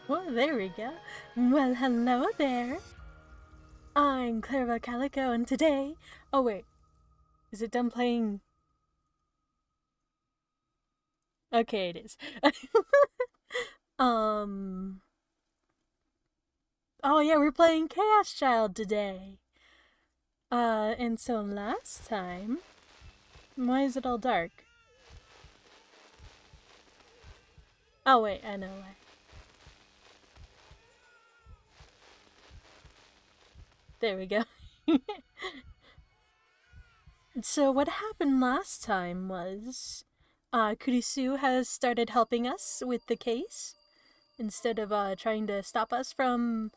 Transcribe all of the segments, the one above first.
Well, there we go. Well, hello there. I'm Clarabelle Calico, and today... Oh, wait. Is it done playing? Okay, it is. um... Oh, yeah, we're playing Chaos Child today. And so last time... Why is it all dark? Oh, wait, I know why. There we go. So what happened last time was... Kurisu has started helping us with the case. Instead of trying to stop us from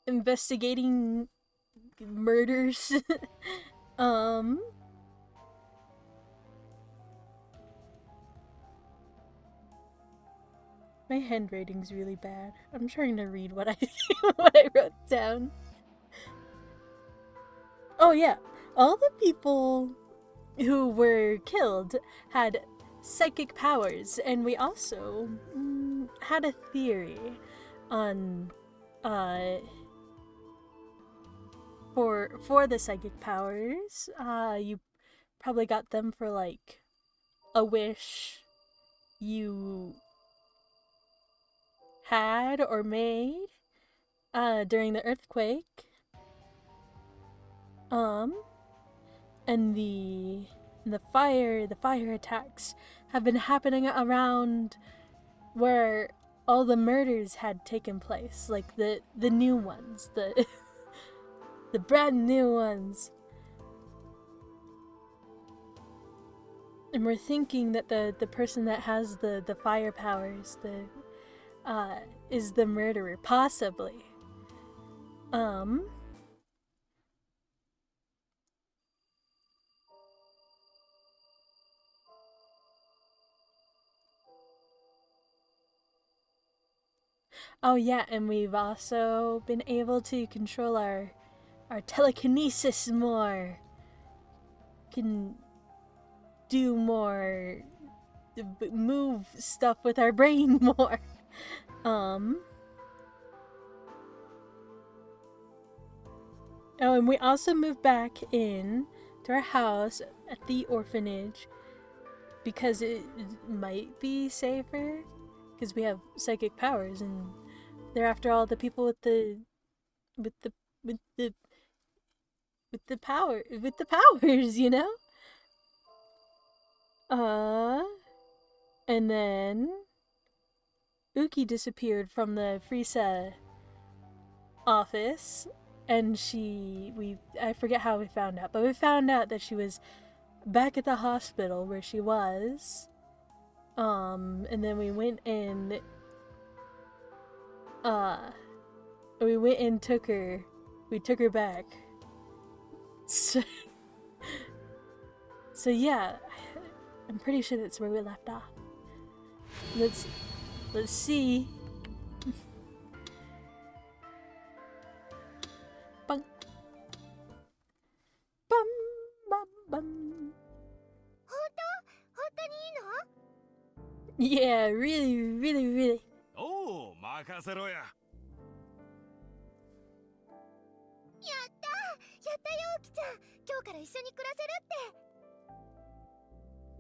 investigating murders. um my handwriting's really bad. I'm trying to read what I what I wrote down. Oh yeah, all the people who were killed had psychic powers, and we also had a theory on for the psychic powers. You probably got them for like a wish you had or made during the earthquake. And the fire attacks have been happening around where all the murders had taken place, like the new ones, the the brand new ones. And we're thinking that the person that has the fire powers, is the murderer, possibly. Oh yeah, and we've also been able to control our telekinesis more. Can do more, move stuff with our brain more. Oh, and we also moved back in to our house at the orphanage because it might be safer because we have psychic powers, and they're after all the people with the powers, you know? And then Uki disappeared from the Frieza office, and I forget how we found out, but we found out that she was back at the hospital where she was. And then we went and took her. We took her back. So yeah, I'm pretty sure that's where we left off. Let's see. Bum, bum, bum, bum. Yeah, really, really, really. Oh, 任せろや。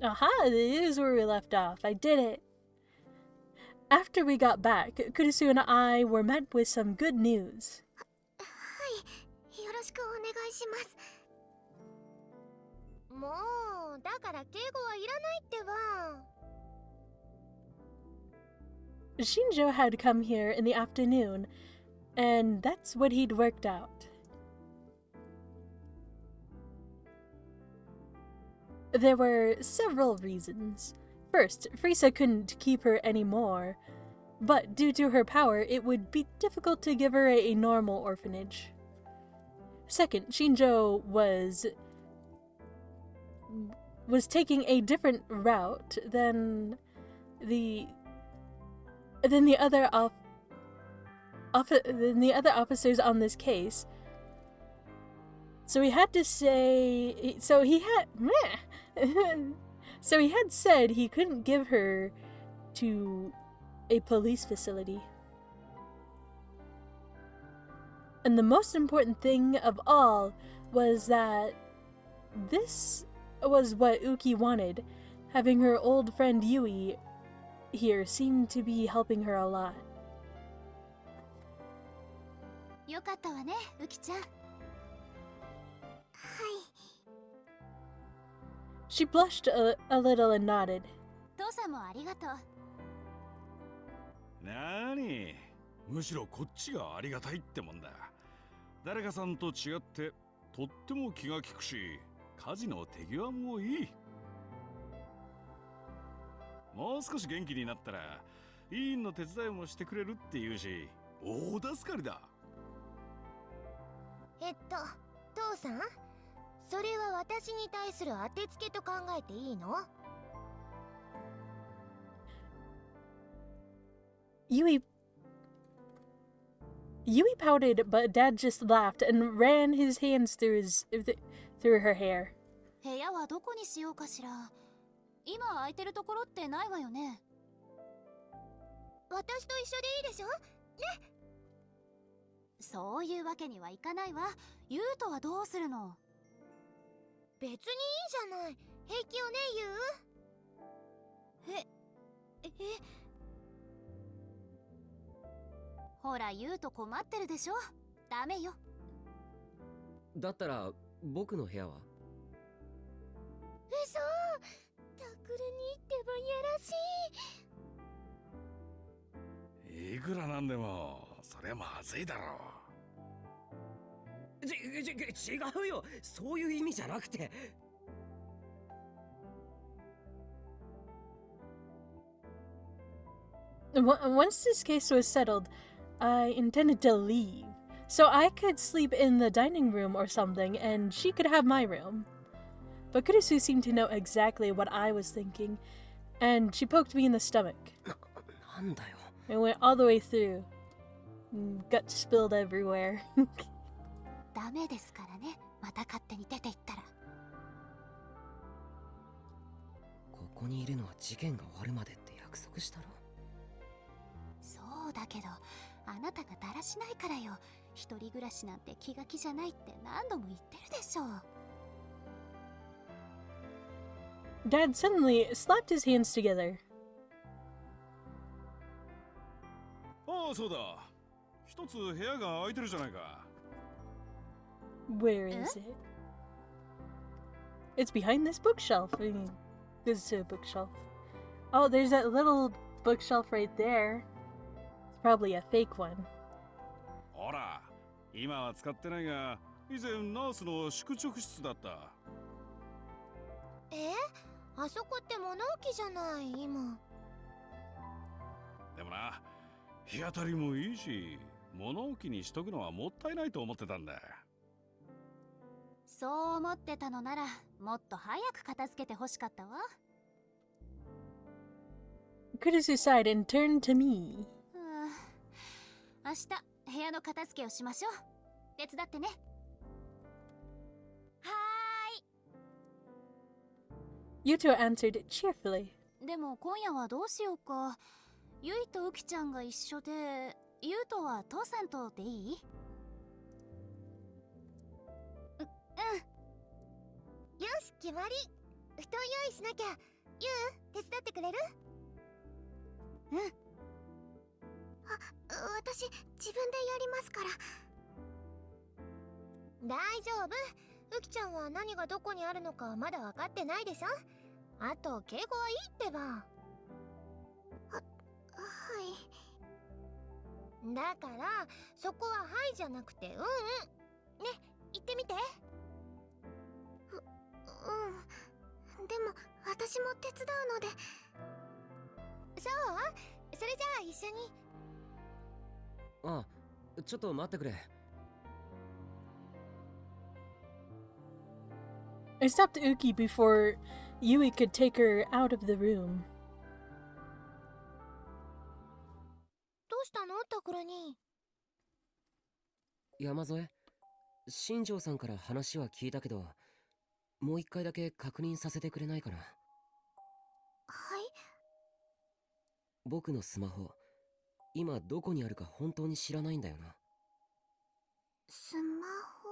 Aha, this is where we left off. I did it. After we got back, Kurisu and I were met with some good news. Shinjo had come here in the afternoon, and that's what he'd worked out. There were several reasons. First, Frieza couldn't keep her anymore, but due to her power, it would be difficult to give her a normal orphanage. Second, Shinjo was taking a different route than the other officers on this case. So he had to say, so he had said he couldn't give her to a police facility. And the most important thing of all was that this was what Uki wanted. Having her old friend Yui here seemed to be helping her a lot. よかったわね、ウキちゃん。はい。She blushed a little and nodded. 父さんもありがとう。なーに、むしろこっちがありがたいってもんだ。誰かさんと違ってとっても気が利くし、家事の手際もいい。もう少し元気になったら委員の手伝いもしてくれるって言うし、大助かりだ。父さん、それは私に対する当てつけと考えていいの？ Yui pouted, but Dad just laughed and ran his hands through her hair. 部屋はどこにしようかしら。今空いてるところってないわよね。私と一緒でいいでしょ？ね。そういうわけにはいかないわ。ユウとはどうするの？別にいいじゃない。平気よね、ユウ。ほら、ユウと困ってるでしょ。ダメよ。だったら僕の部屋は？嘘。タクルにってばやらしい。いくらなんでもそれはまずいだろう。違うよ、そういう意味じゃなくて。Once this case was settled, I intended to leave, so I could sleep in the dining room or something, and she could have my room. But Kurisu seemed to know exactly what I was thinking, and she poked me in the stomach. なんだよ。 It went all the way through. Gut spilled everywhere. ダメですからね。また勝手に出て行ったら。ここにいるのは事件が終わるまでって約束したろ。そうだけど、あなたがだらしないからよ。一人暮らしなんて気が気じゃないって何度も言ってるでしょ。Dad suddenly slapped his hands together. ああ、そうだ。一つ部屋が空いてるじゃないか。Where is it? It's behind this bookshelf. I mean, this is a bookshelf. Oh, there's that little bookshelf right there. It's probably a fake one. ほら、今は使ってないが、以前ナースの宿直室だった。あそこって物置じゃない、今。でもな、日当たりもいいし、物置にしとくのはもったいないと思ってたんだ。そう思ってたのなら、もっと早く片付けて欲しかったわ。Kurisu sighed and turned to me. 明日、部屋の片付けをしましょう。手伝ってね。はーい。Yuto answered cheerfully. でも今夜はどうしようか。ユイとウキちゃんが一緒で、ユウとは父さんとでいい？よし、決まり。布団用意しなきゃ。ユウ、手伝ってくれる？私、自分でやりますから。大丈夫。ウキちゃんは何がどこにあるのかまだ分かってないでしょ。あと、敬語はいいってば。はい。だから、そこははいじゃなくて、うんうん。ね、言ってみて。でも、私も手伝うので。そう？それじゃあ一緒に。ああ、ちょっと待ってくれ。I stopped Uki before Yui could take her out of the room. どうしたの、タクルに？山添、新庄さんから話は聞いたけど、もう一回だけ確認させてくれないかな。はい。僕のスマホ、今どこにあるか本当に知らないんだよな。スマホ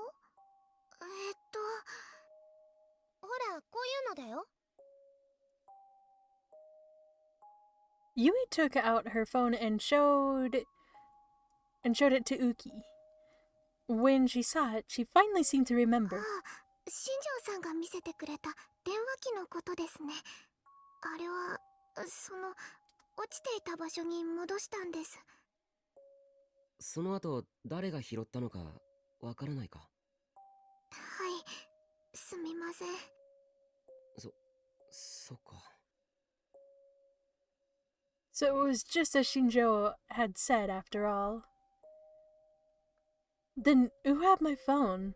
ほら、こういうのだよ。Yui took out her phone and showed it to Uki. When she saw it, she finally seemed to あ remember. あ、新庄さんが見せてくれた電話機のことですね。あれは、落ちていた場所に戻したんです。その後誰が拾ったのかわからないか？はい、すみません。そっか。 So it was just as Shinjo had said after all. Then who had my phone?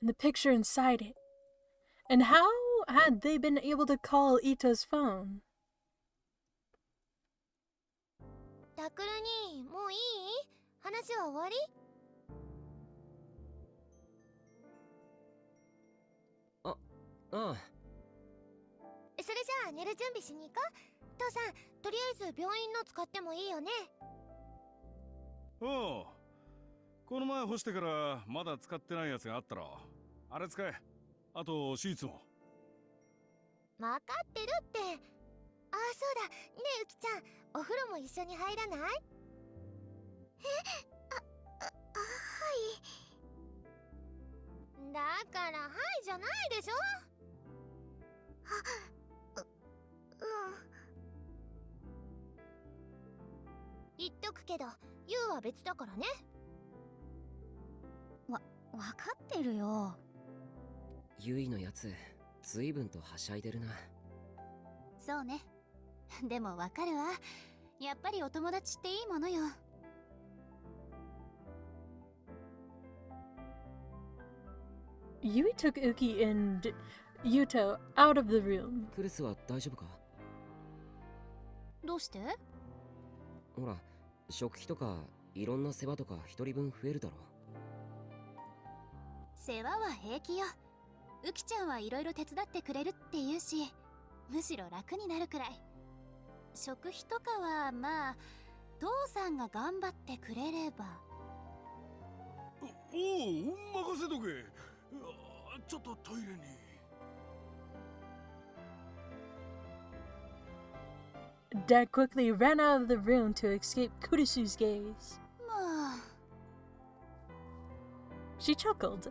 And the picture inside it? And how had they been able to call Ito's phone? タクルに、もういい？話は終わり？ああ。それじゃあ寝る準備しに行こう。父さん、とりあえず病院の使ってもいいよね。おう、この前干してからまだ使ってないやつがあったろ。あれ使え。あとシーツも。分かってるって。ああ、そうだ。ねえ、うきちゃん、お風呂も一緒に入らない？はい。だからはいじゃないでしょ。言っとくけど、ユウは別だからね。わかってるよ。ユイのやつ随分とはしゃいでるな。そうね。でもわかるわ。やっぱりお友達っていいものよ。Yui took Uki and Yuto out of the room. クルスは大丈夫か？どうして？ほら、食費とかいろんな世話とか一人分増えるだろ。世話は平気よ。ウキちゃんはいろいろ手伝ってくれるって言うし、むしろ楽になるくらい。食費とかはまあ父さんが頑張ってくれれば。おお、任せとけ。ちょっとトイレに。Dad quickly ran out of the room to escape Kurisu's gaze. まあ。She chuckled,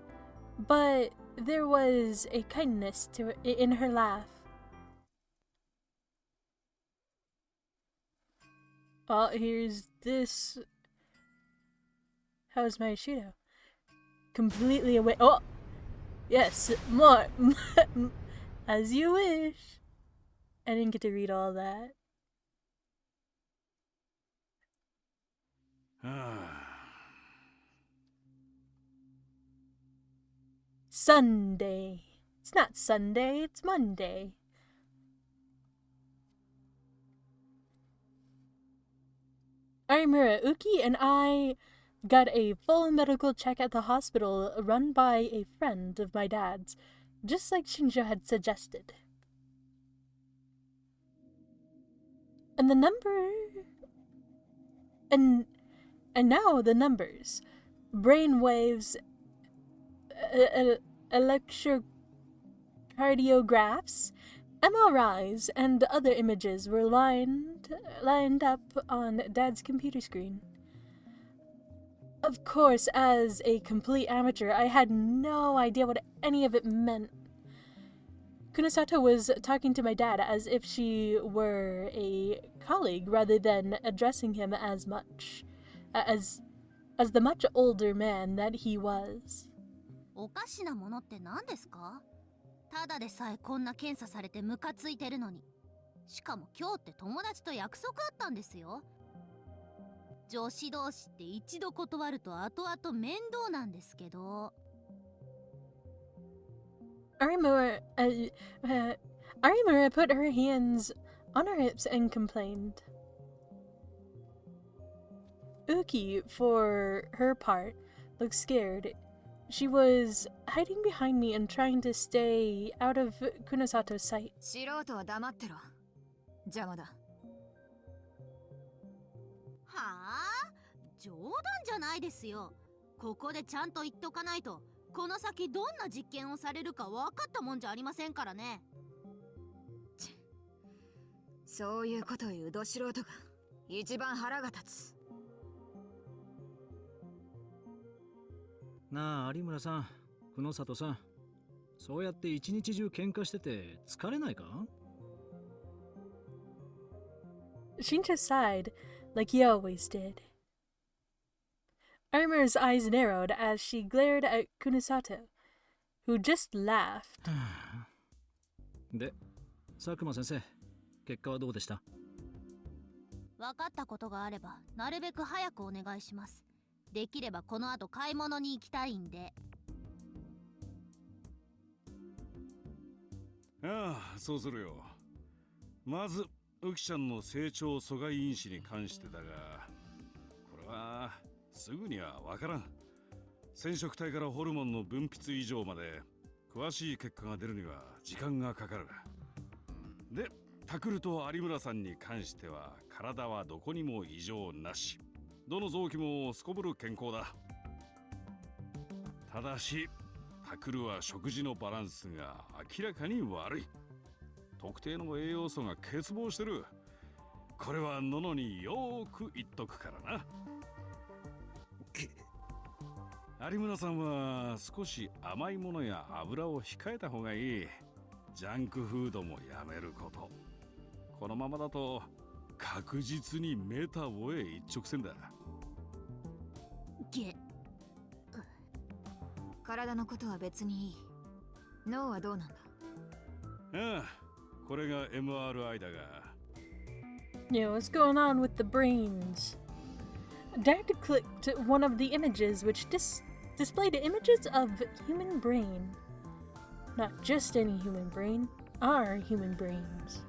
but there was a kindness in her laugh. Oh, here's this. How's my Shido? Completely away. Oh, yes, more. As you wish. I didn't get to read all that. Sunday. It's not Sunday, it's Monday. Arimura, Uki and I got a full medical check at the hospital run by a friend of my dad's, just like Shinjo had suggested. And the number... And now the numbers. Brainwaves, electrocardiographs, MRIs, and other images were lined up on Dad's computer screen. Of course, as a complete amateur, I had no idea what any of it meant. Kunosato was talking to my dad as if she were a colleague rather than addressing him as the much older man that he was. おかしなものって何ですか？ただでさえこんな検査されてムカついてるのに。しかも今日って友達と約束あったんですよ。女子同士って一度断ると後々面倒なんですけど。Arimura put her hands on her hips and complained. Uki, for her part, looked scared. She was hiding behind me and trying to stay out of Kunosato's sight. 素人は黙ってろ。邪魔だ。はあ？冗談じゃないですよ。ここでちゃんと言っとかないと、この先どんな実験をされるか分かったもんじゃありませんからね。そういうことを言うど素人が一番腹が立つ。なあ有村さん、久野里さん、そうやって一日中喧嘩してて疲れないか？ Shinja sighed, like he always did. Armor's eyes narrowed as she glared at Kunosato, who just laughed. で、佐久間先生、結果はどうでした？分かったことがあればなるべく早くお願いします。できればこの後買い物に行きたいんで。ああ、そうするよ。まずウキちゃんの成長阻害因子に関してだが、これはすぐにはわからん。染色体からホルモンの分泌異常まで詳しい結果が出るには時間がかかる。で、タクルと有村さんに関しては体はどこにも異常なし、どの臓器もすこぶる健康だ。ただしタクルは食事のバランスが明らかに悪い。特定の栄養素が欠乏してる。これはののによーく言っとくからな。有村さんは少し甘いものや油を控えた方がいい。ジャンクフードもやめること。このままだと確実にメタボへ一直線だ。体のことは別にいい。脳はどうなんだ？ああ、これが MRI だが。Yeah, what's going on with the brains? Dad clicked one of the images which displayed images of human brain. Not just any human brain, our human brains.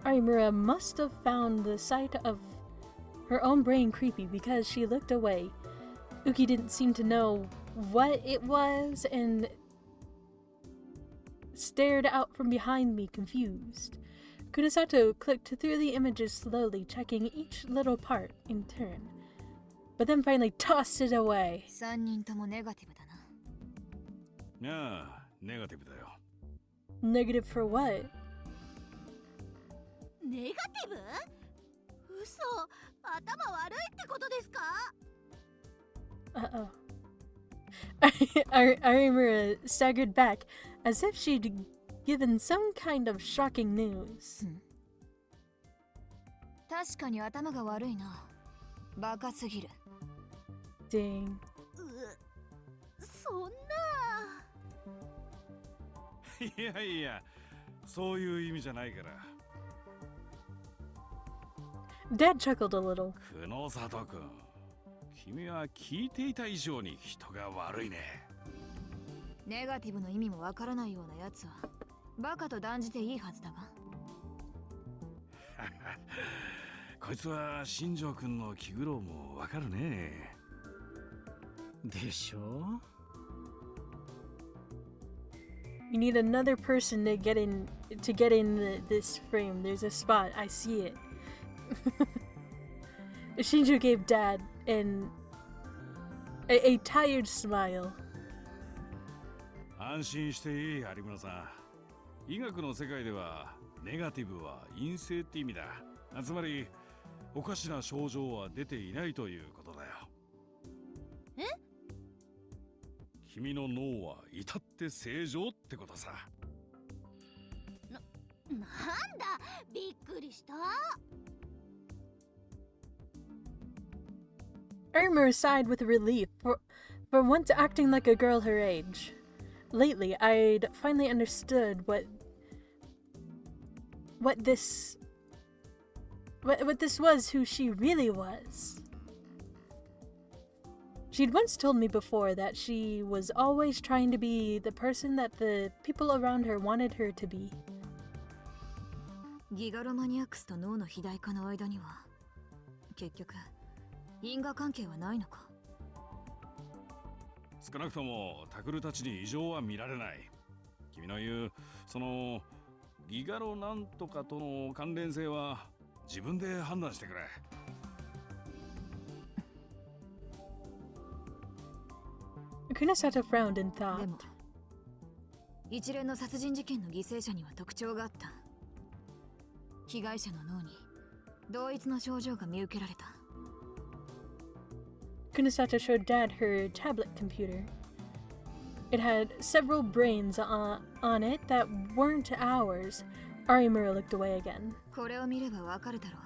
Arimura must have found the sight of her own brain creepy because she looked away. Uki didn't seem to know what it was and stared out from behind me confused. Kunosato clicked through the images slowly, checking each little part in turn, but then finally tossed it away. 3人ともネガティブだな。ああ、ネガティブだよ。Negative for what? ネガティブ？嘘、頭悪いってことですか？ Uh-oh. Arimura staggered back as if she'd given some kind of shocking news. 確かに頭が悪いな。バカすぎる。Dang. そんな。いやいや、そういう意味じゃないから。Dad chuckled a little. 久野里君、君は聞いていた以上に人が悪いね。ネガティブの意味もわからないようなやつはバカと断じていいはずだが。こいつは新庄君の気苦労もわかるね。でしょ？ You need another person to get in this frame. There's a spot. I see it. Shinju gave Dad a tired smile. 安心していい、有村さん。医学の世界ではネガティブは陰性って意味だ。つまりおかしな症状は出ていないということだよ。え？君の脳は至って正常ってことさ。なんだ、びっくりした。Irma sighed with relief for once acting like a girl her age. Lately, I'd finally understood what this was, who she really was. She'd once told me before that she was always trying to be the person that the people around her wanted her to be. ギガロマニアックスと脳の肥大化の間には結局因果関係はないのか。少なくともタクルたちに異常は見られない。君の言うそのギガロなんとかとの関連性は自分で判断してくれ。Kunosato frowned and で thought. も一連の殺人事件の犠牲者には特徴があった。被害者の脳に同一の症状が見受けられた。 Kunosato showed Dad her tablet computer. It had several brains on it that weren't ours. Arimura looked away again. これを見ればわかるだろ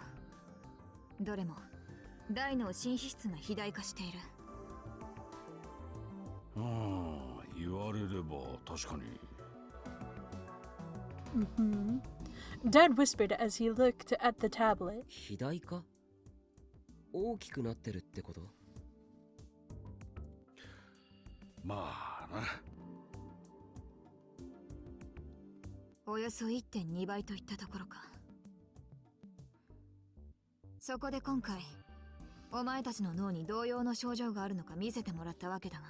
う。どれも大脳新皮質が肥大化している。言われれば確かに。Mm-hmm. Dad whispered as he looked at the tablet. 肥大化？大きくなってるってこと？まあな。およそ 1.2 倍といったところか。そこで今回お前たちの脳に同様の症状があるのか見せてもらったわけだが、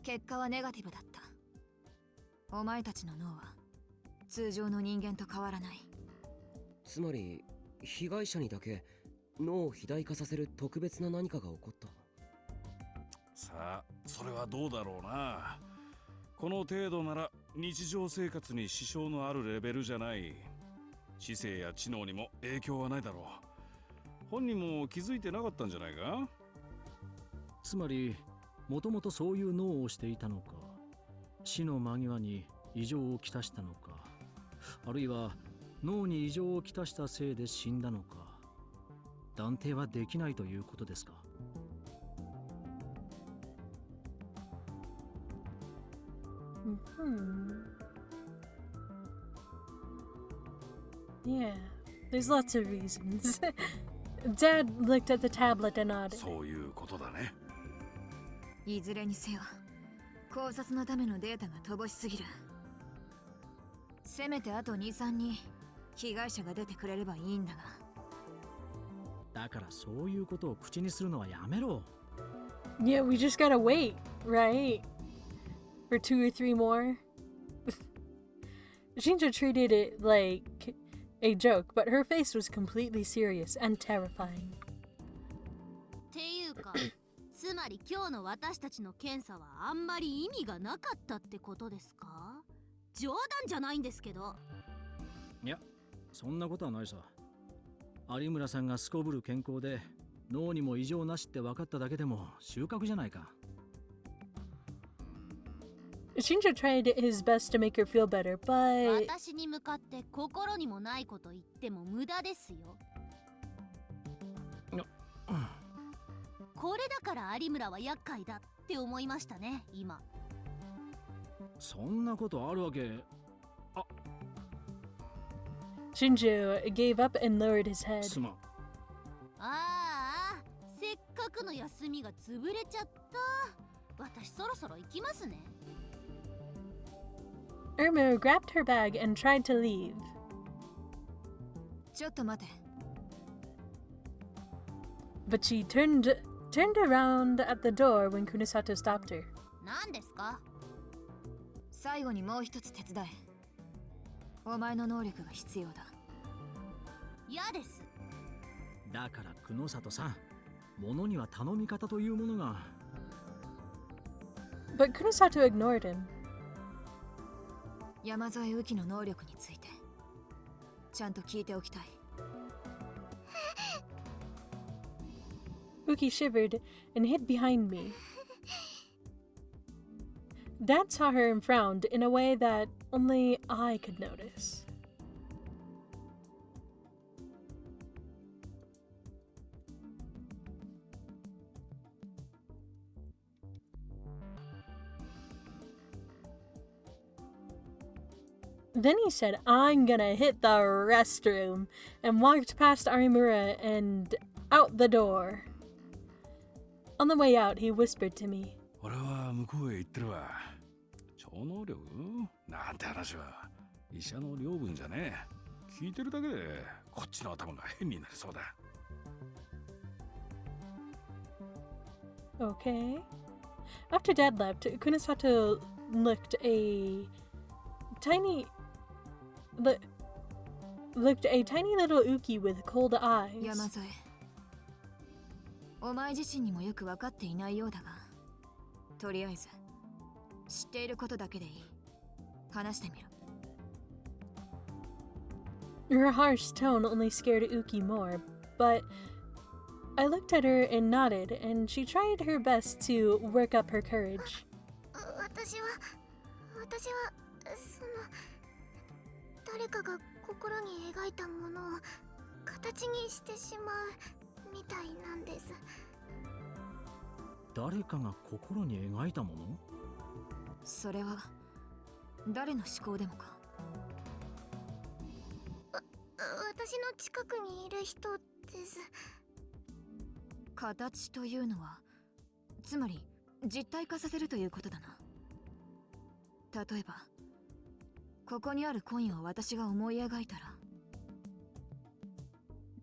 結果はネガティブだった。お前たちの脳は通常の人間と変わらない。つまり被害者にだけ脳を肥大化させる特別な何かが起こった。さあ、それはどうだろうな。この程度なら日常生活に支障のあるレベルじゃない。知性や知能にも影響はないだろう。本人も気づいてなかったんじゃないか。つまりもともとそういう脳をしていたのか、死の間際に異常をきたしたのか、あるいは脳に異常をきたしたせいで死んだのか、断定はできないということですか。Yeah, there's lots of reasons. Dad looked at the tablet and nodded. そういうことだね。いずれにせよ考察のためのデータが乏しすぎる。せめてあと 2,3 人被害者が出てくれればいいんだが。だからそういうことを口にするのはやめろ。Yeah, we just gotta wait, right? For 2 or 3 more. Shinjo treated it like a joke, but her face was completely serious and terrifying. っていうかつまり今日の私たちの検査はあんまり意味がなかったってことですか？冗談じゃないんですけど。いや、そんなことはないさ。有村さんがすこぶる健康で脳にも異常なしって分かっただけでも収穫じゃないか。Shinjo tried his best to make her feel better, but 私に向かって心にもないこと言っても無駄ですよ。これだから有村は厄介だって思いましたね、今。そんなことあるわけ。Shinjo gave up and lowered his head. すまん。ああ、せっかくの休みが潰れちゃった。私そろそろ行きますね。Irma grabbed her bag and tried to leave. ちょっと待て。But she turned around at the door when Kunosato stopped her. 何ですか？最後にもう一つ手伝え。お前の能力が必要だ。嫌です。だから久野里さん、物には頼み方というものが。But Kunosato ignored him. 山添雨季の能力についてちゃんと聞いておきたい。Uki shivered and hid behind me. Dad saw her and frowned in a way that only I could notice. Then he said, "I'm gonna hit the restroom," and walked past Arimura and out the door. On the way out, he whispered to me, 俺は向こうへ行ってるわ。超能力なんて話は医者の領分じゃねえ。聞いてるだけでこっちの頭が変になりそうだ。"Okay." After Dad left, Kunosato looked a tiny little Uki with cold eyes. 山添、お前自身にもよく分かっていないようだが、とりあえず知っていることだけでいい。話してみろ。 Her harsh tone only scared Uki more, but I looked at her and nodded, and she tried her best to work up her courage. 私はその誰かが心に描いたものを形にしてしまうみたいなんです。誰かが心に描いたもの？それは誰の思考でもか？私の近くにいる人です。形というのはつまり実体化させるということだな。例えばここにあるコインを私が思い描いたら。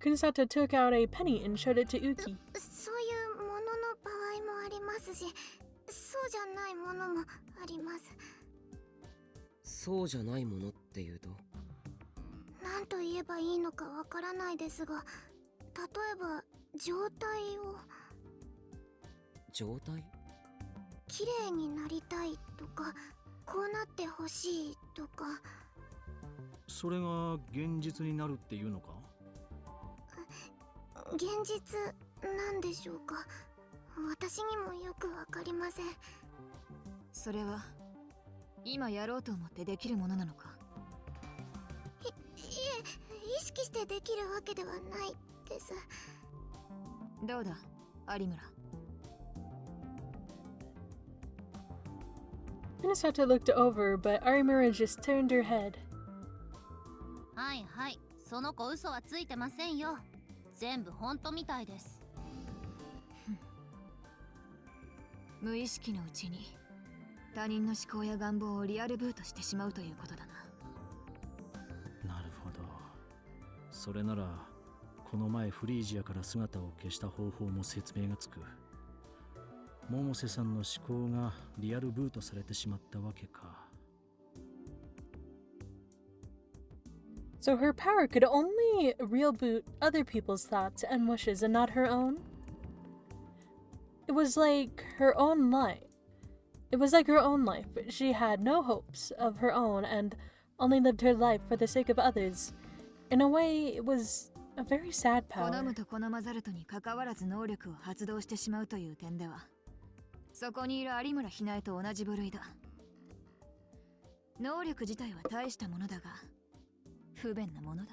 Kunasato took out a penny and showed it to Uki. そういうものの場合もありますし、そうじゃないものもあります。そうじゃないものっていうと？何と言えばいいのかわからないですが、例えば状態を状態？綺麗になりたいとか、こうなってほしいとか。それが現実になるっていうのか？現実なんでしょうか。私にもよくわかりません。それは今やろうと思ってできるものなのか？いえ、意識してできるわけではないです。どうだ有村。 Kunasato looked over, but Arimura just turned her head. はいはい、その子嘘はついてませんよ。全部本当みたいです。無意識のうちに他人の思考や願望をリアルブートしてしまうということだな。なるほど。それならこの前フリージアから姿を消した方法も説明がつく。百瀬さんの思考がリアルブートされてしまったわけか。So her power could only real boot other people's thoughts and wishes and not her own? It was like her own life. It was like her own life. She had no hopes of her own and only lived her life for the sake of others. In a way, it was a very sad 好 power. むと好まざるとに関わらず能力を発動してしまうという点では、そこにいる有村ひなえと同じ部類だ。能力自体は大したものだが、不便なものだ。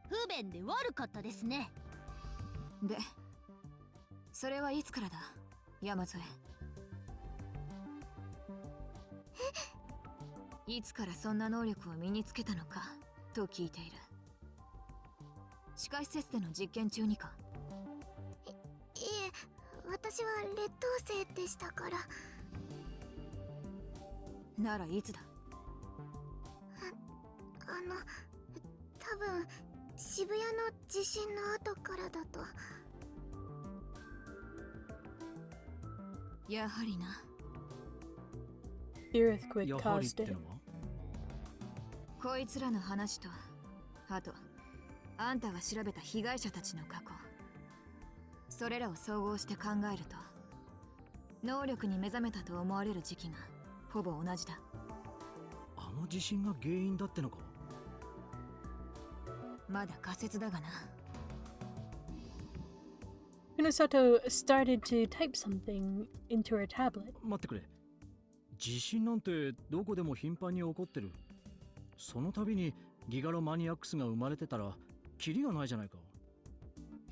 不便で悪かったですね。で、それはいつからだ、山添。いつからそんな能力を身につけたのかと聞いている。地下施設での実験中にか？いえ、私は劣等生でしたから。ならいつだ？多分渋谷の地震の後からだと。やはりな。 The earthquake やはりっ caused て it. のは？こいつらの話と、あとあんたが調べた被害者たちの過去、それらを総合して考えると、能力に目覚めたと思われる時期がほぼ同じだ。あの地震が原因だってのか？まだ仮説だがな。 Kunasato started to type something into her tablet. 待ってくれ。地震なんてどこでも頻繁に起こってる。その度にギガロマニアックスが生まれてたらキリがないじゃないか。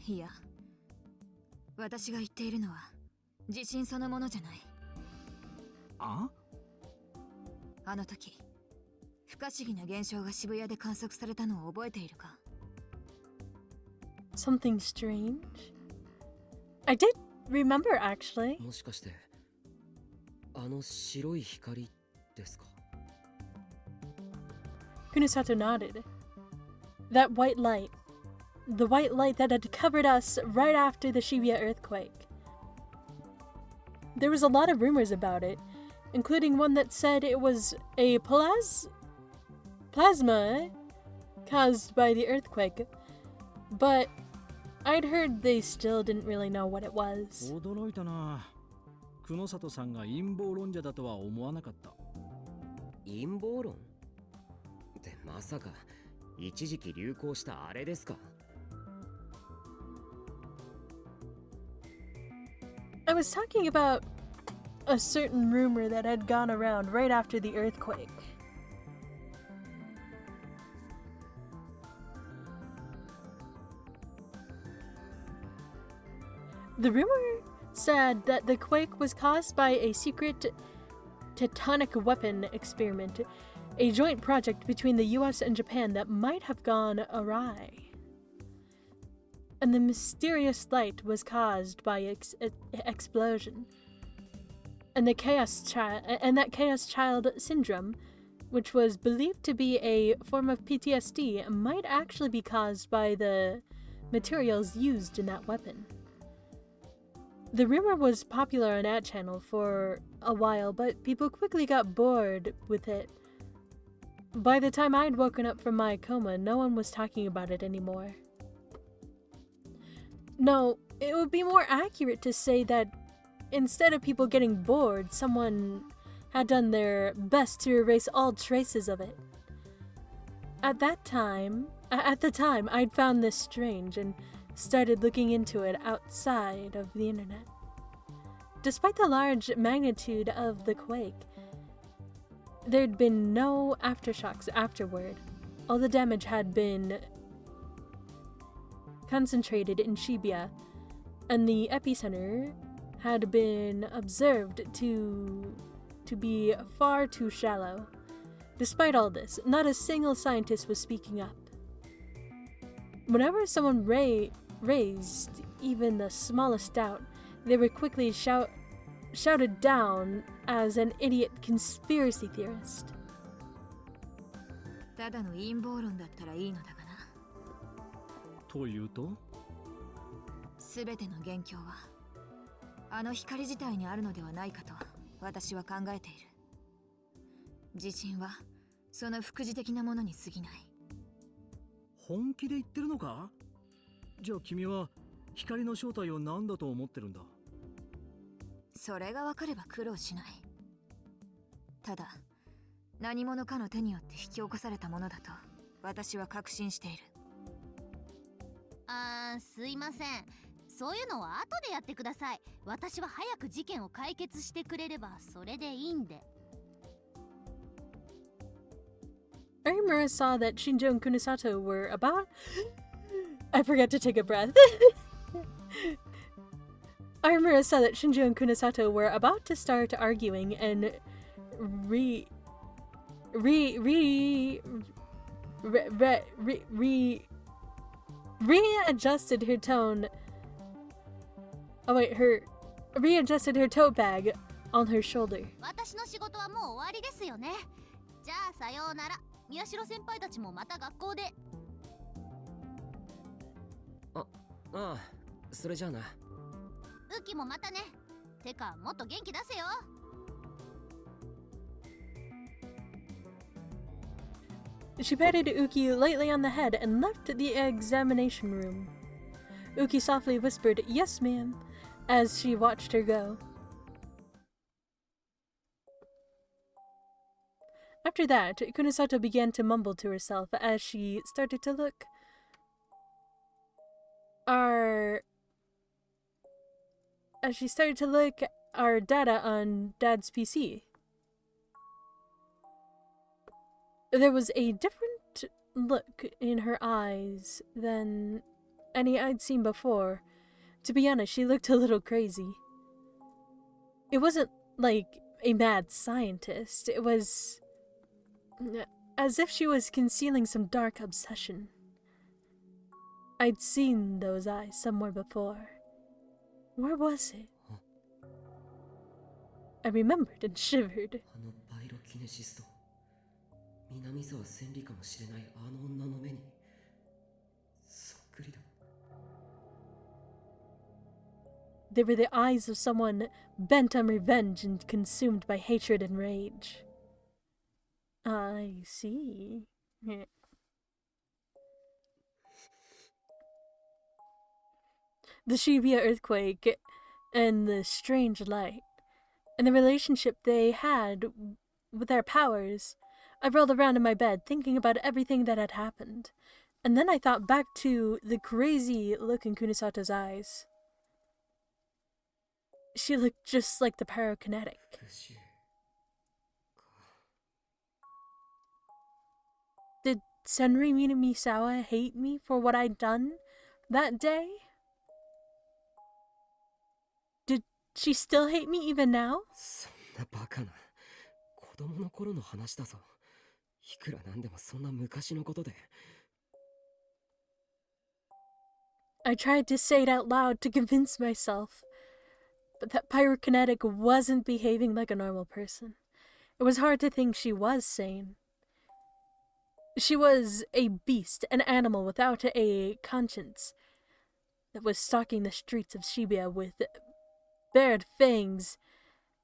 いや、私が言っているのは地震そのものじゃない。あ？あの時不可思議な現象が渋谷で観測されたのを覚えているか？ Something strange? I did remember, actually. もしかしてあの白い光ですか？ Kunasato nodded. That white light. The white light that had covered us right after the Shibuya earthquake. There was a lot of rumors about it, including one that said it was a plasma caused by the earthquake. But I'd heard they still didn't really know what it was. 驚いたな。久野里さんが陰謀論者だとは思わなかった。陰謀論ってまさか一時期流行したあれですか？ I was talking about a certain rumor that had gone around right after the earthquake. The rumor said that the quake was caused by a secret tectonic weapon experiment, a joint project between the US and Japan that might have gone awry. And the mysterious light was caused by explosion. And that chaos child syndrome, which was believed to be a form of PTSD, might actually be caused by the materials used in that weapon. The rumor was popular on that channel for a while, but people quickly got bored with it. By the time I'd woken up from my coma, no one was talking about it anymore. No, it would be more accurate to say that instead of people getting bored, someone had done their best to erase all traces of it. At the time, I'd found this strange and started looking into it outside of the internet. Despite the large magnitude of the quake, there'd been no aftershocks afterward. All the damage had been concentrated in Shibuya, and the epicenter had been observed to be far too shallow. Despite all this, not a single scientist was speaking up. Whenever someone raised even the smallest doubt, they were quickly shouted down as an idiot conspiracy theorist. ただの陰謀論だったらいいのだがな。というと？すべての元凶はあの光自体にあるのではないかと私は考えている。地震はその副次的なものに過ぎない。本気で言ってるのか？じゃあ君は光の正体を何だと思ってるんだ？それが分かれば苦労しない。ただ何者かの手によって引き起こされたものだと私は確信している。すいません。そういうのは後でやってください。私は早く事件を解決してくれればそれでいいんで。Arimura saw that Shinjo and Kunosato were about... I forgot to take a breath. Arimura saw that Shinjo and Kunosato were about to start arguing and readjusted her tone. Oh wait, readjusted her tote bag on her shoulder. 私の仕事はもう終わりですよね。じゃあさようなら。宮代先輩たちもまた学校で。ああ、それじゃあな。ウキもまたね。てかもっと元気出せよ。She patted Uki lightly on the head and left the examination room. Uki softly whispered, "Yes, ma'am," as she watched her go. After that, Kunosato began to mumble to herself as she started to look our data on Dad's PC. There was a different look in her eyes than any I'd seen before. To be honest, she looked a little crazy. It wasn't like a mad scientist. It was as if she was concealing some dark obsession. I'd seen those eyes somewhere before. Where was it? I remembered and shivered. あのパイロキネシスト、南沢千里かもしれないあの女の目にそっくりだ。They were the eyes of someone bent on revenge and consumed by hatred and rage. I see. The Shibuya earthquake and the strange light. and the relationship they had with their powers. I rolled around in my bed thinking about everything that had happened, and then I thought back to the crazy look in Kunisato's eyes. She looked just like the pyrokinetic. 復讐か。 Did Senri Minamisawa hate me for what I'd done that day? Did she still hate me even now? そんなバカな。子供の頃の話だぞ。いくらなんでもそんな昔のことで。 I tried to say it out loud to convince myself, but that pyrokinetic wasn't behaving like a normal person. It was hard to think she was sane. She was a beast, an animal without a conscience, that was stalking the streets of Shibuya with bared fangs.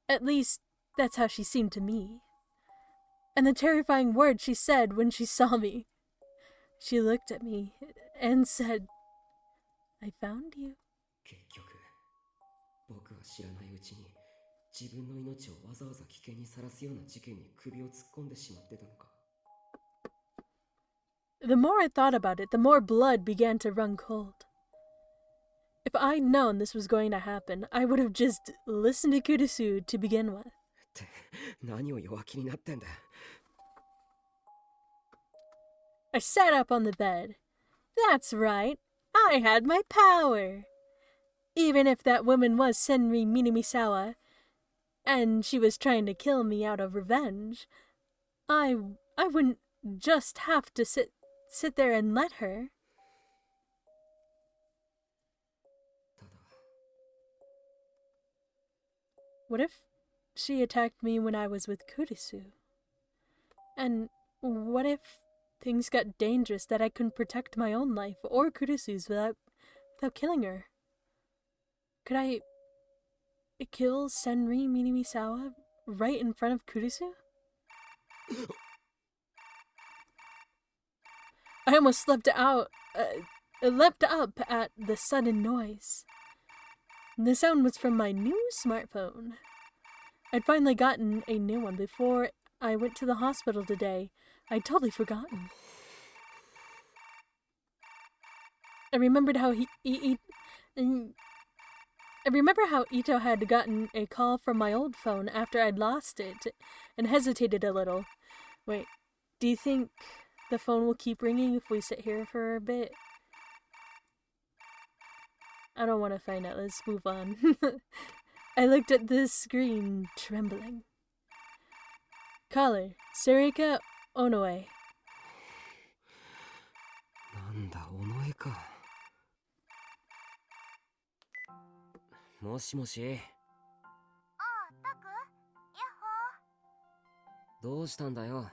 At least, that's how she seemed to me. And the terrifying words she said when she saw me. She looked at me and said, I found you. 結局、僕は知らないうちに自分の命をわざわざ危険にさらすような事件に首を突っ込んでしまってたのか。 The more I thought about it, the more blood began to run cold. If I'd known this was going to happen, I would have just listened to Kurisu to begin with. って何を弱気になってんだ。 I sat up on the bed. That's right, I had my power. Even if that woman was Senri Minamisawa, and she was trying to kill me out of revenge, I wouldn't just have to sit there and let her. ただ、 What if she attacked me when I was with Kurisu? And what if things got dangerous that I couldn't protect my own life or Kurisu's without killing her? Could I kill Senri Minamisawa right in front of Kurisu? I almost leapt up at the sudden noise. The sound was from my new smartphone. I'd finally gotten a new one before I went to the hospital today. I'd totally forgotten. I remembered how I remember how Ito had gotten a call from my old phone after I'd lost it, and hesitated a little. Wait, do you think the phone will keep ringing if we sit here for a bit? I don't want to find out. Let's move on. I looked at the screen, trembling. Caller, Sarika Onoe. なんだ、尾上か。もしもし。ああ、タク、ヤッホどうしたんだよ。ー。も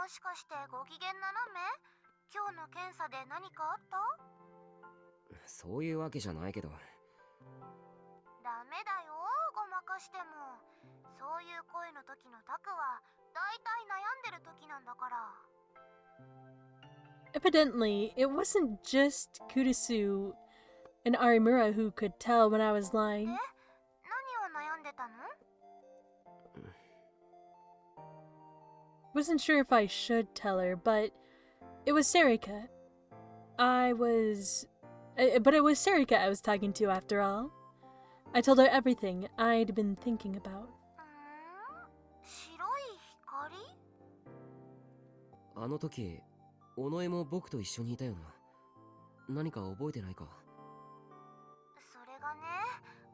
しかしてご機嫌斜め？今日の検査で何かあった？そういうわけじゃないけど。ダメだよ、ごまかしても。そういう声の時のタクはだいたい悩んでる時なんだから。 Evidently, it wasn't just Kurisu and Arimura who could tell when I was え？ lying. 何を悩んでたの？ Wasn't sure if I should tell her, but it was Sarika. But it was Sarika I was talking to after all. I told her everything I'd been thinking about. 白い光？あの時、尾上も僕と一緒にいたよな。何か覚えてないか。それがね、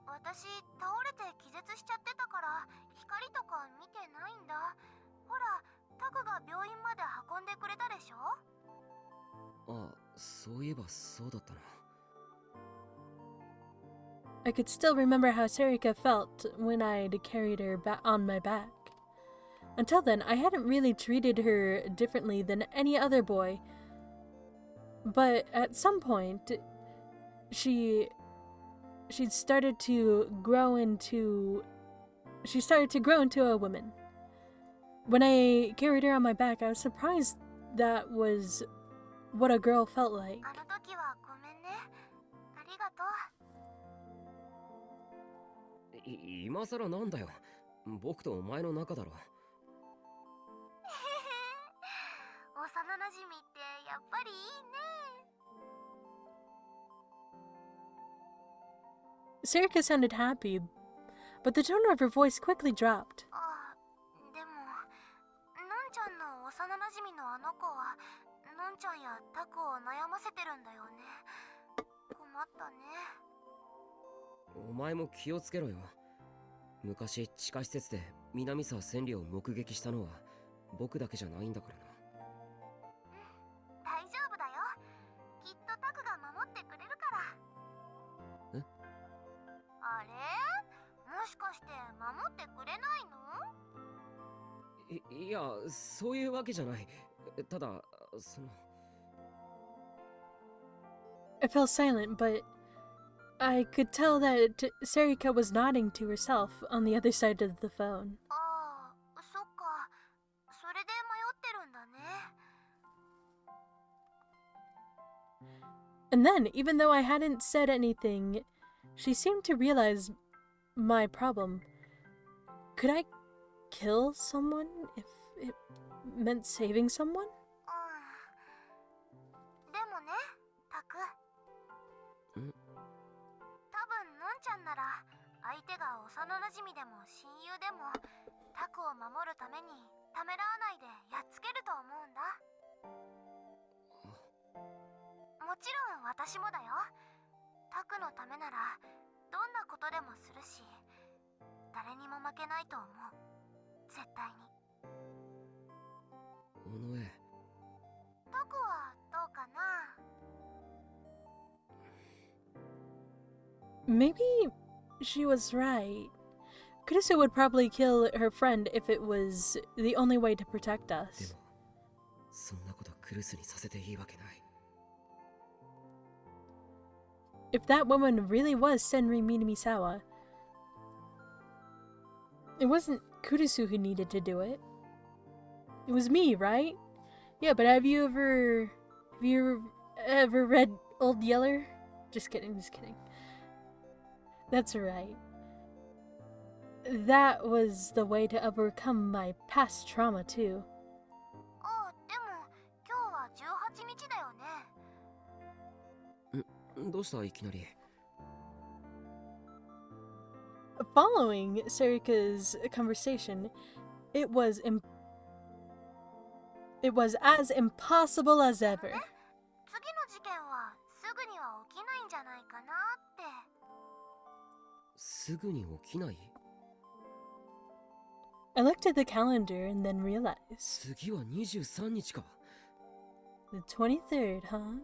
私倒れて気絶しちゃってたから光とか見てないんだ。ほら、タクが病院まで運んでくれたでしょ？あ、そういえばそうだったな。 I could still remember how Sarika felt when I'd carried her on my back. Until then, I hadn't really treated her differently than any other boy. But at some point, she started to grow into a woman. When I carried her on my back, I was surprised that was what a girl felt like. あの時はごめんね。ありがとう。今さらなんだよ。僕とお前の仲だろ。幼なじみってやっぱりいいね。 Sarika sounded happy, but the tone of her voice quickly dropped. あ、でものんちゃんの幼なじみのあの子はのんちゃんやタクを悩ませてるんだよね。困ったね。お前も気をつけろよ。昔地下施設で南沢千里を目撃したのは僕だけじゃないんだからな。大丈夫だよ。きっとタクが守ってくれるから。え？あれ？もしかして守ってくれないの？いや、そういうわけじゃない。ただ、その。I fell silent, but I could tell that Sarika was nodding to herself on the other side of the phone. ああ、そっか。それで迷ってるんだね。And then, even though I hadn't said anything, she seemed to realize my problem. Could I kill someone if it meant saving someone? でもね、タク。ん？多分のんちゃんなら相手が幼なじみでも親友でもタクを守るためにためらわないでやっつけると思うんだ。もちろん私もだよ。タクのためならどんなことでもするし、誰にも負けないと思う。絶対に。尾上。タクはどうかな。 Maybe she was right. Kurisu would probably kill her friend if it was the only way to protect で us. も、そんなことクルスにさせていいわけない。If that woman really was Senri Minamisawa, it wasn't Kurisu who needed to do it. It was me, right? Yeah, but have you ever read Old Yeller? Just kidding, just kidding. That's right. That was the way to overcome my past trauma, too. ああ、でも今日は18日だよね。どうしたいきなり。Following Sarika's conversation, it was as impossible as ever. 次の事件はすぐには起きないんじゃないかなって。すぐに起きない？ I looked at the calendar and then realized. 次は23日か。 The 23rd, huh?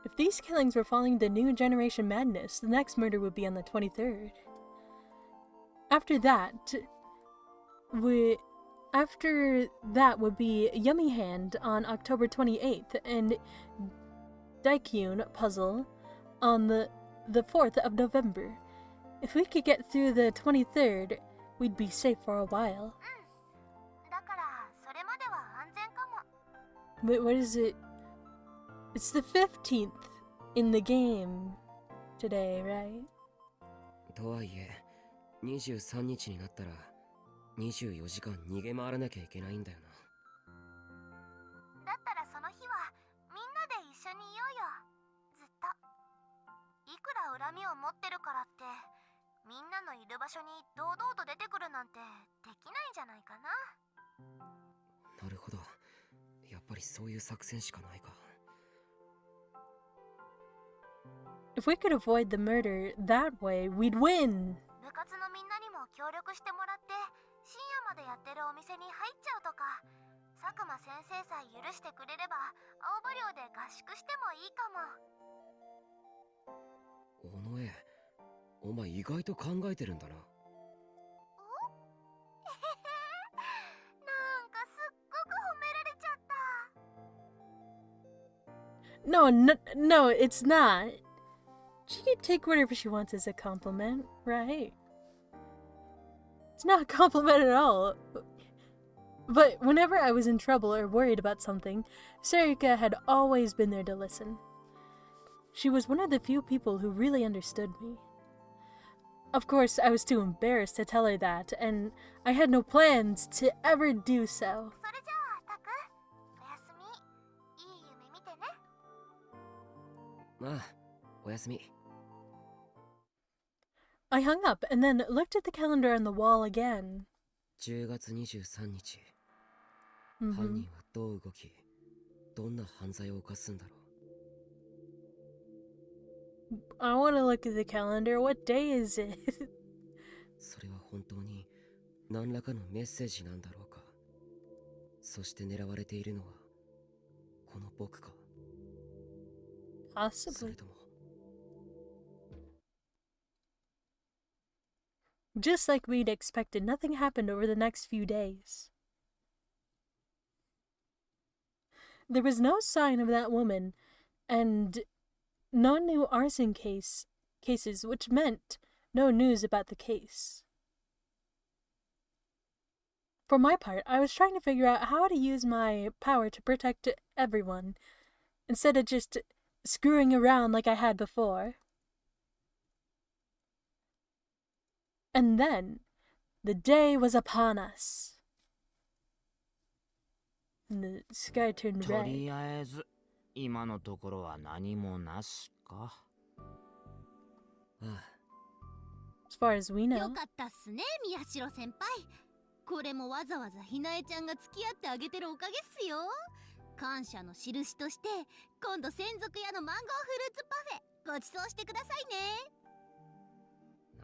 If these killings were following the new generation madness, the next murder would be on the 23rd. After that would be Yummy Hand on October 28th and Daikyun Puzzle on the 4th of November. If we could get through the 23rd, we'd be safe for a while. だからそれまでは安全かも。 Wait, what is it? It's the 15th in the game today, right? とはいえ、23日になったら24時間逃げ回らなきゃいけないんだよな。だったらその日はみんなで一緒にいようよ。ずっと。いくら恨みを持ってるからってみんなのいる場所に堂々と出てくるなんてできないんじゃないかな。なるほど。やっぱりそういう作戦しかないか。If we could avoid the murder that way, we'd win! 部活のみんなにも協力してもらって深夜までやってるお店に入っちゃうとか、佐久間先生さえ許してくれれば青葉寮で合宿してもいいかも。尾上、お前意外と考えてるんだな。なんかすっごく褒められちゃった。 No, it's not. She can take whatever she wants as a compliment, right? It's not a compliment at all. But whenever I was in trouble or worried about something, Sarika had always been there to listen. She was one of the few people who really understood me. Of course, I was too embarrassed to tell her that, and I had no plans to ever do so. それじゃあタク、おやすみ。いい夢見てね。ああ、おやすみ。 I hung up and then looked at the calendar on the wall again. 10月23日。 Mhm. 犯人はどう動き、どんな犯罪を犯すんだろう。 I want to look at the calendar. What day is it? それは本当に何らかのメッセージなんだろうか。そして狙われているのはこの僕か。そ Possibly. れとも Just like we'd expected, nothing happened over the next few days. There was no sign of that woman, and no new arson cases, which meant no news about the case. For my part, I was trying to figure out how to use my power to protect everyone, instead of just screwing around like I had before. And then, the day was upon us. And the sky turned と red. りあえず今のところは何もなしか。ああ、 As far as we よ know. かったっすね、宮代先輩。これもわざわざひなえちゃんが付き合ってあげてるおかげっすよ。感謝の印として今度専属屋のマンゴーフルーツパフェご馳走してくださいね。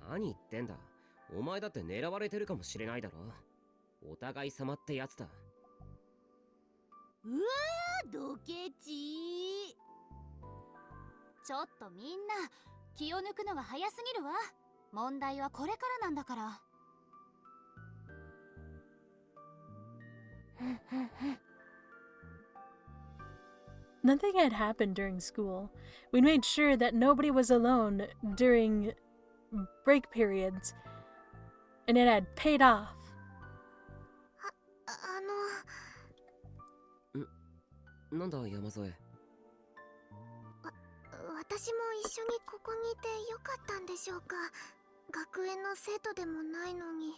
何言ってんだ。お前だって狙われてるかもしれないだろ。お互い様ってやつだ。うわー、ドケチ。ちょっとみんな気を抜くのが早すぎるわ。問題はこれからなんだから。Nothing had happened during school. We made sure that nobody was alone during break periods, and it had paid off. なんだ山添。私も一緒にここにいてよかったんでしょうか。学園の生徒でもないのに。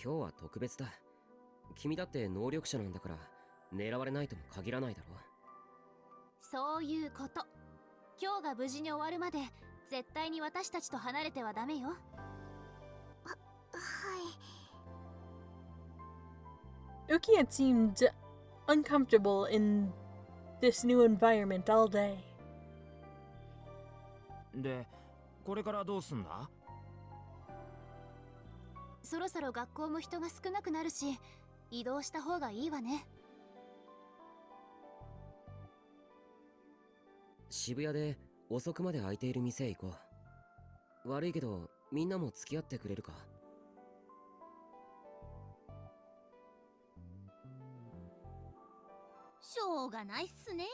今日は特別だ。君だって能力者なんだから狙われないとも限らないだろ。そういうこと。今日が無事に終わるまで絶対に私たちと離れてはダメよ。はい。Uki had seemed uncomfortable in this new environment all day. で、これからどうすんだ？そろそろ学校も人が少なくなるし、移動した方がいいわね。渋谷で遅くまで空いている店へ行こう。悪いけどみんなも付き合ってくれるか？しょうがないっすね。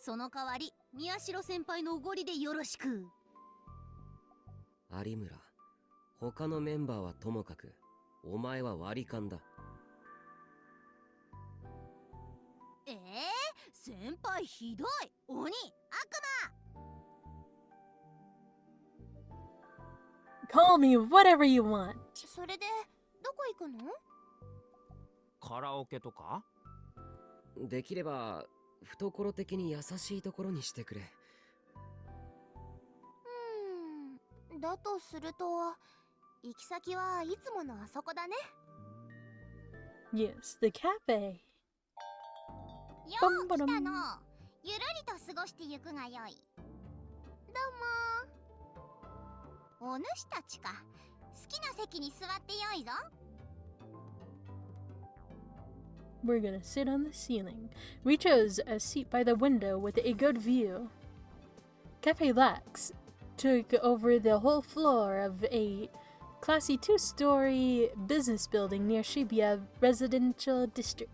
その代わり宮代先輩のおごりでよろしく。有村、他のメンバーはともかくお前は割り勘だ。先輩ひどい。鬼、悪魔。 Call me whatever you want. それでどこ行くの？カラオケとか？できれば懐的に優しいところにしてくれ。だとすると行き先はいつものあそこだね。 Yes, the cafe. よう来たの。ゆるりと過ごしてゆくがよい。どうも。お主たちか。好きな席に座ってよいぞ。We're gonna sit on the ceiling. We chose a seat by the window with a good view. Cafe Lax took over the whole floor of a classy two-story business building near Shibuya Residential District.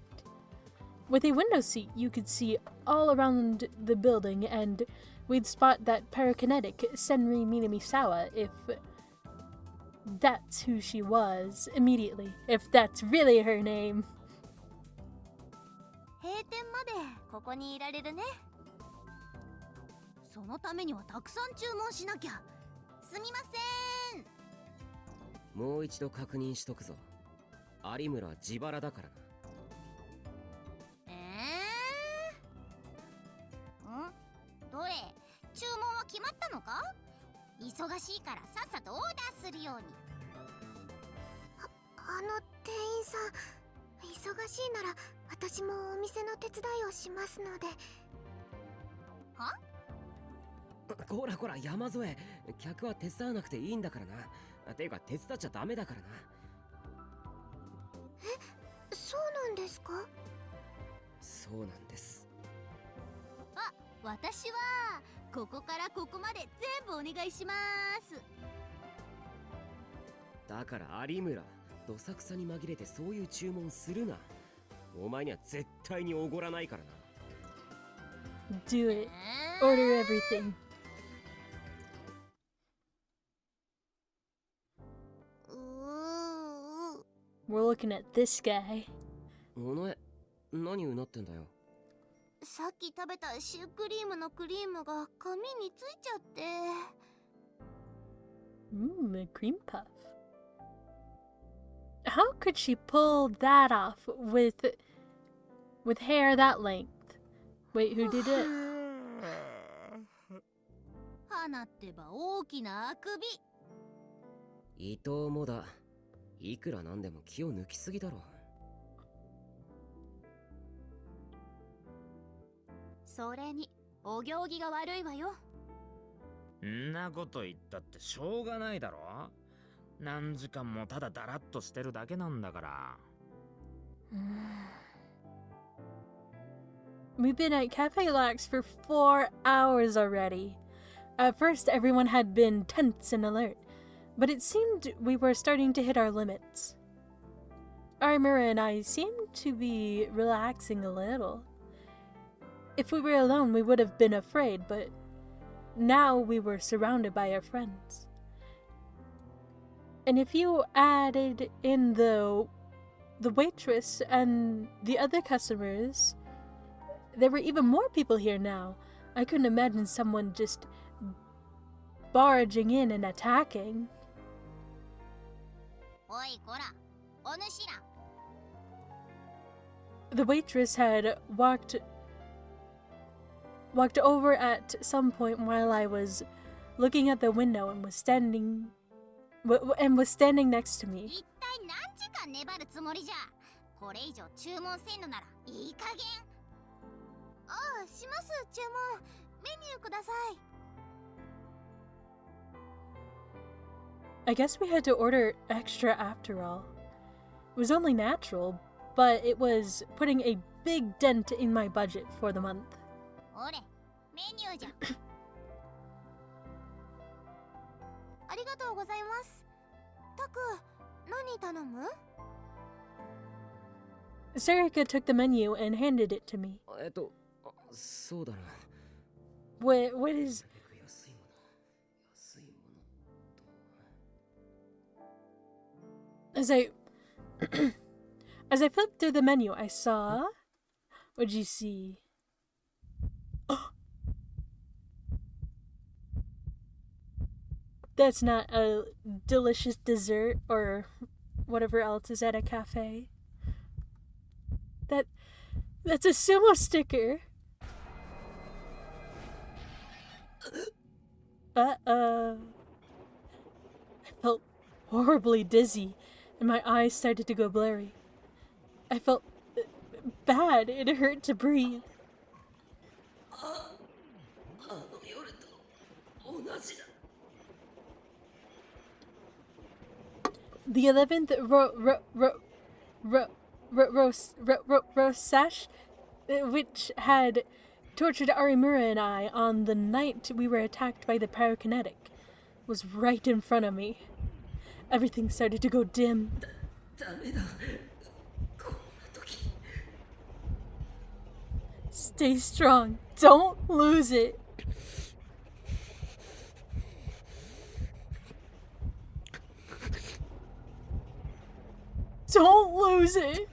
With a window seat, you could see all around the building, and we'd spot that parakinetic Senri Minamisawa if that's who she was immediately, if that's really her name. 閉店までここにいられるね。そのためにはたくさん注文しなきゃ。すみません。もう一度確認しとくぞ。有村は自腹だからな。どれ、注文は決まったのか？忙しいからさっさとオーダーするように。店員さん、忙しいなら私もお店の手伝いをしますので。は？こらこら山添、客は手伝わなくていいんだからな。ていうか手伝っちゃダメだからな。そうなんですか？そうなんです。あ、私はここからここまで全部お願いします。だから有村、どさくさに紛れてそういう注文するな。お前には絶対におごらないからな。Do it. Order everything. We're looking at this guy. お前、何うなってんだよ。さっき食べたシュークリームのクリームが髪についちゃって。A cream puff. How could she pull that off with hair that length? Wait, who did it? 花ってば大きなあくび。伊藤もだ。いくらなんでも気を抜きすぎだろ。それにお行儀が悪いわよ。んなこと言ったってしょうがないだろ。何時間もただだらっとしてるだけなんだから。We've been at Cafe Lax for 4 hours already. At first, everyone had been tense and alert, but it seemed we were starting to hit our limits. Arimura and I seemed to be relaxing a little. If we were alone, we would have been afraid, but now we were surrounded by our friends. And if you added in the waitress and the other customers, there were even more people here now. I couldn't imagine someone just barging in and attacking. おいこら、お主ら。The waitress had walked over at some point while I was looking at the window and was standing next to me. 一体何時間粘るつもりじゃ。これ以上注文せんのならいい加減。ああ、します。注文。メニューください。I guess we had to order extra after all. It was only natural, but it was putting a big dent in my budget for the month. おれ、メニューじゃ。ありがとうございます。タク、何頼む？ Sarika took the menu and handed it to me. そうだな。What is... As I flipped through the menu, I saw... What'd you see? That's not a delicious dessert or whatever else is at a cafe. That's a sumo sticker. Uh-oh. I felt horribly dizzy, and my eyes started to go blurry. I felt bad. It hurt to breathe. The 11th Rosash, which had tortured Arimura and I on the night we were attacked by the pyrokinetic, was right in front of me. Everything started to go dim. Stay strong. Don't lose it. Don't lose it.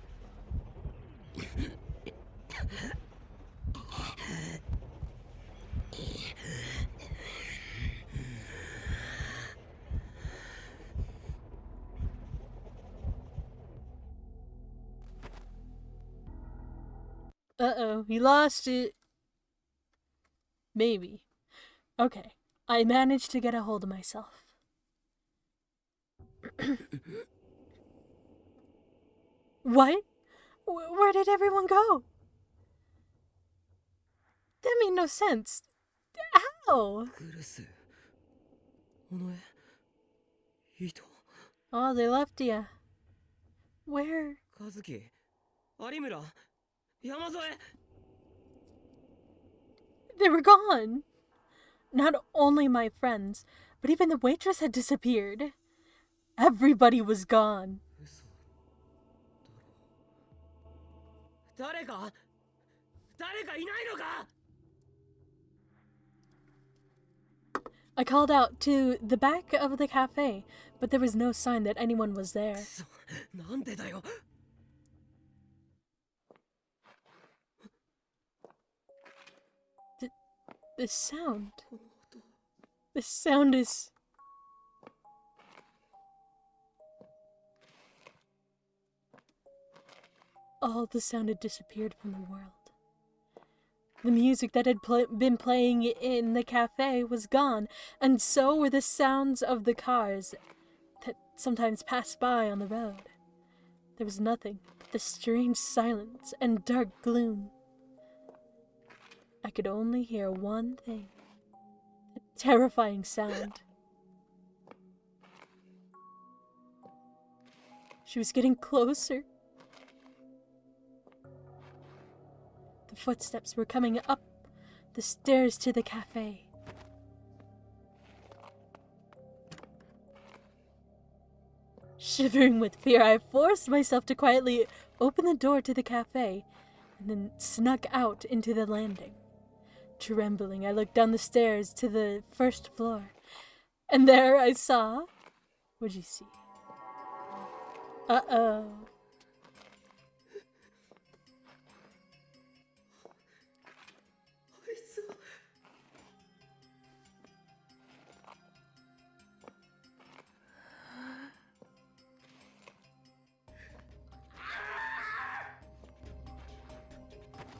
Uh-oh, he lost it. Maybe. Okay, I managed to get a hold of myself. What? Where did everyone go? That made no sense. How? グルス。おのえ。糸。 Oh, they left ya. Where? 和樹。有村。山添。 They were gone. Not only my friends, but even the waitress had disappeared. Everybody was gone. 嘘だろ。誰かいないのか。 I called out to the back of the cafe, but there was no sign that anyone was there. そなんでだよ。 The sound. The sound is... All the sound had disappeared from the world. The music that had been playing in the cafe was gone, and so were the sounds of the cars that sometimes passed by on the road. There was nothing but the strange silence and dark gloom. I could only hear one thing, a terrifying sound. She was getting closer. The footsteps were coming up the stairs to the cafe. Shivering with fear, I forced myself to quietly open the door to the cafe and then snuck out into the landing. Trembling, I looked down the stairs to the first floor, and there I saw... What'd you see? Uh-oh.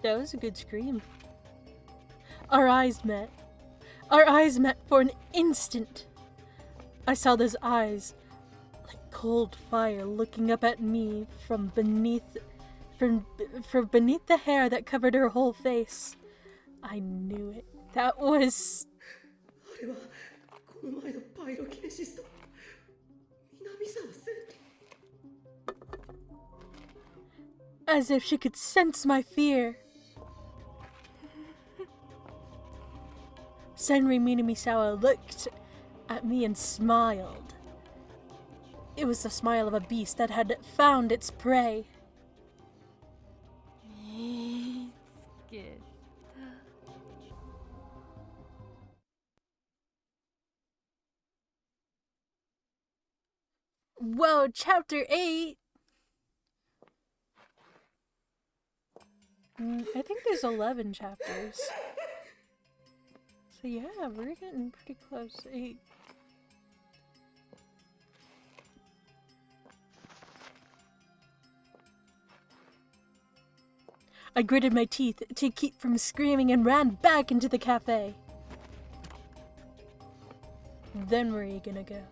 That was a good scream. Our eyes met. Our eyes met for an instant. I saw those eyes, like cold fire, looking up at me from beneath the hair that covered her whole face. I knew it. That was... あれはこの前のパイロキネシスト。南沢千里。 As if she could sense my fear. Senri Minamisawa looked at me and smiled. It was the smile of a beast that had found its prey. Whoa, chapter 8! I think there's 11 chapters. So yeah, we're getting pretty close. 8. I gritted my teeth to keep from screaming and ran back into the cafe. Then where are you gonna go?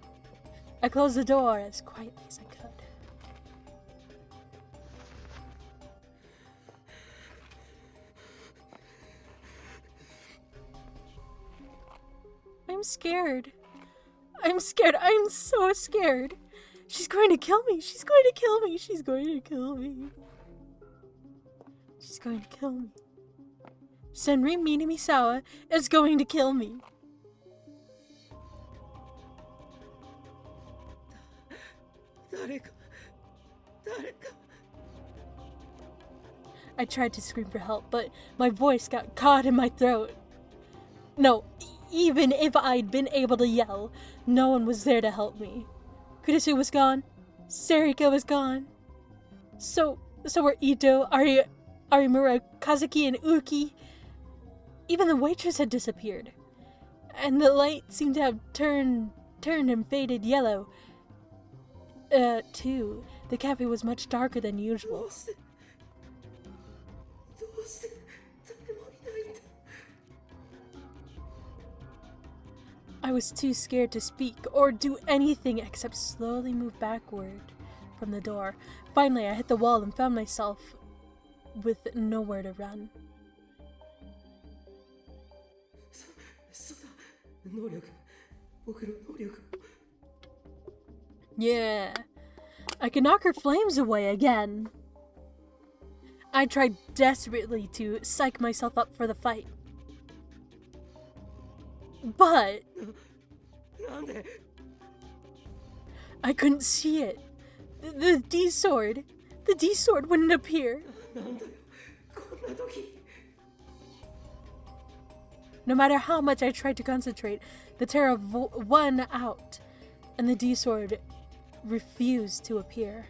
I closed the door as quietly as I could. I'm scared. I'm scared. I'm so scared. She's going to kill me. She's going to kill me. She's going to kill me. She's going to kill me. Senri Minamisawa is going to kill me. I tried to scream for help, but my voice got caught in my throat. No, even if I'd been able to yell, no one was there to help me. Kurisu was gone. Sarika was gone. So were Ito, Arimura, Kazuki, and Uki. Even the waitress had disappeared. And the light seemed to have turned and faded yellow. Too. The cafe was much darker than usual. I was too scared to speak or do anything except slowly move backward from the door. Finally, I hit the wall and found myself with nowhere to run. Yeah, I can knock her flames away again. I tried desperately to psych myself up for the fight. But I couldn't see it. The D-sword wouldn't appear. No matter how much I tried to concentrate, the terror won out, and the D-sword refused to appear.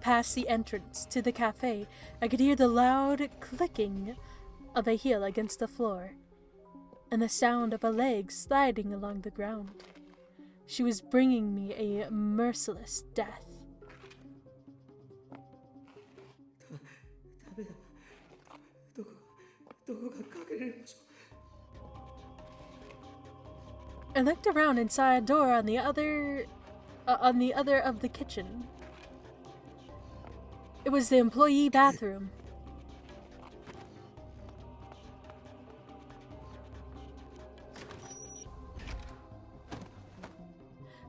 Past the entrance to the cafe, I could hear the loud clicking of a heel against the floor, and the sound of a leg sliding along the ground. She was bringing me a merciless death. I looked around and saw a door on the other of the kitchen. It was the employee bathroom.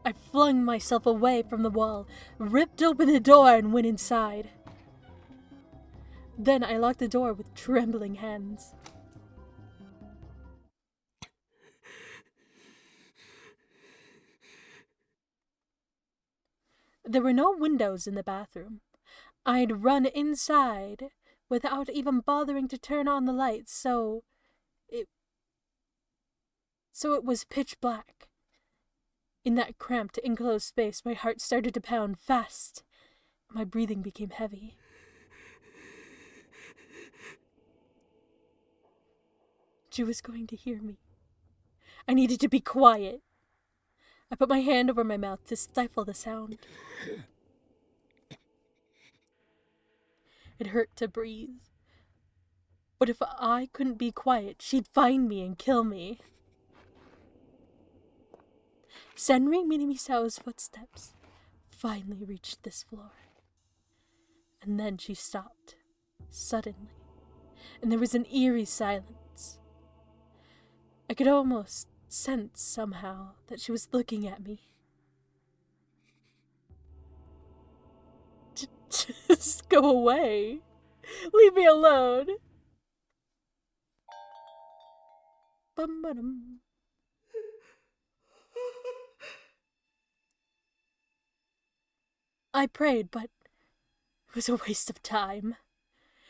I flung myself away from the wall, ripped open the door, and went inside. Then I locked the door with trembling hands. There were no windows in the bathroom. I'd run inside without even bothering to turn on the lights, so it was pitch black. In that cramped, enclosed space, my heart started to pound fast. My breathing became heavy. She was going to hear me. I needed to be quiet. I put my hand over my mouth to stifle the sound. It hurt to breathe. But if I couldn't be quiet, she'd find me and kill me. Senri Minamisao's footsteps finally reached this floor. And then she stopped, suddenly, and there was an eerie silence. I could almost sense somehow that she was looking at me. Just go away. Leave me alone. Bum-ba-dum. I prayed, but it was a waste of time.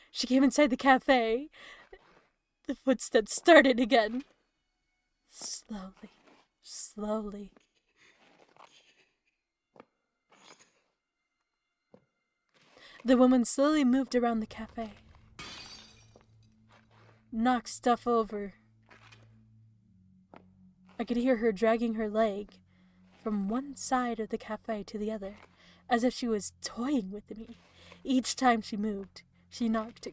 She came inside the cafe. The footsteps started again. Slowly, slowly. The woman slowly moved around the cafe. Knocked stuff over. I could hear her dragging her leg from one side of the cafe to the other, as if she was toying with me. Each time she moved, she knocked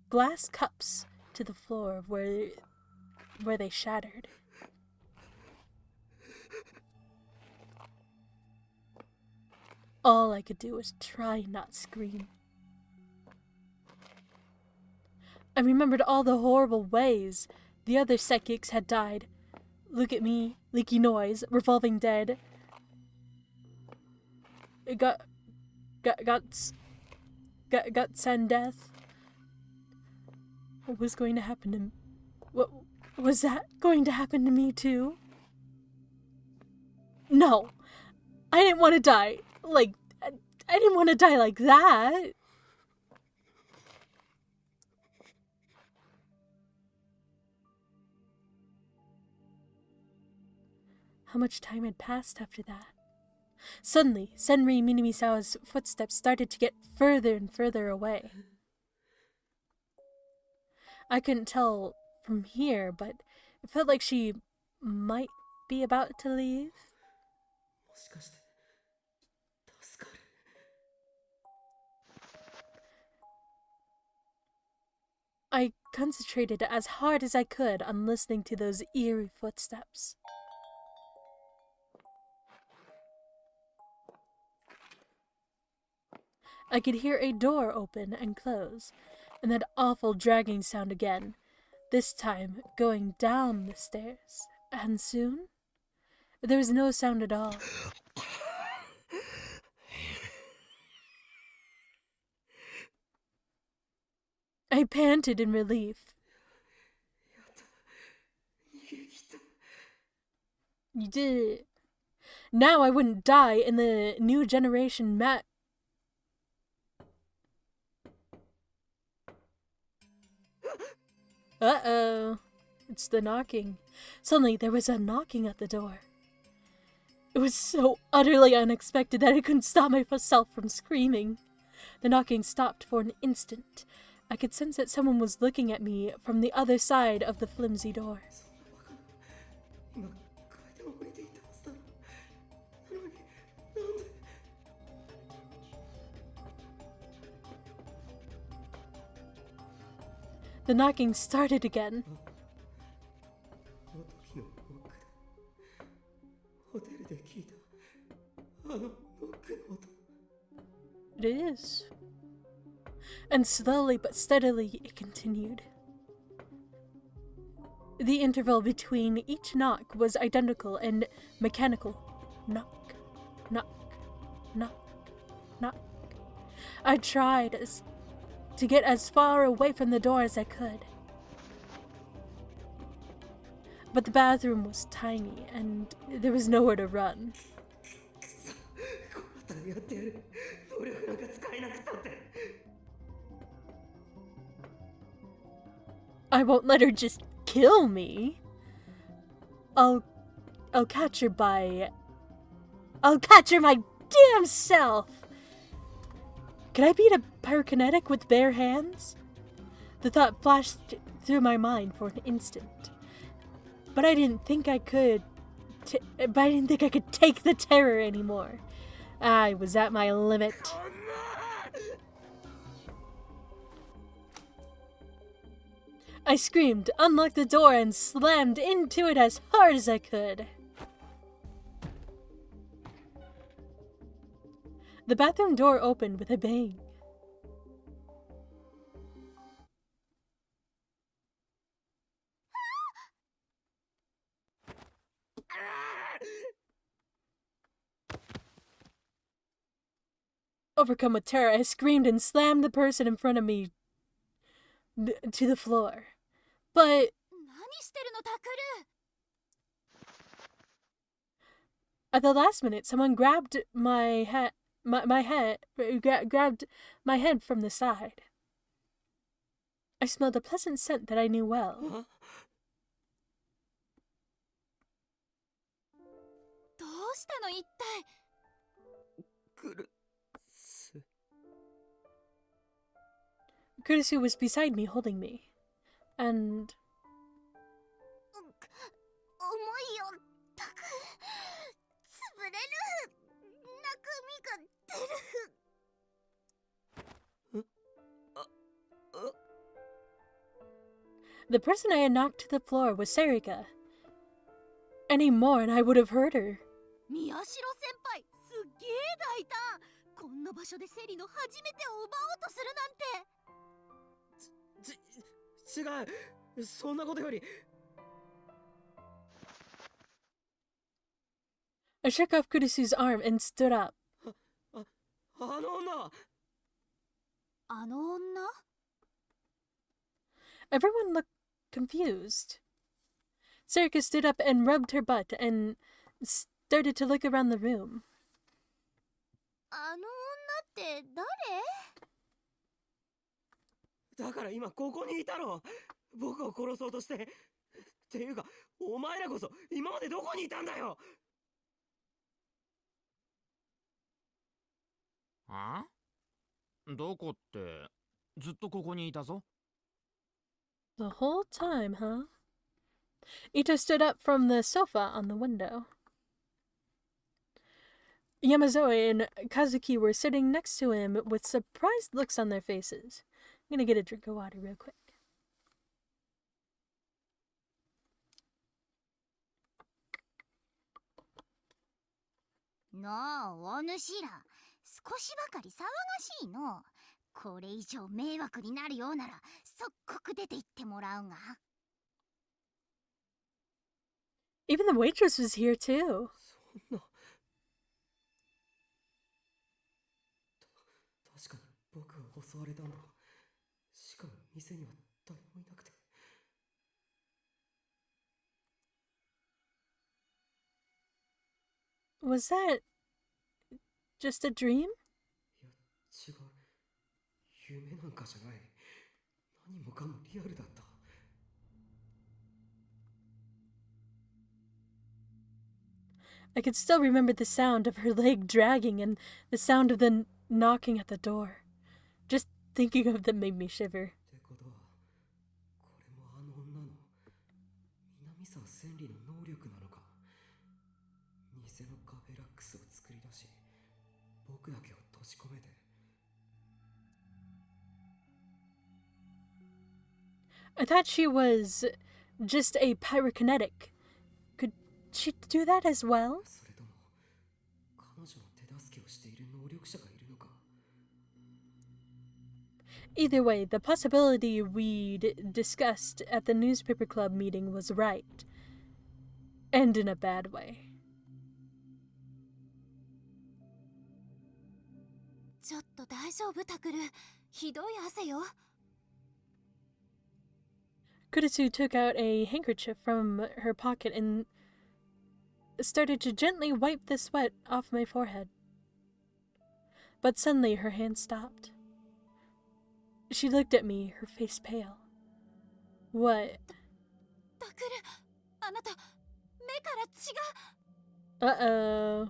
glass cups to the floor where they shattered. All I could do was try not scream. I remembered all the horrible ways the other psychics had died. Look at me, leaky noise, revolving dead. It got and death. What was going to happen to me? What was that going to happen to me too? No, I didn't want to die. I didn't want to die like that. How much time had passed after that? Suddenly, Senri Minamisao's footsteps started to get further and further away. I couldn't tell from here, but it felt like she might be about to leave. concentrated as hard as I could on listening to those eerie footsteps. I could hear a door open and close, and that awful dragging sound again, this time going down the stairs. And soon, there was no sound at all. I panted in relief. You did it. Now I wouldn't die in the new generation Uh-oh. It's the knocking. Suddenly there was a knocking at the door. It was so utterly unexpected that I couldn't stop myself from screaming. The knocking stopped for an instant. I could sense that someone was looking at me from the other side of the flimsy door. The knocking started again. It is. And slowly but steadily it continued. The interval between each knock was identical and mechanical. Knock, knock, knock, knock. I tried to get as far away from the door as I could. But the bathroom was tiny and there was nowhere to run. I won't let her just kill me. I'll catch her my damn self. Could I beat a pyrokinetic with bare hands? The thought flashed through my mind for an instant. But I didn't think I could take the terror anymore. I was at my limit. I screamed, unlocked the door, and slammed into it as hard as I could. The bathroom door opened with a bang. Overcome with terror, I screamed and slammed the person in front of me to the floor. But at the last minute, someone grabbed my head. Grabbed my head from the side. I smelled a pleasant scent that I knew well. Kurisu was beside me, holding me, and the person I had knocked to the floor was Sarika. Any more and I would have hurt her. I shook off Kurisu's arm and stood up. Everyone looked confused. Sarika stood up and rubbed her butt and started to look around the room. Huh? どこって、ずっとここにいたぞ。The whole time, huh? Ito stood up from the sofa on the window. Yamazoe and Kazuki were sitting next to him with surprised looks on their faces. I'm gonna get a drink of water real quick. なあ、お主ら、少しばかり騒がしいの。これ以上迷惑になるようなら、即刻出て行ってもらうが。Even the waitress was here too. そんな。確かに僕は襲われたんだ。しかも店には誰もいなくて。Was that just a dream? いや、違う。夢なんかじゃない。何もかもリアルだった。I could still remember the sound of her leg dragging and the sound of the knocking at the door. Just thinking of them made me shiver. ってことは、これもあの女の南沢千里の能力なのか。偽のカフェラックスを作り出し、僕だけを閉じ込めて。I thought she was just a pyrokinetic. Could she do that as well? それとも彼女の手助けをしている能力者がいるのか。Either way, the possibility we'd discussed at the newspaper club meeting was right. And in a bad way. ちょっと大丈夫タクル、ひどい汗よ。Kurisu took out a handkerchief from her pocket and started to gently wipe the sweat off my forehead. But suddenly her hand stopped. She looked at me, her face pale. What? タクル、あなた、目から血が。Uh-oh.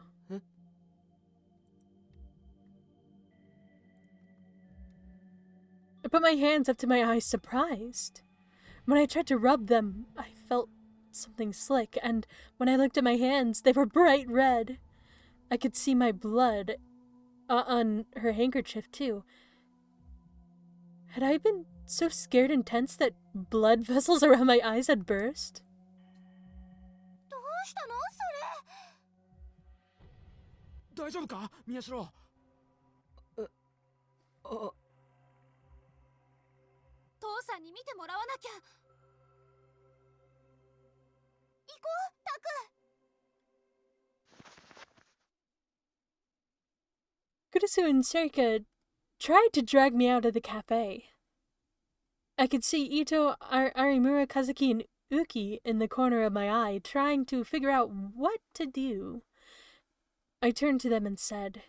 I put my hands up to my eyes, surprised. When I tried to rub them, I felt something slick, and when I looked at my hands, they were bright red. I could see my blood on her handkerchief, too. Had I been so scared and tense that blood vessels around my eyes had burst? どうしたのそれ。大丈夫か宮代。あ、父さんに見てもらわなきゃ。行こう、タク。 Kurisu and Serika tried to drag me out of the cafe. I could see Ito, Arimura, Kazuki, and Uki in the corner of my eye, trying to figure out what to do. I turned to them and said,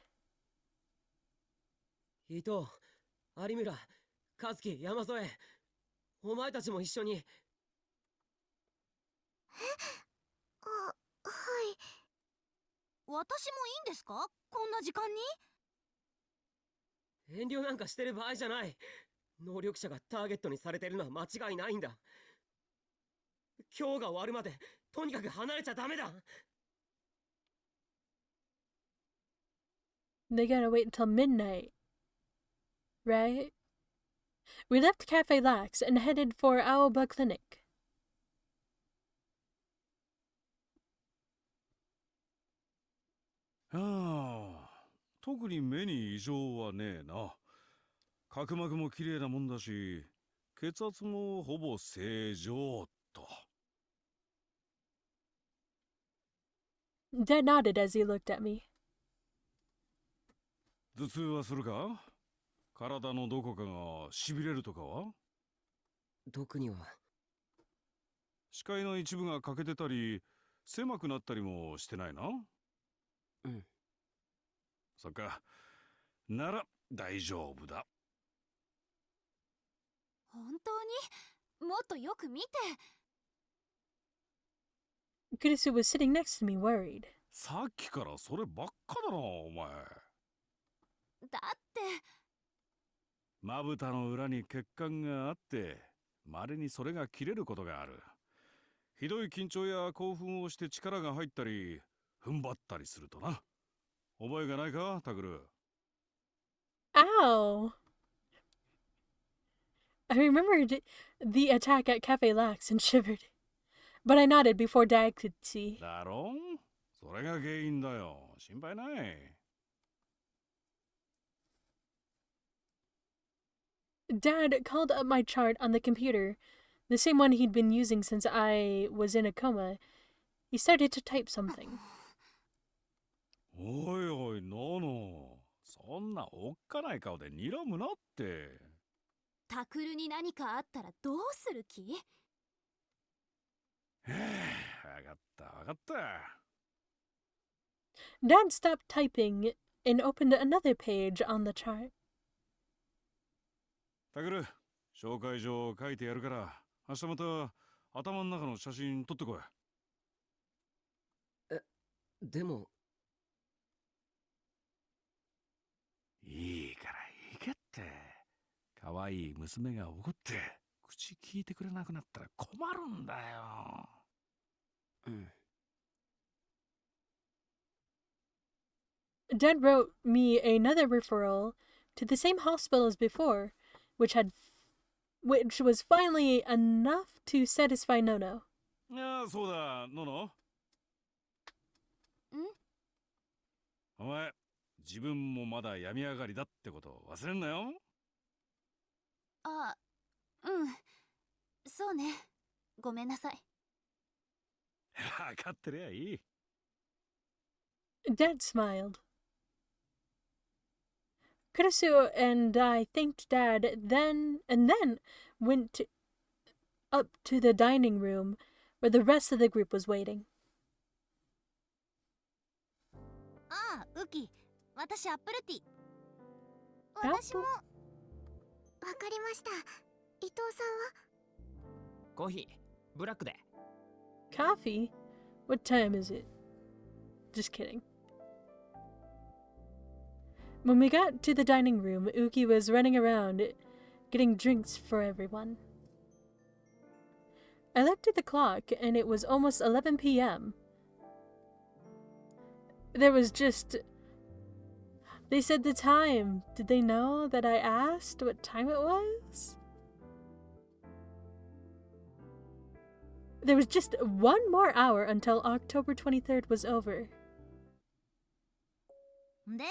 伊藤、有村、和樹、山添、お前たちも一緒に。あ、はい。私もいいんですか、こんな時間に。遠慮なんかしてる場合じゃない。能力者がターゲットにされてるのは間違いないんだ。今日が終わるまでとにかく離れちゃダメだ。 they gotta wait until midnight, right? We left Cafe Lax and headed for Aoba Clinic. 特に目に異常はねえな。角膜も綺麗なもんだし、血圧もほぼ正常と。Dad nodded as he looked at me. 頭痛はするか？体のどこかがしびれるとかは？特には。視界の一部が欠けてたり、狭くなったりもしてないな。うん。そっか。なら大丈夫だ。本当に？もっとよく見て。Kurisu was sitting next to me, worried. さっきからそればっかだな、お前。だって。まぶたの裏に血管があって、稀にそれが切れることがある。ひどい緊張や興奮をして力が入ったり、踏ん張ったりするとな。覚えがないか、タグル。Ow! I remembered the attack at Cafe Lax and shivered, but I nodded before Dad could see. だろ？それが原因だよ。心配ない。Dad called up my chart on the computer, the same one he'd been using since I was in a coma. He started to type something. おいおい、ノノ。そんなおっかない顔で睨むなって。タクルに何かあったらどうする気？わかったわかった。Dad stopped typing and opened another page on the chart. タクル、紹介状書いてやるから、明日また頭の中の写真撮ってこい。でも。いいからいいかって。可愛い娘が怒って口聞いてくれなくなったら困るんだよ。うん。Dad wrote me another referral to the same hospital as before, which was finally enough to satisfy Nono. いや、そうだ、ノノ。お前、自分もまだ病み上がりだってこと忘れんなよ。あ、うん。そうね。ごめんなさい。わかってりゃいい。Dad smiled. Kurisu and I thanked Dad then went up to the dining room where the rest of the group was waiting. ああ、ウキ。私アップルティー。私も。わかりました。伊藤さんは？コーヒー、ブラックで。Coffee? What time is it? Just kidding. When we got to the dining room, Uki was running around, getting drinks for everyone. I looked at the clock, and it was almost 11 p.m. There was just... They said the time. Did they know that I asked what time it was? There was just one more hour until October 23rd was over. で、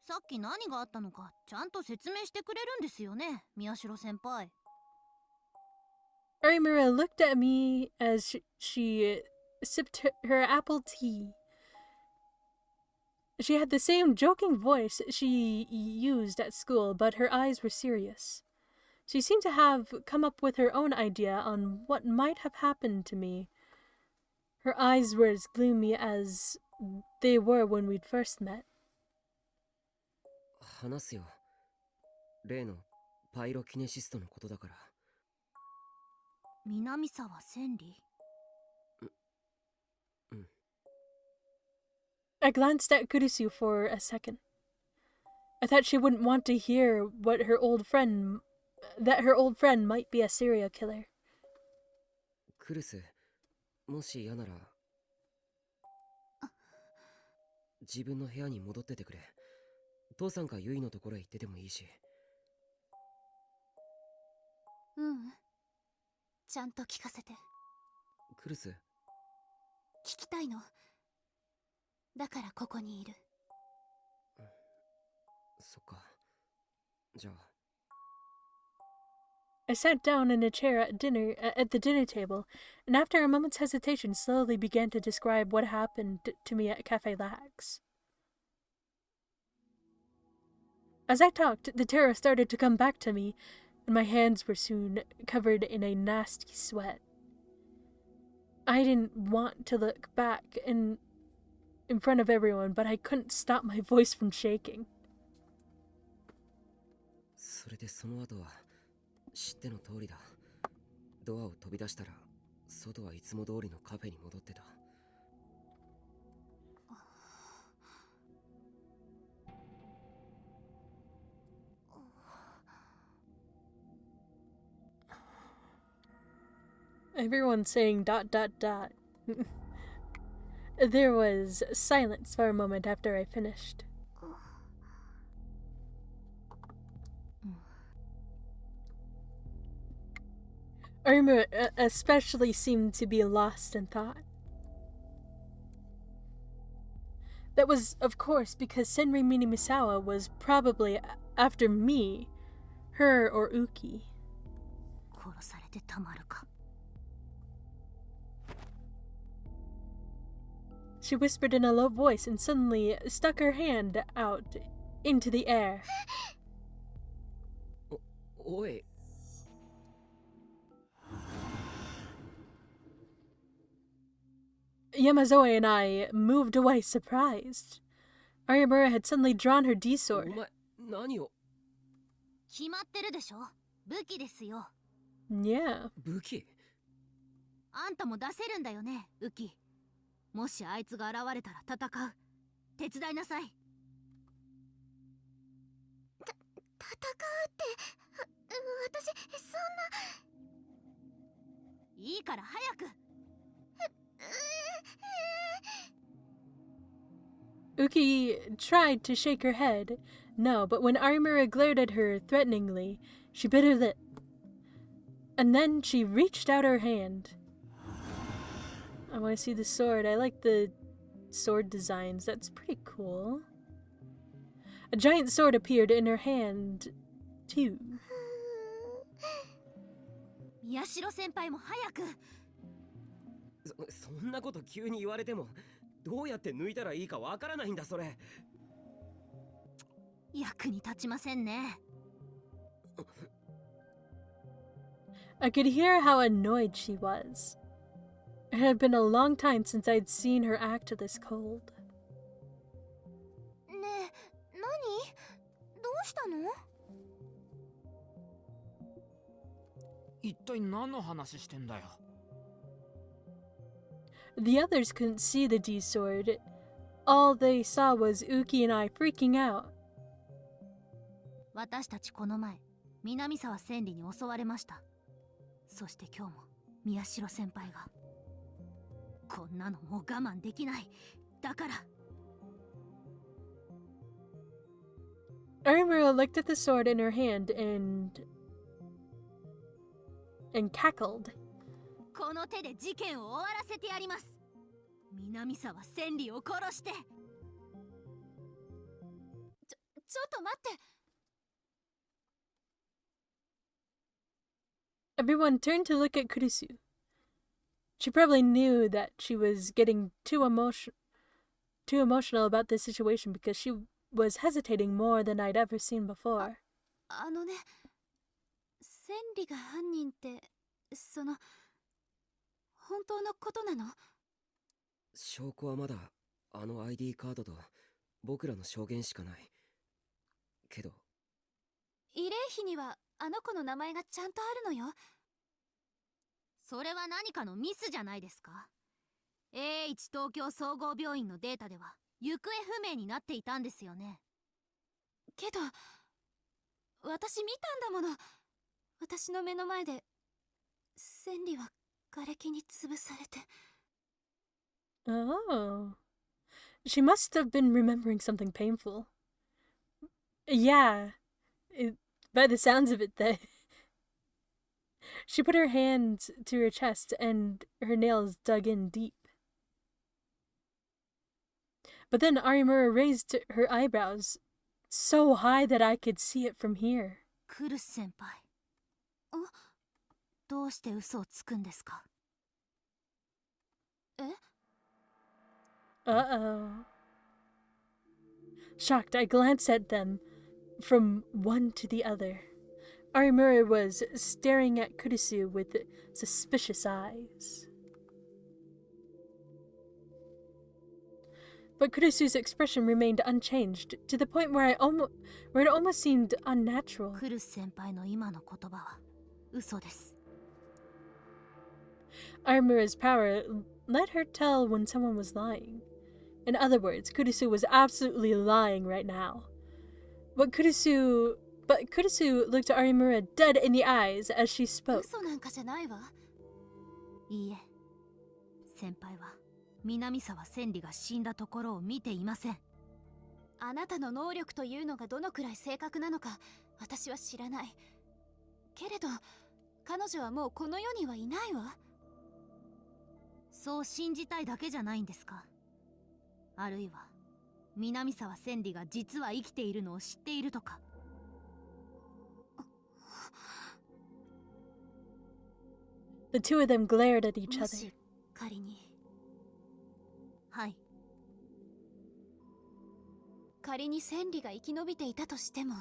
さっき何があったのかちゃんと説明してくれるんですよね、宮代先輩。Arimura looked at me as she sipped her apple tea. She had the same joking voice she used at school, but her eyes were serious. She seemed to have come up with her own idea on what might have happened to me. Her eyes were as gloomy as they were when we'd first met. 話すよ。例のパイロキネシストのことだから。南沢千里。I glanced at Kurisu for a second. I thought she wouldn't want to hear that her old friend might be a serial killer. クルス、もし嫌なら自分の部屋に戻っててくれ。父さんかユイのところへ行っててもいいし。ちゃんと聞かせて。クルス、聞きたいの。だからここにいる。そっか。じゃあ。I sat down in a chair at the dinner table, and after a moment's hesitation, slowly began to describe what happened to me at Cafe Lax. As I talked, the terror started to come back to me, and my hands were soon covered in a nasty sweat. I didn't want to look back in front of everyone, but I couldn't stop my voice from shaking. それでその後は知っての通りだ。ドアを飛び出したら外はいつも通りのカフェに戻ってた。Everyone's saying ... There was silence for a moment after I finished. Arima especially seemed to be lost in thought. That was, of course, because Senri Minamisawa was probably after me, her, or Uki. 殺されてたまるか。 She whispered in a low voice and suddenly stuck her hand out into the air. おい。 Yamazoe and I moved away surprised. Arimura had suddenly drawn her D お sword. 前、何を。決まってるでしょ。武器ですよ。 Yeah. 武器。あんたも出せるんだよね、ウキ。もしあいつが現れたら戦う。手伝いなさい。戦うって、私、そんな。いいから早く。Uki tried to shake her head. No, but when Arimura glared at her threateningly, she bit her lip. And then she reached out her hand. I want to see the sword. I like the sword designs. That's pretty cool. A giant sword appeared in her hand, too. 宮代先輩も早く。そんなこと急に言われても、どうやって抜いたらいいかわからないんだそれ。役に立ちませんね。 I could hear how annoyed she was. It had been a long time since I'd seen her act this cold. ねえ、何？どうしたの？一体何の話してんだよ。The others couldn't see the D sword. All they saw was Uki and I freaking out. 私たちこの前、南沢千里に襲われました。そして今日も宮代先輩が。こんなのもう我慢できない。だから。 Arimura looked at the sword in her hand and cackled. この手で事件を終わらせてやります。南沢千里を殺して。ちょっと待って。 Everyone turned to look at Kurisu. She probably knew that she was getting too emotional about this situation because she was hesitating more than I'd ever seen before. あのね、千里が犯人ってその本当のことなの？証拠はまだあの ID カードと僕らの証言しかない。けど慰霊碑にはあの子の名前がちゃんとあるのよ。それは何かのミスじゃないですか。 A1 東京総合病院のデータでは行方不明になっていたんですよね。けど私見たんだもの。私の目の前で千里は瓦礫に潰されて。 Oh. She must have been remembering something painful. Yeah. By the sounds of it, that she put her hand to her chest and her nails dug in deep. But then Arimura raised her eyebrows so high that I could see it from here. クルス先輩。どうして嘘をつくんですか？ Uh-oh. Shocked, I glanced at them from one to the other. Arimura was staring at Kurisu with suspicious eyes. But Kurisu's expression remained unchanged, to the point where it almost seemed unnatural. クルス先輩の今の言葉は嘘です。 Arimura's power let her tell when someone was lying. In other words, Kurisu was absolutely lying right now. But Kurisu looked Arimura dead in the eyes as she spoke. 嘘なんかじゃないわ。いいえ、先輩は南沢千里が死んだところを見ていません。あなたの能力というのがどのくらい正確なのか私は知らない。けれど彼女はもうこの世にはいないわ。そう信じたいだけじゃないんですか？あるいは南沢千里が実は生きているのを知っているとか。The two of them glared at each も other. し仮にはい仮に千里が生き延びていたとしても、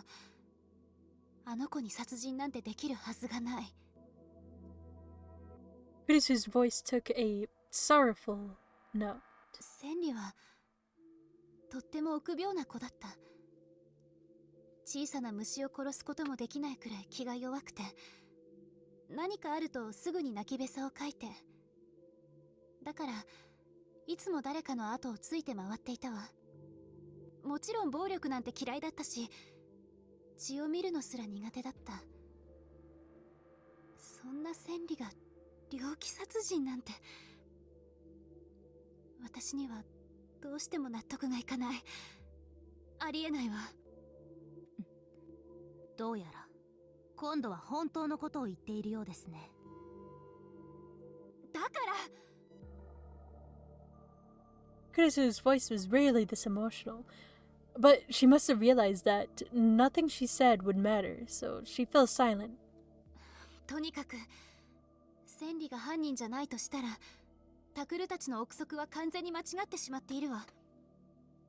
あの子に殺人なんてできるはずがない。 Kurisu's voice took a sorrowful note. 千里はとっても臆病な子だった。小さな虫を殺すこともできないくらい気が弱くて、何かあるとすぐに泣きべそをかいて、だからいつも誰かの後をついて回っていたわ。もちろん暴力なんて嫌いだったし、血を見るのすら苦手だった。そんな千里が猟奇殺人なんて、私にはどうしても納得がいかない。ありえないわ。どうやら今度は本当のことを言っているようですね。だから Kurisu's voice was rarely this emotional, but she must have realized that nothing she said would matter, so she fell silent. とにかく千里が犯人じゃないとしたら、タクルたちの憶測は完全に間違ってしまっているわ。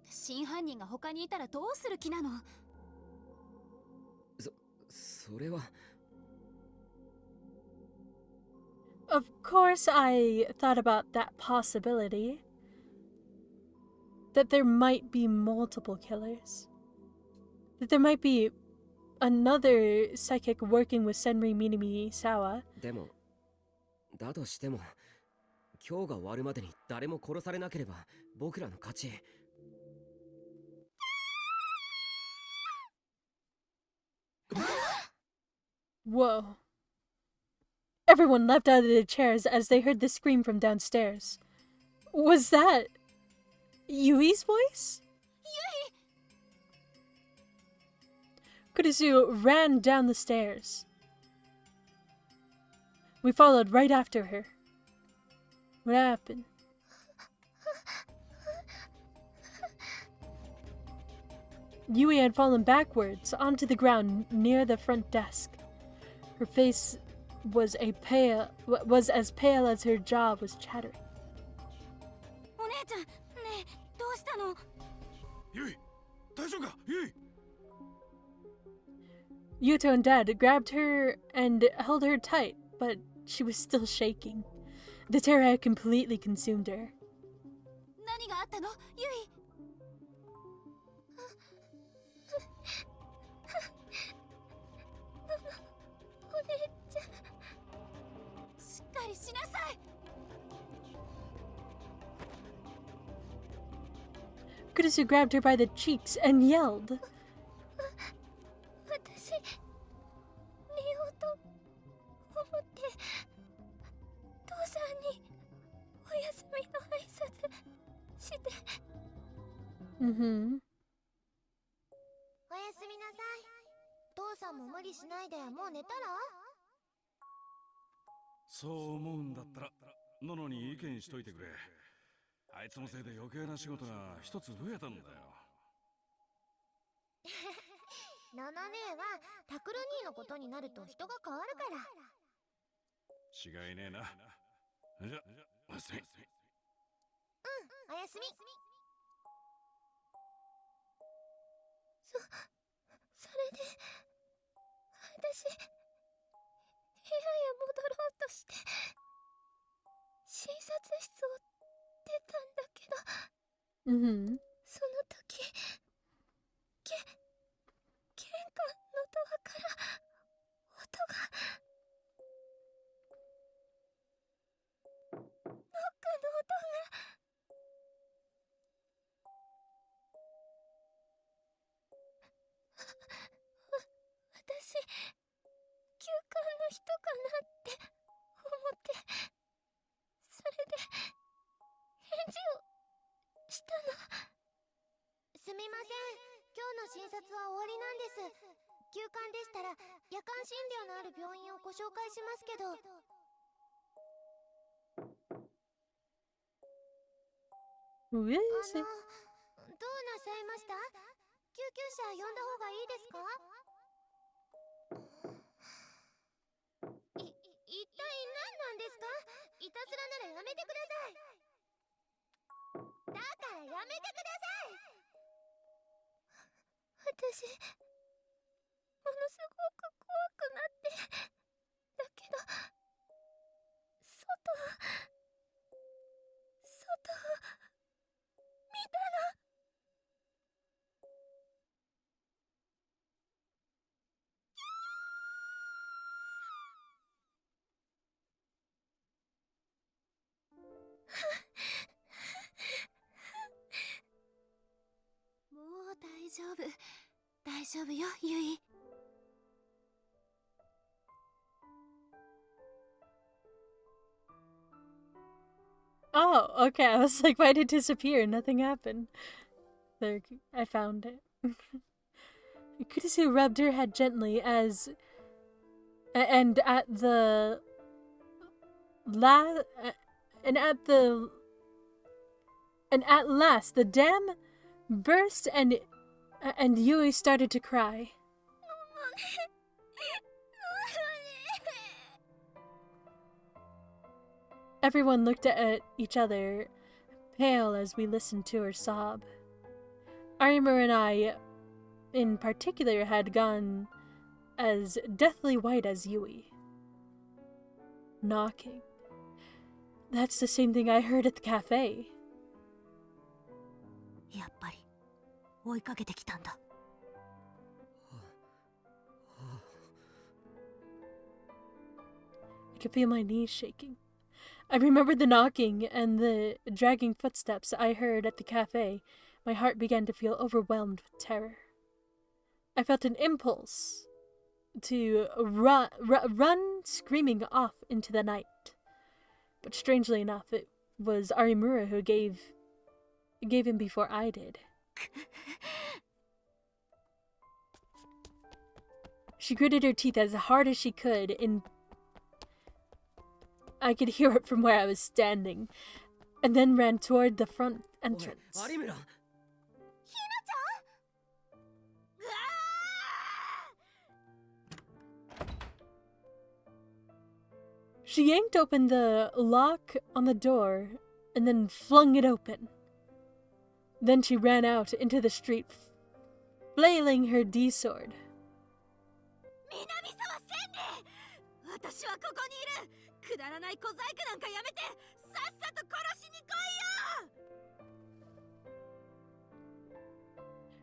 真犯人が他にいたらどうする気なの？それは。Of course, I thought about that possibility. That there might be multiple killers. That there might be another psychic working with Senri Minami Sawa. でも、だとしても、今日が終わるまでに誰も殺されなければ僕らの勝ち。Whoa. Everyone leapt out of their chairs as they heard the scream from downstairs. Was that Yui's voice? Kurisu ran down the stairs. We followed right after her. What happened? Yui had fallen backwards onto the ground near the front desk. Her face was as pale as her jaw was chattering. お姉ちゃん、ねえ、どうしたの？ユイ、大丈夫か？ユイ。 Yuto and Dad grabbed her and held her tight, but she was still shaking. The terror had completely consumed her. 何があったの？ユイ。お姉ちゃん、しっかりしなさい。 Kurisu grabbed her by the cheeks and yelled. 私、寝ようと思って、父さんにお休みの挨拶して。Mm-hmm. おやすみなさい。父さんも無理しないでもう寝たら？そう思うんだったら、ノノに意見しといてくれ。あいつのせいで余計な仕事が一つ増えたんだよ。ノノ姉はタクル兄のことになると人が変わるから。違いねえな。じゃ、おやすみ。おやすみ。それで私部屋へ戻ろうとして診察室を出たんだけど、 Mm-hmm. その時玄関のドアから音が、ノックの音が。私、休館の人かなって思って、それで返事をしたの。すみません、今日の診察は終わりなんです。休館でしたら夜間診療のある病院をご紹介しますけど。Who is it? どなさいました？救急車呼んだ方がいいですか？一体何なんですか？いたずらならやめてください。だからやめてください。私ものすごく怖くなって。だけど外見たら。もう大丈夫。大丈夫よ、ユイ。Oh, okay. I was like, why did it disappear? Nothing happened. There, I found it. Kutasu rubbed her head gently and at the and at last the dam burst and Yui started to cry. Everyone looked at each other, pale as we listened to her sob. Arimura and I, in particular, had gone as deathly white as Yui. Knocking. That's the same thing I heard at the cafe. やっぱり追いかけてきたんだ。I could feel my knees shaking. I remembered the knocking and the dragging footsteps I heard at the cafe. My heart began to feel overwhelmed with terror. I felt an impulse to run screaming off into the night. But strangely enough, it was Arimura who gave in before I did. She gritted her teeth as hard as she could, and I could hear it from where I was standing, and then ran toward the front entrance. She yanked open the lock on the door and then flung it open. Then she ran out into the street, flailing her D-sword. 私はここにいる。くだらない小細工なんかやめて、さっさと殺しに来いよ。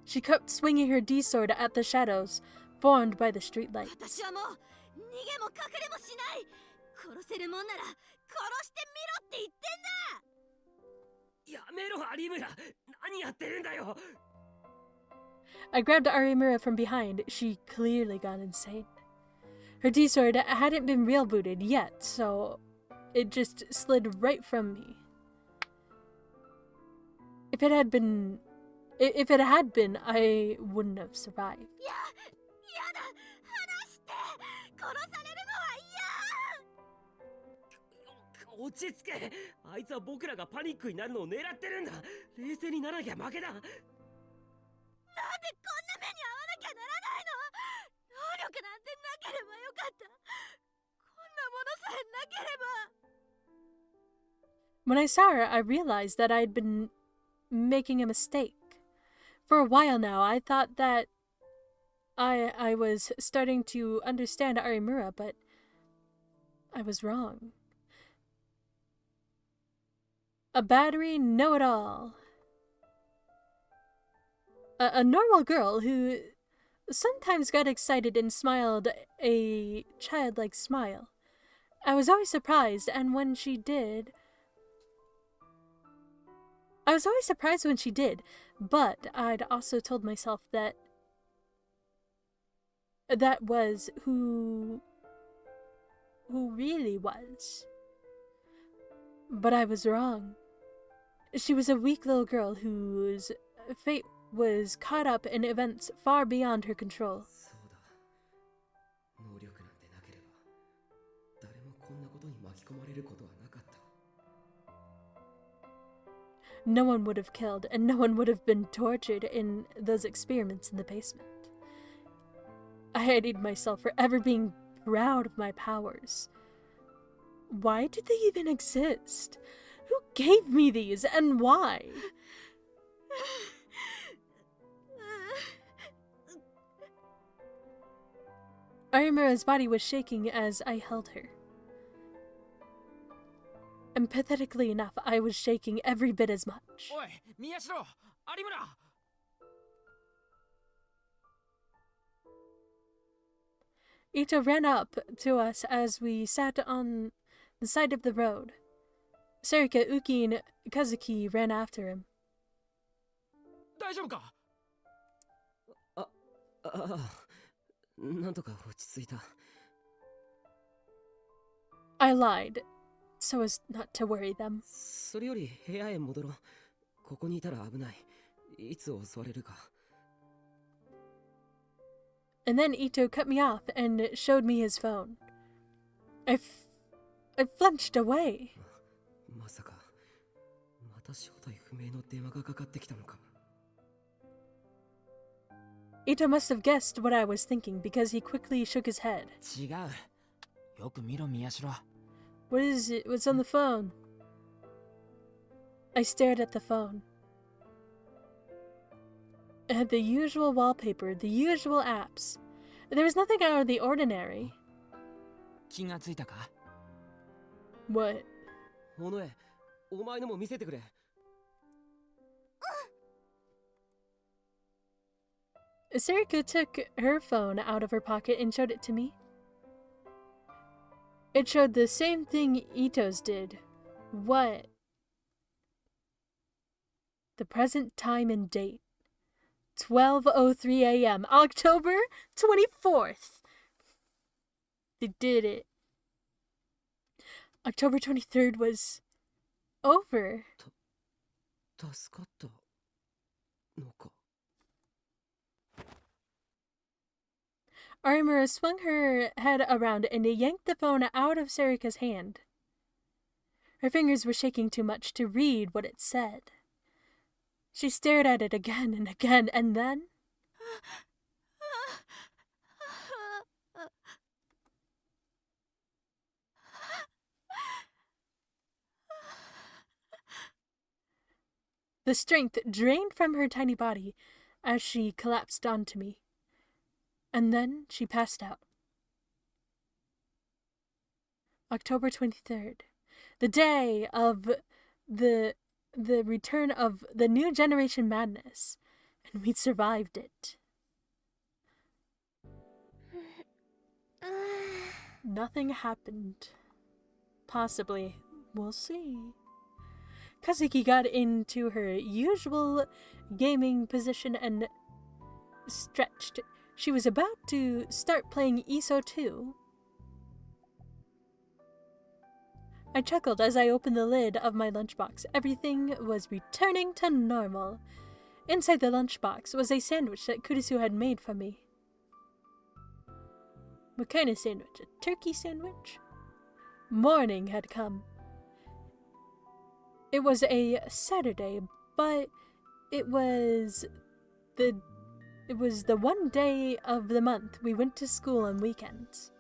She kept swinging her D-sword at the shadows formed by the streetlight. 私はもう逃げも隠れもしない。殺せるもんなら殺してみろって言ってんだ。やめろ、有村。何やってるんだよ。 I grabbed Arimura from behind. She clearly gone insane. Her D-sword hadn't been real booted yet, so it just slid right from me. If it had been, I wouldn't have survived. やだ、離して。殺されるのは嫌。落ち着け。あいつは僕らがパニックになるのを狙ってるんだ。冷静にならなきゃ負けだ。なんでこんな目に遭わなきゃならないの。能力なんてなければよかった。こんなものさえなければ。 When I saw her, I realized that I'd been making a mistake. For a while now, I thought that I was starting to understand Arimura, but I was wrong. A battery know-it-all. A normal girl who sometimes got excited and smiled a childlike smile. I was always surprised, and when she did... but I'd also told myself that that was who really was. But I was wrong. She was a weak little girl whose fate was caught up in events far beyond her control. そうだ。能力なんてなければ誰もこんなことに巻き込まれることはなかった。no one would have killed and no one would have been tortured in those experiments in the basement. I hated myself for ever being proud of my powers. Why did they even exist? Who gave me these and why? Arimura's body was shaking as I held her. And pathetically enough, I was shaking every bit as much. おい、宮代、有村。 Ito ran up to us as we sat on the side of the road. Sarika, Uki, and Kazuki ran after him. 大丈夫か？ああ、なんとか落ち着いた。I lied, so as not to worry them. それより部屋へ戻ろう。ここにいたら危ない。いつ襲われるか。And then Ito cut me off and showed me his phone. I flinched away. まさか、また正体不明の電話がかかってきたのか。Ito must have guessed what I was thinking because he quickly shook his head. 違う。よく見ろ、宮代。What is it? What's on the phone? I stared at the phone. It had the usual wallpaper, the usual apps. There was nothing out of the ordinary. 気がついたか？ What? 尾上、お前のも見せてくれ。Sarika took her phone out of her pocket and showed it to me. It showed the same thing Ito's did. What? The present time and date. 12:03 a.m. October 24th. They did it. October 23rd was over. 助かったのか。Arimura swung her head around and yanked the phone out of Sarika's hand. Her fingers were shaking too much to read what it said. She stared at it again and again, and then... The strength drained from her tiny body as she collapsed onto me. And then she passed out. October 23rd. The day of the return of the new generation madness. And we'd survived it. Nothing happened. Possibly. We'll see. Kazuki got into her usual gaming position and stretched. She was about to start playing ISO 2. I chuckled as I opened the lid of my lunchbox. Everything was returning to normal. Inside the lunchbox was a sandwich that Kurisu had made for me. What kind of sandwich? A turkey sandwich? Morning had come. It was a Saturday, but it was the one day of the month we went to school on weekends.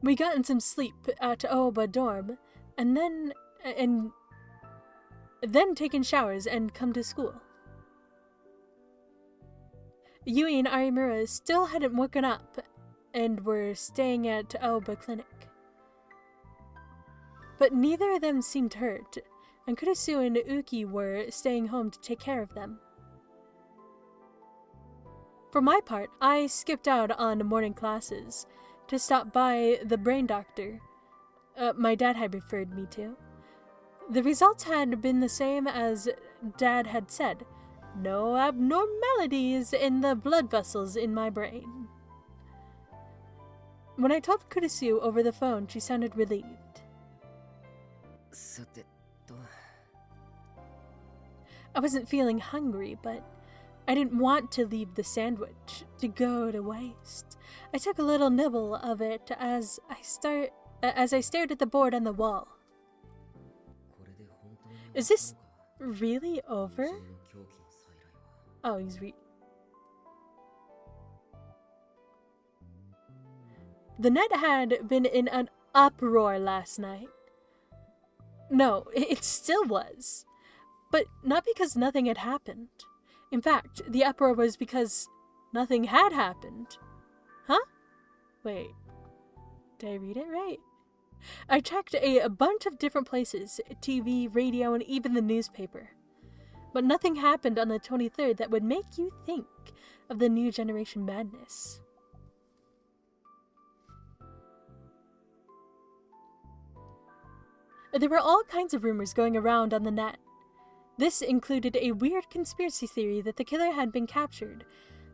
We got in some sleep at Aoba dorm, and then taken showers and come to school. Yui and Arimura still hadn't woken up and were staying at Aoba Clinic. But neither of them seemed hurt, and Kurisu and Uki were staying home to take care of them. For my part, I skipped out on morning classes to stop by the brain doctor my dad had referred me to. The results had been the same as Dad had said. No abnormalities in the blood vessels in my brain. When I told Kurisu over the phone, she sounded relieved. さてと。 I wasn't feeling hungry, but I didn't want to leave the sandwich to go to waste. I took a little nibble of it as I stared at the board on the wall. これで本当に Is this really over? Oh, he's The net had been in an uproar last night. No, it still was. But not because nothing had happened. In fact, the uproar was because nothing had happened. Huh? Wait. Did I read it right? I checked a bunch of different places, TV, radio, and even the newspaper. But nothing happened on the 23rd that would make you think of the New Generation Madness. There were all kinds of rumors going around on the net. This included a weird conspiracy theory that the killer had been captured,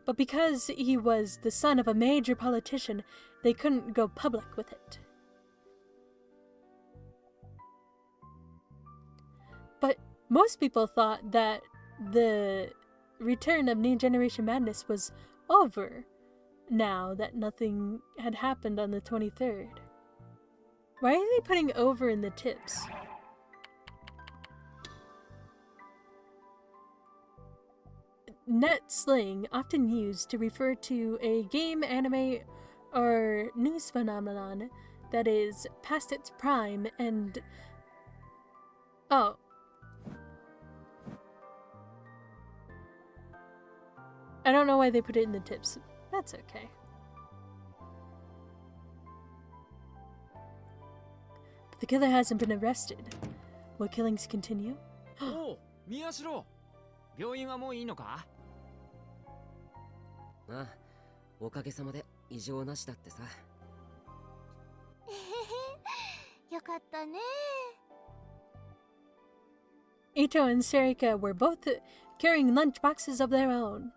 but because he was the son of a major politician, they couldn't go public with it. But most people thought that the return of New Generation Madness was over now that nothing had happened on the 23rd. Why are they putting over in the tips? Net slang often used to refer to a game, anime, or news phenomenon that is past its prime and... Oh. I don't know why they put it in the tips. That's okay. But the killer hasn't been arrested. Will killings continue? Oh, Miyashiro! 病院はもういいのか？ああ、おかげさまで異常なしだってさ。よかったね。Ito and Serika were both carrying lunch boxes of their own.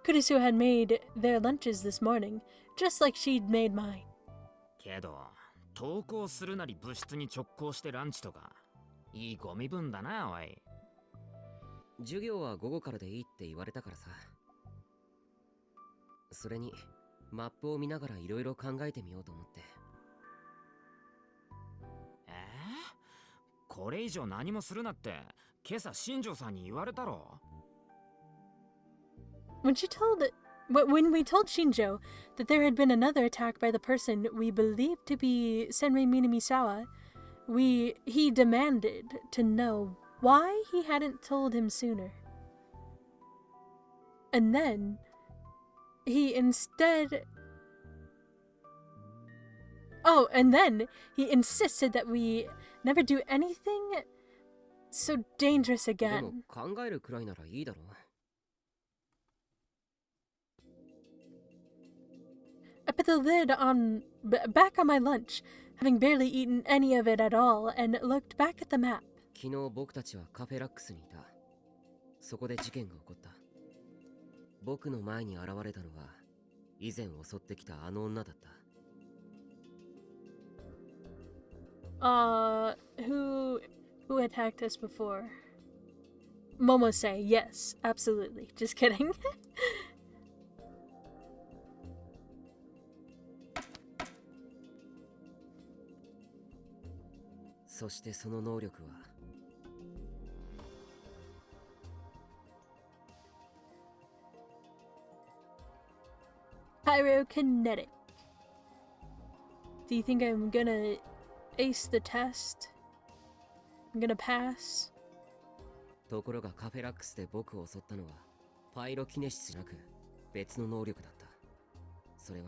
Kurisu had made their lunches this morning, just like she'd made mine. けど、登校するなり部室に直行してランチとか、いいゴミ分だな、おい。授業は午後からでいいって言われたからさ。それにマップを見ながらいろいろ考えてみようと思って。これ以上何もするなって今朝新庄さんに言われたろ。When we told Shinjo that there had been another attack by the person we believed to be Senrei Minamisawa, he demanded to know why he hadn't told him sooner. And then he insisted that we never do anything so dangerous でも again. 考えるくらいならいいだろう。I put the lid back on my lunch, having barely eaten any of it at all, and looked back at the map. 昨日僕たちはカフェラックスにいた。そこで事件が起こった。僕の前に現れたのは以前襲ってきたあの女だった。Who attacked us before? Momose, yes, absolutely. Just kidding. そしてその能力はPyrokinetic. Do you think I'm gonna ace the test? I'm gonna pass? ところがカフェラックスで僕を襲ったのはパイロキネシスじゃなく別の能力だった。それは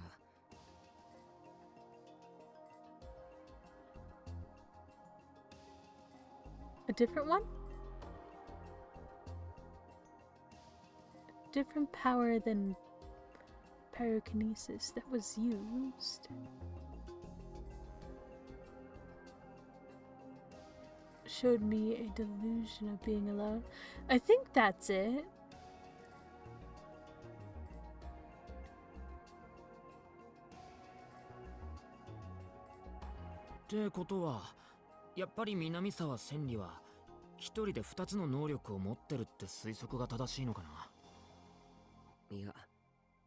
A different one? Different power than pyrokinesis that was used. Showed me a delusion of being alone. I think that's it.ってことは、やっぱり南沢千里は一人で二つの能力を持ってるって推測が正しいのかな。いや、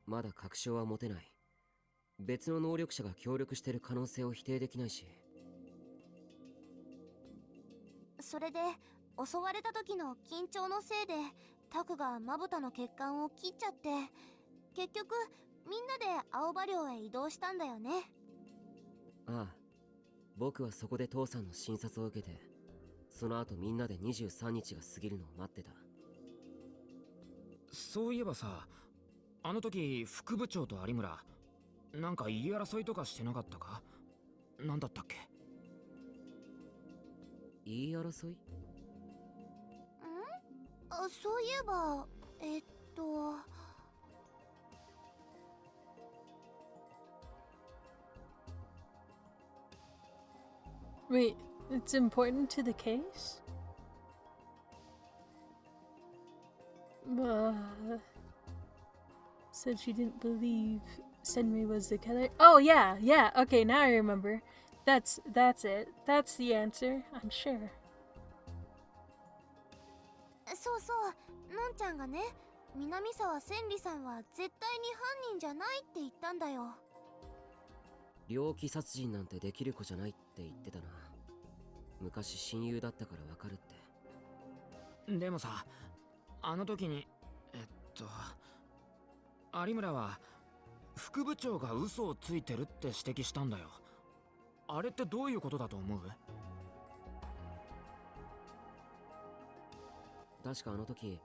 まだ確証は持てない。別の能力者が協力している可能性を否定できないし。それで襲われた時の緊張のせいでタクがまぶたの血管を切っちゃって、結局みんなで青葉寮へ移動したんだよね。ああ、僕はそこで父さんの診察を受けて、その後みんなで23日が過ぎるのを待ってた。そういえばさ、あの時副部長と有村なんか言い争いとかしてなかったか？なんだったっけ？言い争い？あ、そういえばWait, it's important to the case? Said she didn't believe Senri was the killer. Oh yeah, okay, now I remember. That's it. That's the answer, I'm sure. そうそう、のんちゃんがね、南沢千里さんは絶対に犯人じゃないって言ったんだよ。猟奇殺人なんてできる子じゃないって言ってたな。昔親友だったからわかるって。でもさ、あの時に有村は副部長が嘘をついてるって指摘したんだよ。あれってどういうことだと思う？確かあの時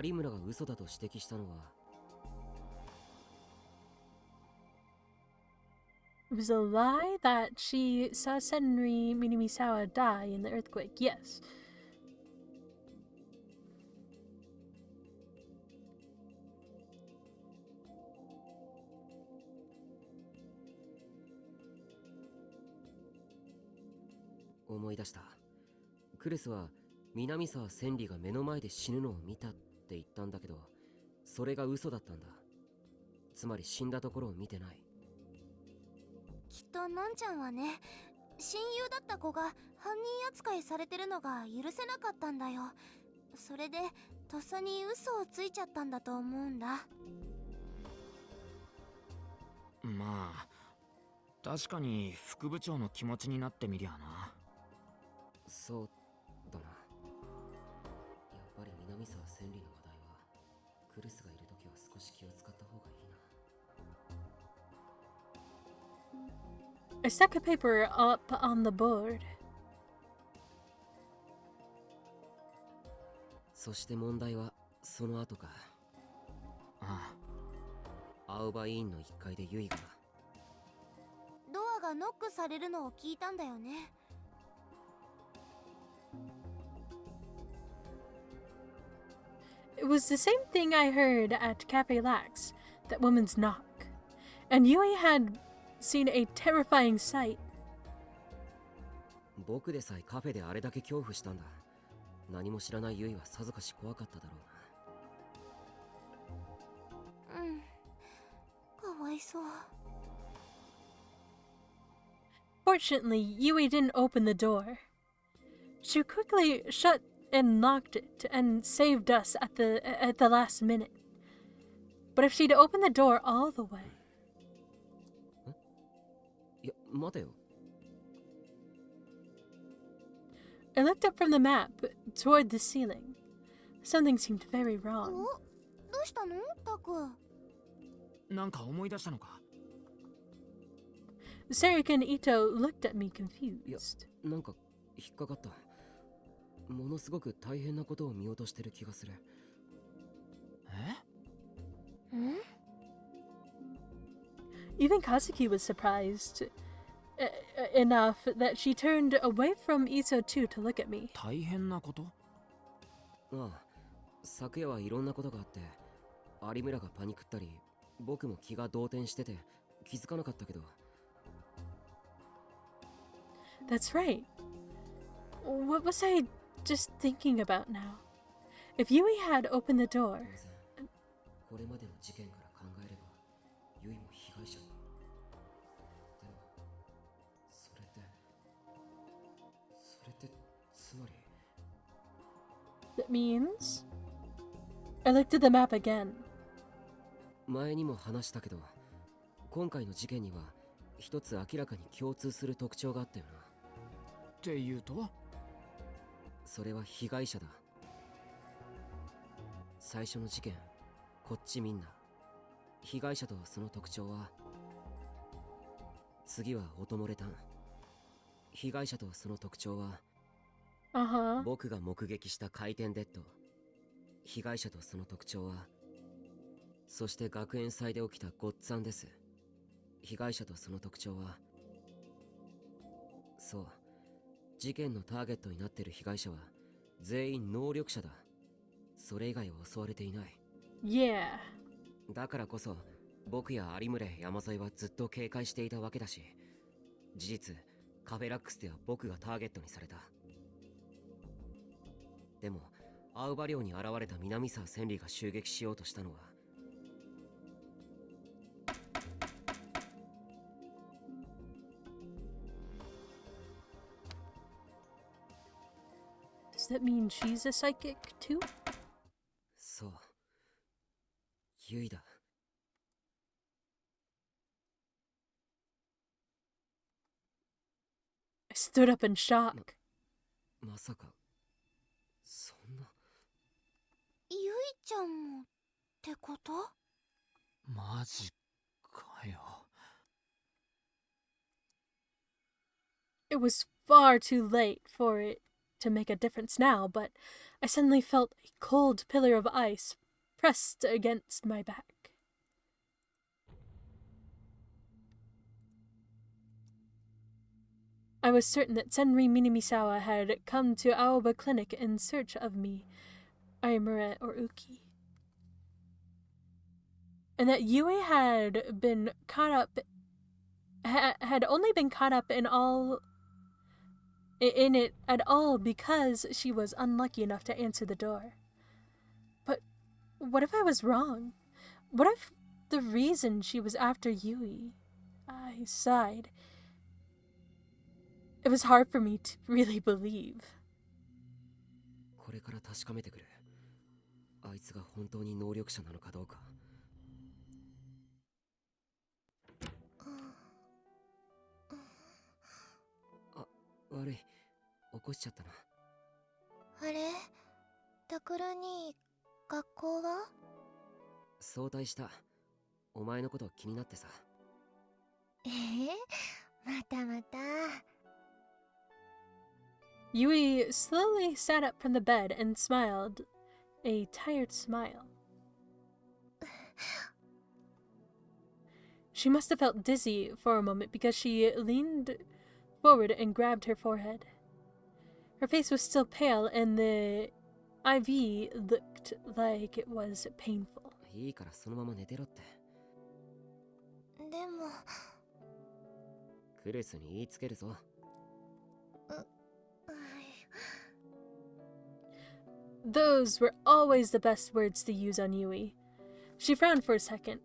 有村が嘘だと指摘したのは、 It was a lie that she saw Senri Minamisawa die in the earthquake. Yes. 思い出した。クレスは南沢千里が目の前で死ぬのを見たって言ったんだけど、それが嘘だったんだ。つまり死んだところを見てない。きっとのんちゃんはね、親友だった子が犯人扱いされてるのが許せなかったんだよ。それでとっさに嘘をついちゃったんだと思うんだ。まあ確かに副部長の気持ちになってみりゃな。そうだな。やっぱり南沢千里の話題はクルスがいるときは少し気を使った方がいいな。 I stuck a paper up on the board. そして問題はその後か。ああ。青葉委員の1階でユイがドアがノックされるのを聞いたんだよね。It was the same thing I heard at Cafe Lax, that woman's knock. And Yui had seen a terrifying sight. 僕でさえカフェであれだけ恐怖したんだ。何も知らないユイはさぞかし怖かっただろうな。うん、かわいそう。Fortunately, Yui didn't open the door. She quickly shut and locked it and saved us at the last minute. But if she'd opened the door all the way... いや、待てよ。I looked up from the map toward the ceiling. Something seemed very お、 wrong. どうしたのタク？なんか思い出したのか？ Sarika and Ito looked at me confused. なんか引っかかった。ものすごく大変なことを見落としてる気がする。え？ん？ Even Kazuki was surprised enough that she turned away from Ito too to look at me. 大変なこと？ああ、昨夜はいろんなことがあって、有村がパニクったり、僕も気が動転してて気づかなかったけど。That's right. What was I just thinking about now? If Yui had opened the door... これまでの事件から考えれば、ユイも被害者に。でも、それってつまり。 That means... I looked at the map again. 前にも話したけど、今回の事件には一つ明らかに共通する特徴があったよな。っていうと？それは被害者だ。最初の事件、こっちみんな被害者とその特徴は。次は音漏れタン。被害者とその特徴は、僕が目撃した回転デッド。被害者とその特徴は、そして学園祭で起きたゴッツァンです。被害者とその特徴は、そう、事件のターゲットになっている被害者は全員能力者だ。それ以外は襲われていない。Yeah. だからこそ僕や有村山添はずっと警戒していたわけだし、事実カフェラックスでは僕がターゲットにされた。でもアウバ寮に現れた南沢千里が襲撃しようとしたのは、Does that mean she's a psychic too? そう、ユイだ。I stood up in shock. まさかそんな。ゆいちゃんもってこと？マジかよ。It was far too late for it to make a difference now, but I suddenly felt a cold pillar of ice pressed against my back. I was certain that Senri Minamisawa had come to Aoba Clinic in search of me, Aimura or Uki, and that Yui had been caught up, had only been caught up in it at all because she was unlucky enough to answer the door. But what if I was wrong? What if the reason she was after Yui? I sighed. It was hard for me to really believe. これから確かめてくる。あいつが本当に能力者なのかどうか。悪い、起こしちゃったな。あれ、タクルに学校は？早退した。お前のこと気になってさ。またまた。Yui slowly sat up from the bed and smiled, a tired smile. She must have felt dizzy for a moment because she leaned forward and grabbed her forehead. Her face was still pale and the IV looked like it was painful. いいからそのまま寝てろって。でもクレスに言いつけるぞ。Those were always the best words to use on Yui. She frowned for a second,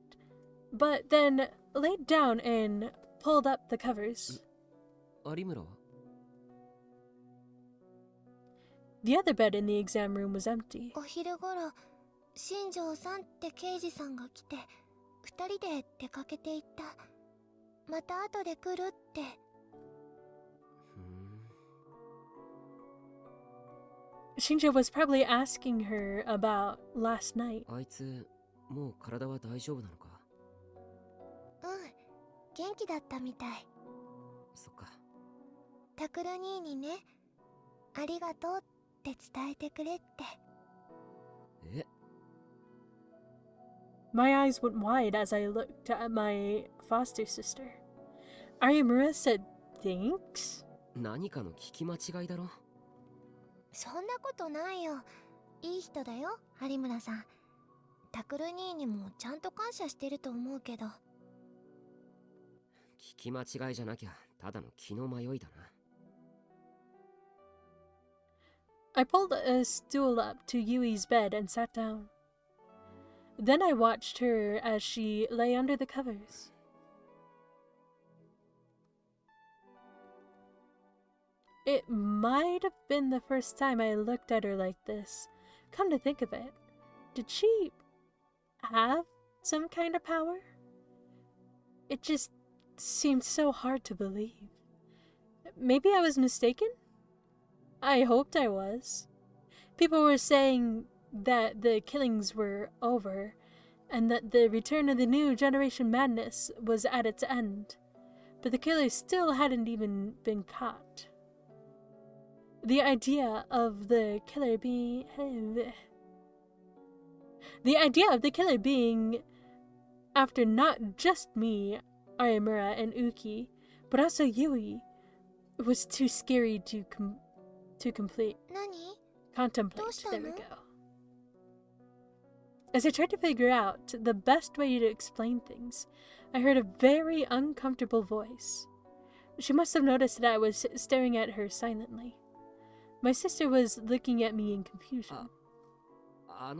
but then laid down and pulled up the covers. 有村は？ The other bed in the exam room was empty. お昼ごろ、新庄さんって刑事さんが来て、二人で出かけていった。また後で来るって。Shinjo was probably asking her about last night. あいつ、もう体は大丈夫なのか？元気だったみたい。そっか。タクル兄にね、ありがとうって伝えてくれって。え？ My eyes went wide as I looked at my foster sister. Ayamura said thanks? 何かの聞き間違いだろ。そんなことないよ。いい人だよ、有村さん。タクル兄にもちゃんと感謝してると思うけど。聞き間違いじゃなきゃただの気の迷いだな。I pulled a stool up to Yui's bed and sat down. Then I watched her as she lay under the covers. It might have been the first time I looked at her like this. Come to think of it, did she have some kind of power? It just seemed so hard to believe. Maybe I was mistaken? I hoped I was. People were saying that the killings were over, and that the return of the new generation madness was at its end. But the killer still hadn't even been caught. The idea of the killer being after not just me, Ayamura, and Uki, but also Yui, was too scary to contemplate. There we go. As I tried to figure out the best way to explain things, I heard a very uncomfortable voice. She must have noticed that I was staring at her silently. My sister was looking at me in confusion. あ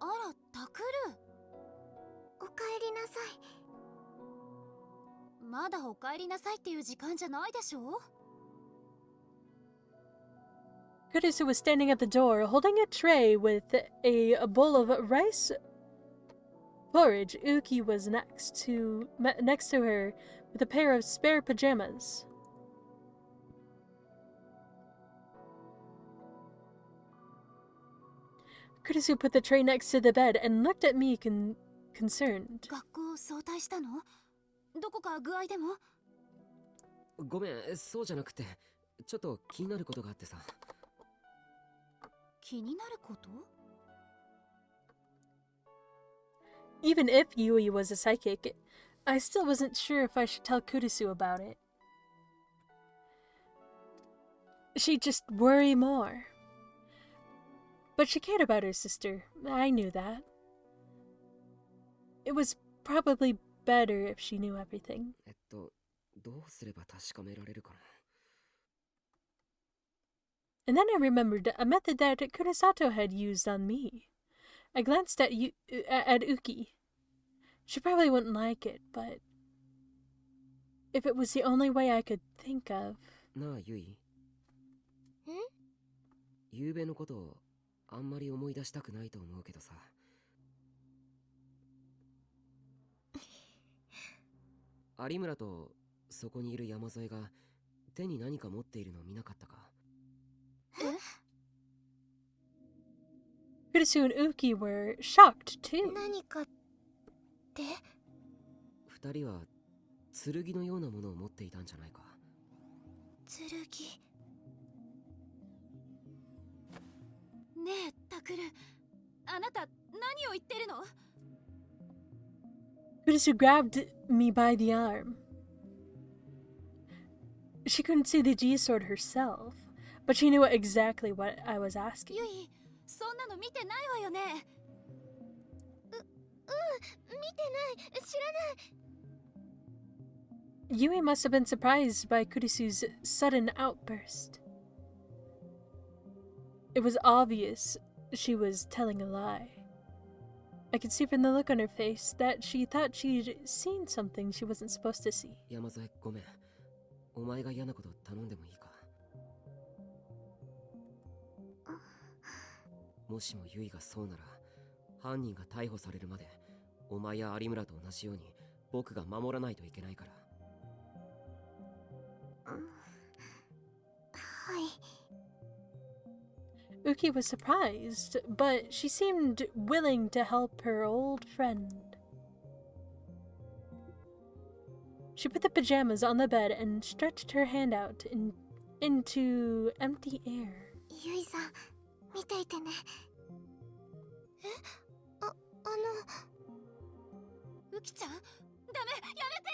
ら、タクル。おかえりなさい。まだお帰りなさいっていう時間じゃないでしょ。Kurisu was standing at the door, holding a tray with a bowl of rice porridge. Uki was next to her with a pair of spare pajamas. Kurisu put the tray next to the bed and looked at me concerned. 学校早退したの？どこか具合でも？ごめん、そうじゃなくて、ちょっと気になることがあってさ。気になること？ Even if Yui was a psychic, I still wasn't sure if I should tell Kurisu about it. She'd just worry more. But she cared about her sister. I knew that. It was probably better if she knew everything. どうすれば確かめられるかな。And then I remembered a method that Kurosato had used on me. I glanced at Uki. She probably wouldn't like it, but if it was the only way I could think of. なあ、ユイ。ゆうべのことをあんまり思い出したくないと思うけどさ。有村とそこにいる山添が手に何か持っているの見なかったか？ Kurisu and Uki were shocked too. 何かって二人は剣のようなものを持っていたんじゃないか？剣。ねえ、タクル。あなた、何を言ってるの？ Kurisu grabbed me by the arm. She couldn't see the G-sword herself, but she knew exactly what I was asking. ユイ、そんなの見てないわよね。見てない。知らない。 Yui must have been surprised by Kurisu's sudden outburst. It was obvious she was telling a lie. I could see from the look on her face that she thought she'd seen something she wasn't supposed to see. 山添、ごめん。お前が嫌なこと頼んでもいいか？もしもユイがそうなら、犯人が逮捕されるまで、お前や有村と同じように僕が守らないといけないから。はい。Uki was surprised, but she seemed willing to help her old friend. She put the pajamas on the bed and stretched her hand out into empty air. ゆいさん、見ていてね。ウキちゃん、ダメ、やめ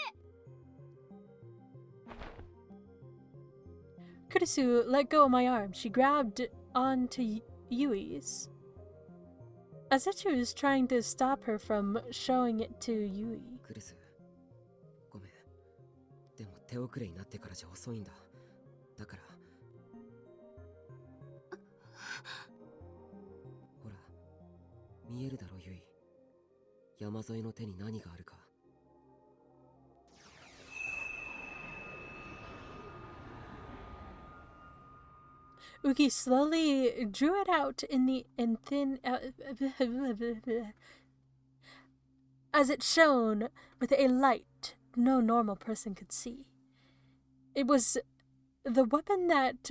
て。 Kurisu let go of my arm. She grabbed onto Yui's, as if she was trying to stop her from showing it to Yui. クリス、ごめん。でも手遅れになってからじゃ遅いんだ。だから。ほら、見えるだろユイ。山添の手に何があるか。Uki slowly drew it out as it shone with a light no normal person could see. It was the weapon that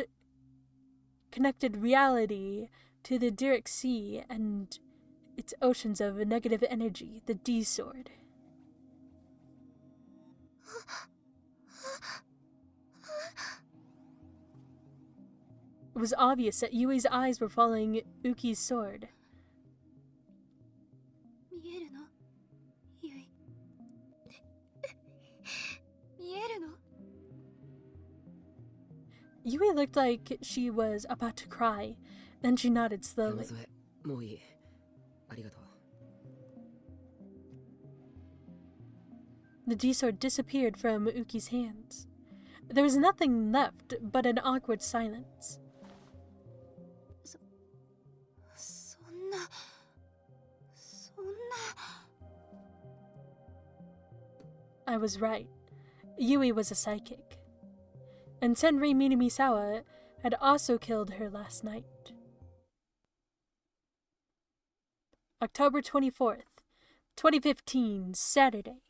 connected reality to the Dirk Sea and its oceans of negative energy, the D-Sword. It was obvious that Yui's eyes were following Uki's sword. 見えるのゆい見えるの Yui looked like she was about to cry. Then she nodded 山 slowly. 添もういいありがとう The D-Sword disappeared from Uki's hands. There was nothing left but an awkward silence. そんな I was right. Yui was a psychic. And Senri Minamisawa had also killed her last night. October 24th, 2015, Saturday.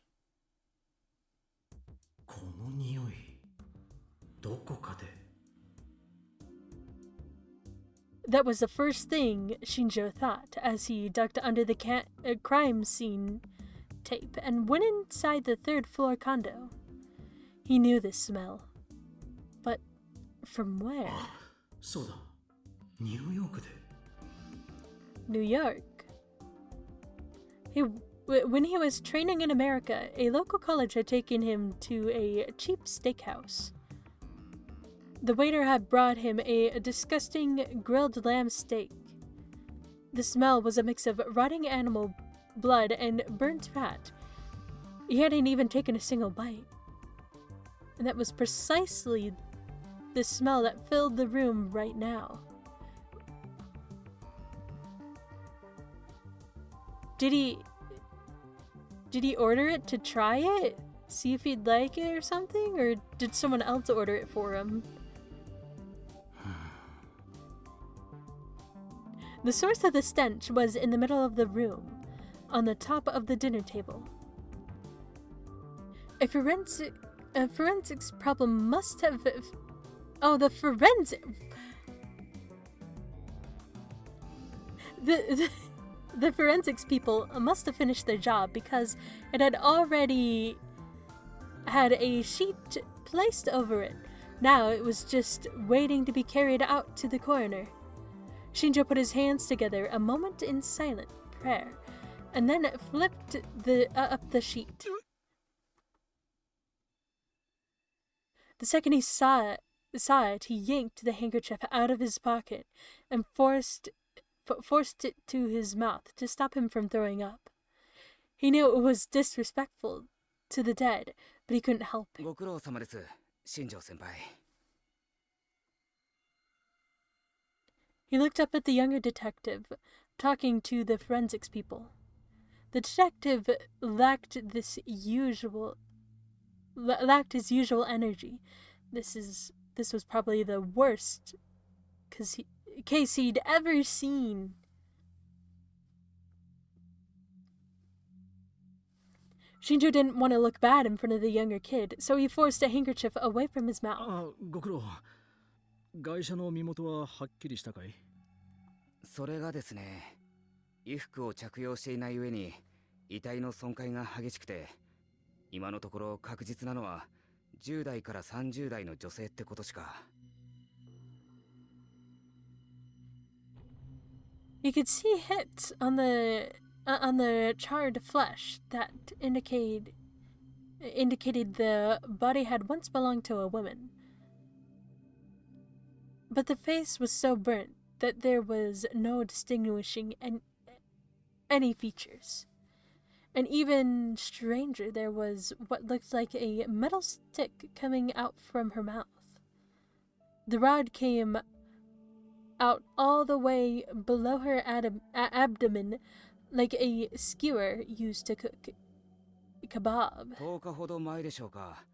この匂いどこかで That was the first thing Shinjo thought as he ducked under the crime scene tape and went inside the third floor condo. He knew this smell. But from where? そうだニューヨークで New York. When he was training in America, a local college had taken him to a cheap steakhouse. The waiter had brought him a disgusting grilled lamb steak. The smell was a mix of rotting animal blood and burnt fat. He hadn't even taken a single bite. And that was precisely the smell that filled the room right now. Did he order it to try it? See if he'd like it or something? Or did someone else order it for him? The source of the stench was in the middle of the room, on the top of the dinner table. A forensics problem must have... Oh, the forensic... The forensics people must have finished their job because it had already had a sheet placed over it. Now it was just waiting to be carried out to the coroner. Shinjo put his hands together a moment in silent prayer, and then flipped up the sheet. The second he saw it, he yanked the handkerchief out of his pocket and forced it to his mouth to stop him from throwing up. He knew it was disrespectful to the dead, but he couldn't help it. ご苦労様です、新庄先輩。 He looked up at the younger detective, talking to the forensics people. The detective lacked his usual energy. This was probably the worst case he'd ever seen. Shinjo didn't want to look bad in front of the younger kid, so he forced a handkerchief away from his mouth. あご苦労ガイシャの身元ははっきりしたかいそれがですね衣服を着用していない上に遺体の損壊が激しくて今のところ確実なのは10代から30代の女性ってことしか You could see hits on the charred flesh that indicated the body had once belonged to a woman. But the face was so burnt that there was no distinguishing any features. And even stranger, there was what looked like a metal stick coming out from her mouth. The rod came out all the way below her abdomen like a skewer used to cook kebab. 10日ほど前でしょうか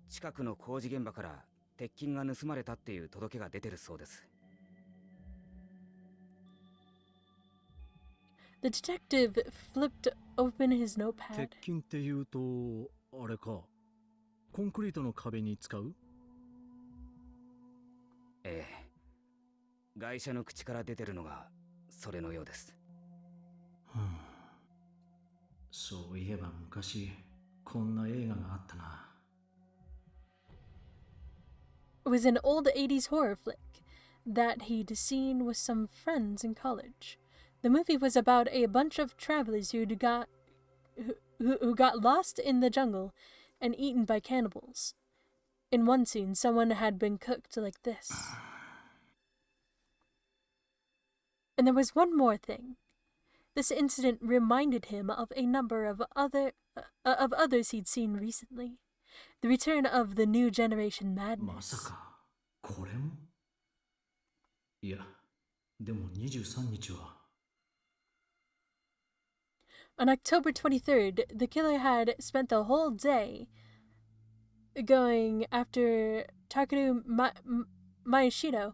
近くの工事現場から鉄筋が盗まれたっていう届けが出てるそうです The detective flipped open his notepad. 鉄筋っていうとあれかコンクリートの壁に使う？ええ。外車の口から出てるのがそれのようです。そういえば昔こんな映画があったな。It was an old 80s horror flick that he'd seen with some friends in college. The movie was about a bunch of travelers who got lost in the jungle and eaten by cannibals. In one scene, someone had been cooked like this. And there was one more thing. This incident reminded him of a number of others he'd seen recently. The return of the new generation まさ madness. かこれも？いや、でも23日は。On October 23rd, the killer had spent the whole day going after Takeru Mayashiro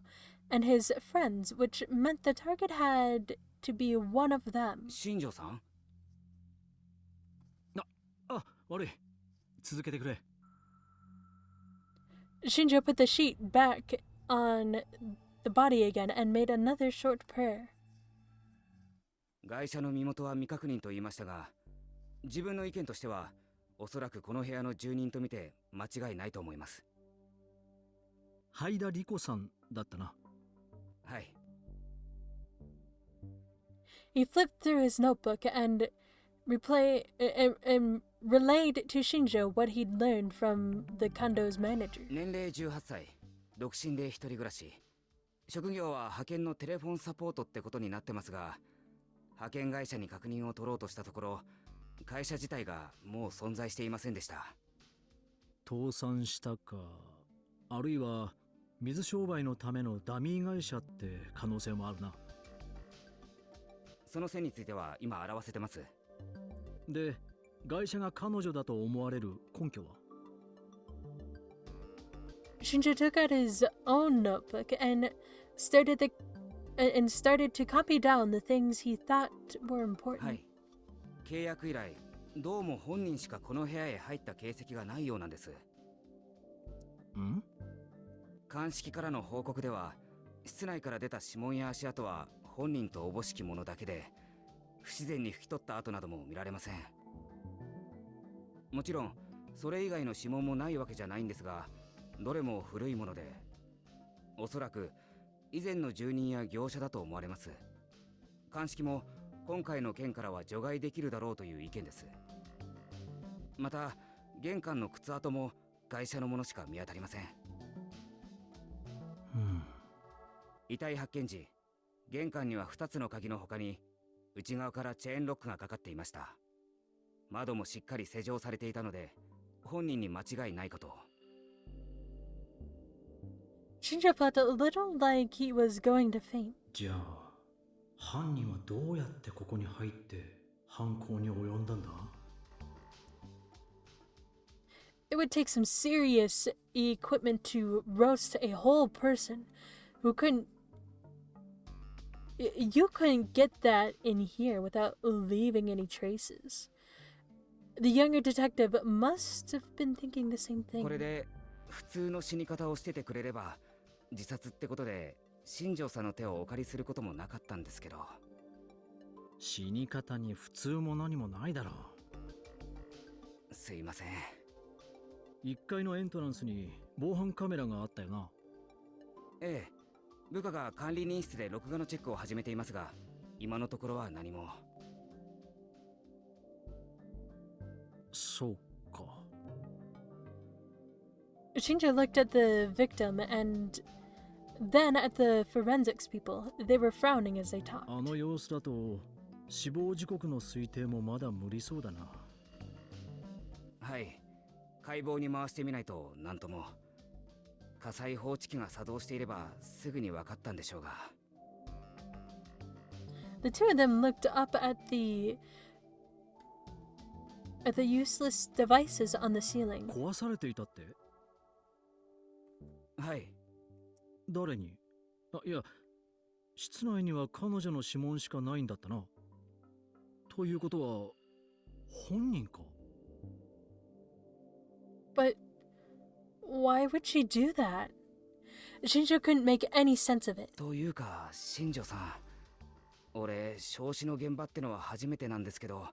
and his friends, which meant the target had to be one of them. 新庄さん？悪い。続けてくれ。Shinjo put the sheet back on the body again and made another short prayer. 外車の身元は未確認と言いましたが、自分の意見としてはおそらくこの部屋の住人と見て間違いないと思います。灰田理子さんだったな。はい。He flipped through his notebook and relayed to Shinjo what he'd learned from the condo's manager. 年齢18歳、独身で一人暮らし。職業は派遣のテレフォンサポートってことになってますが、派遣会社に確認を取ろうとしたところ、会社自体がもう存在していませんでした。倒産したか、あるいは水商売のためのダミー会社って可能性もあるな。その線については今表せてます。で、会社が彼女だと思われる根拠は？ Shinjo took out his own notebook and started to copy down the things he thought were important. はい。契約以来、どうも本人しかこの部屋へ入った形跡がないようなんです。ん？鑑識からの報告では、室内から出た指紋や足跡は本人とおぼしきものだけで、不自然に拭き取った跡なども見られません。もちろんそれ以外の指紋もないわけじゃないんですが、どれも古いもので、おそらく以前の住人や業者だと思われます。鑑識も今回の件からは除外できるだろうという意見です。また玄関の靴跡も会社のものしか見当たりません。遺体発見時、玄関には2つの鍵の他に内側からチェーンロックがかかっていました。窓もしっかり施錠されていたので、本人に間違いないかと。Shinjo felt a little like he was going to faint. じゃあ、犯人はどうやってここに入って犯行に及んだんだ？ It would take some serious equipment to roast a whole person who couldn't. You couldn't get that in here without leaving any traces. The younger detective must have been thinking the same thing. これで普通の死に方をしててくれれば、自殺ってことで新庄さんの手をお借りすることもなかったんですけど。死に方に普通も何もないだろう。すいません。1階のエントランスに防犯カメラがあったよな。ええ、部下が管理人室で録画のチェックを始めていますが、今のところは何も。そうか。Shinjo looked at the victim and then at the forensics people. They were frowning as they talked. あの様子だと死亡時刻の推定もまだ無理そうだな。はい、解剖に回してみないと何とも。火災報知器が作動していればすぐに分かったんでしょうが。The two of them looked up at the useless devices on the ceiling. 壊されていたって？はい。誰に？いや、室内には彼女の指紋しかないんだったな。ということは本人か？ But Why would she do that? Shinjo couldn't make any sense of it. というか新庄さん、俺焼死の現場ってのは初めてなんですけど、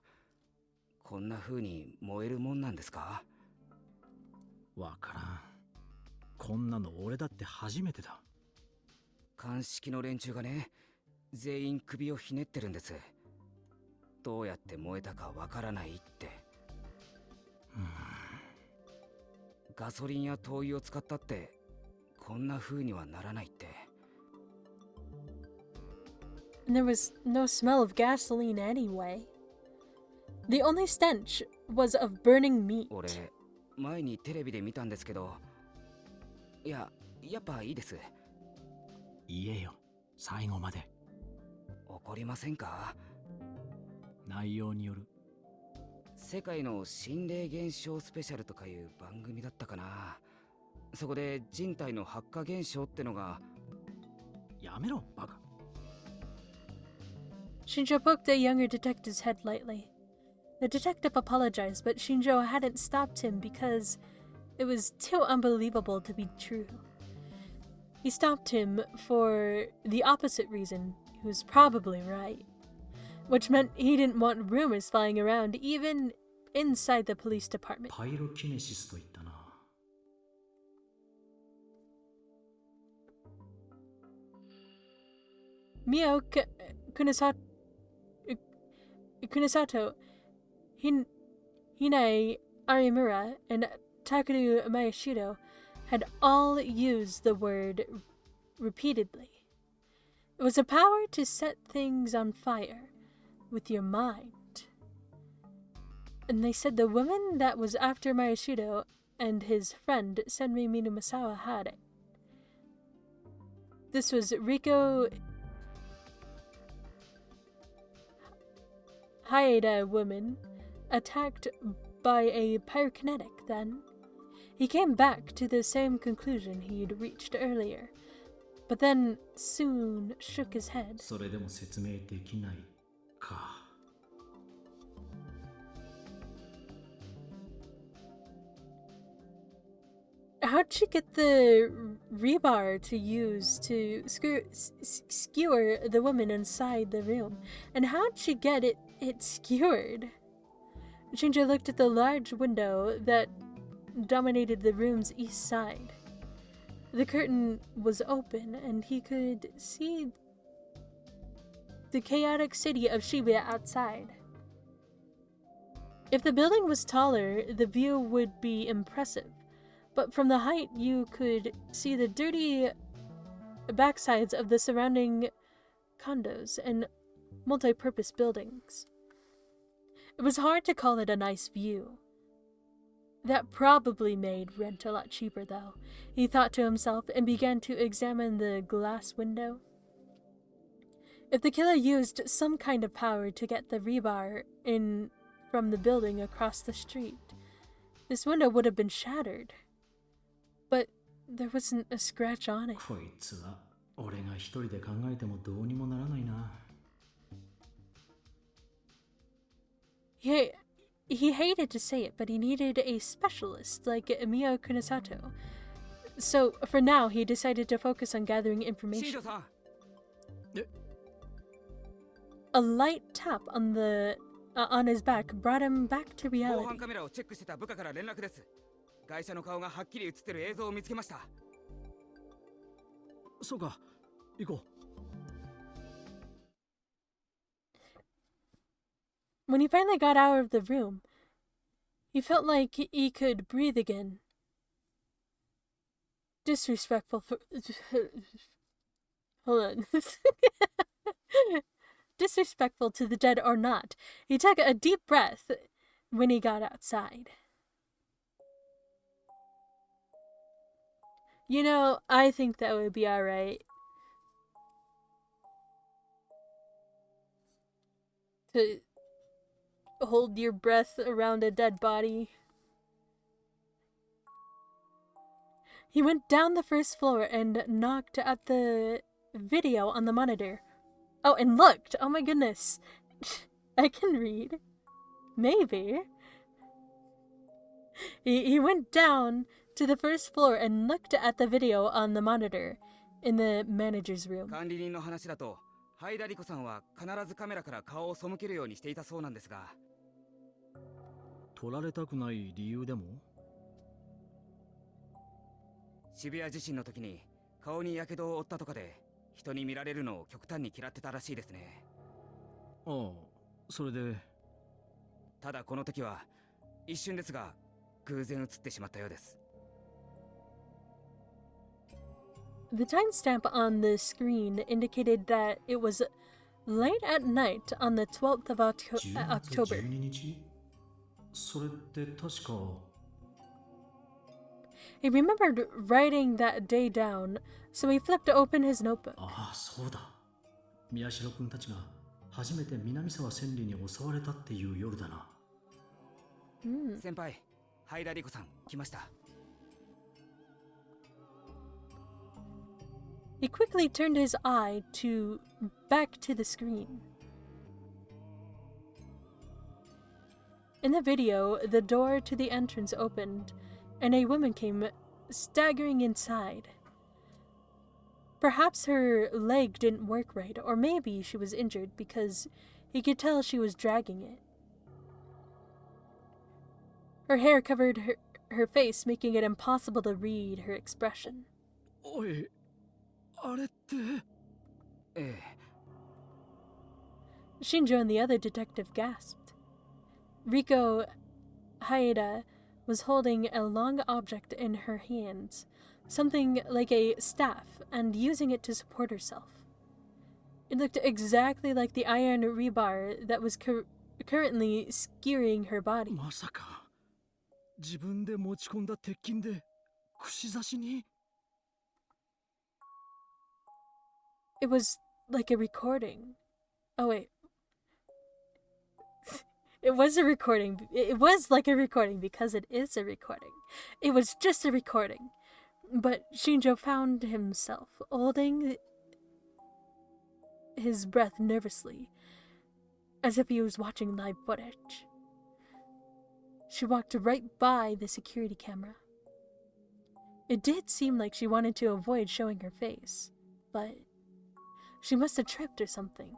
こんな風に燃えるもんなんですか？わからん。こんなの俺だって初めてだ。鑑識の連中がね、全員首をひねってるんです。どうやって燃えたかわからないって。ガソリンや灯油を使ったってこんな風にはならないって。And there was no smell of gasoline anyway. The only stench was of burning meat. 俺前にテレビで見たんですけど、やっぱいいです。言えよ、最後まで。怒りませんか？内容による。世界の心霊現象スペシャルとかいう番組だったかな。そこで人体の発火現象ってのが。やめろ、バカ。Shinjo poked the younger detective's head lightly. The detective apologized, but Shinjo hadn't stopped him because it was too unbelievable to be true. He stopped him for the opposite reason. He was probably right. Which meant he didn't want rumors flying around, even inside the police department. パイロキネシスと言ったな。Mio Kunasato, Hinai Arimura, and Takeru Mayashido had all used the word repeatedly. It was a power to set things on fire with your mind. And they said the woman that was after Mayashido and his friend Senri Minumasawa had it. This was Riko Haida woman attacked by a pyrokinetic then. He came back to the same conclusion he'd reached earlier, but then soon shook his head. それでも説明できないか。How'd she get the rebar to use to skewer the woman inside the room? And how'd she get it skewered? Shinjo looked at the large window that dominated the room's east side. The curtain was open and he could see the chaotic city of Shibuya outside. If the building was taller, the view would be impressive. But from the height, you could see the dirty backsides of the surrounding condos and multi-purpose buildings. It was hard to call it a nice view. That probably made rent a lot cheaper, though, he thought to himself and began to examine the glass window. If the killer used some kind of power to get the rebar in from the building across the street, this window would have been shattered. But there wasn't a scratch on it. こいつは俺が一人で考えてもどうにもならないな。He hated to say it, but he needed a specialist like Mio Kunasato. So for now, he decided to focus on gathering information. A light tap on his back brought him back to reality. ガイシャの顔がはっきり映ってる映像を見つけました。そうか、行こう。When he finally got out of the room, he felt like he could breathe again. Disrespectful for... Hold on. Disrespectful to the dead or not, he took a deep breath when he got outside. You know, I think that would be alright. To hold your breath around a dead body. He went down the first floor and knocked at the video on the monitor. Oh, and looked! Oh my goodness. I can read. Maybe. He went down to the first floor and looked at the video on the monitor in the manager's room. 管理人の話だと、ハイダリコさんは必ずカメラから顔を背けるようにしていたそうなんですが、撮られたくない理由でも？渋谷地震の時に顔に火傷を負ったとかで、人に見られるのを極端に嫌ってたらしいですね。ああ、それで。ただこの時は一瞬ですが偶然映ってしまったようです。The timestamp on the screen indicated that it was late at night on the 12th of October. 12日？それって確か。He remembered writing that day down, so he flipped open his notebook. ああ、そうだ。宮代君たちが初めて南沢千里に襲われたっていう夜だな。先輩、ハイダリコさん来ました。He quickly turned his eye back to the screen. In the video, the door to the entrance opened, and a woman came staggering inside. Perhaps her leg didn't work right, or maybe she was injured because he could tell she was dragging it. Her hair covered her face, making it impossible to read her expression. おい、あれって。ええ。Shinjo and the other detective gasped. Riko Haida was holding a long object in her hands, something like a staff, and using it to support herself. It looked exactly like the iron rebar that was currently skewering her body. まさか自分で持ち込んだ鉄筋で串刺しに。It was like a recording. Oh wait. It was a recording. It was like a recording because it is a recording. It was just a recording. But Shinjo found himself holding his breath nervously, as if he was watching live footage. She walked right by the security camera. It did seem like she wanted to avoid showing her face, but she must have tripped or something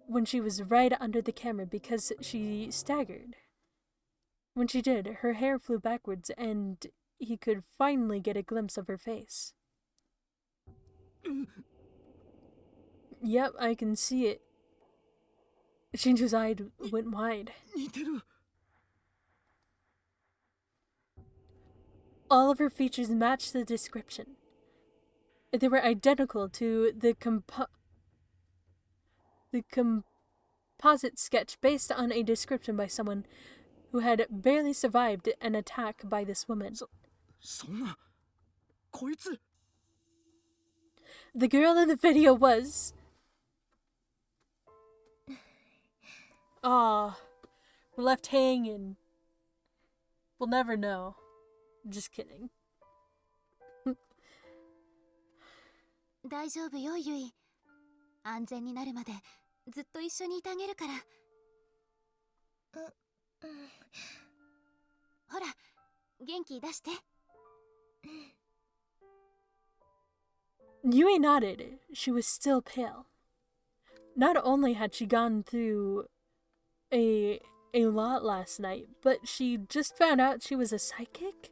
when she was right under the camera because she staggered. When she did, her hair flew backwards and he could finally get a glimpse of her face. Yep, I can see it. Shinjo's eye went wide. All of her features matched the description. They were identical to the composite sketch based on a description by someone who had barely survived an attack by this woman. The girl in the video was... we're left hanging. We'll never know. Just kidding. 大丈夫よ、ユイ。安全になるまでずっと一緒にいてあげるから。ほら、元気出して。Yui nodded. She was still pale. Not only had she gone through a lot last night, but she just found out she was a psychic.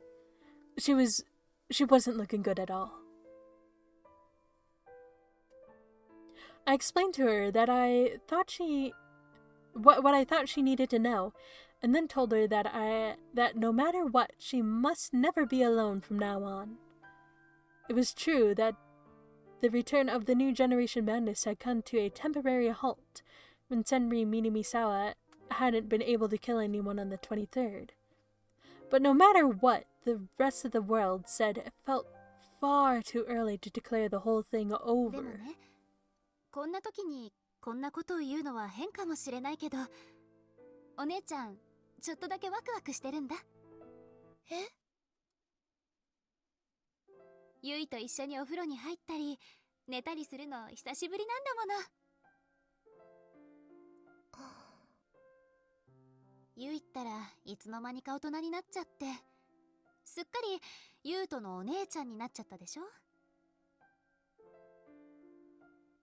She wasn't looking good at all. I explained to her that what I thought she needed to know, and then told her that no matter what, she must never be alone from now on. It was true that the return of the new generation madness had come to a temporary halt when Senri Minamisawa hadn't been able to kill anyone on the 23rd. But no matter what the rest of the world said, it felt far too early to declare the whole thing over. こんな時にこんなことを言うのは変かもしれないけど、お姉ちゃんちょっとだけワクワクしてるんだ。え？ユイと一緒にお風呂に入ったり寝たりするの久しぶりなんだもの。ユイったらいつの間にか大人になっちゃって、すっかりユウトのお姉ちゃんになっちゃったでしょ。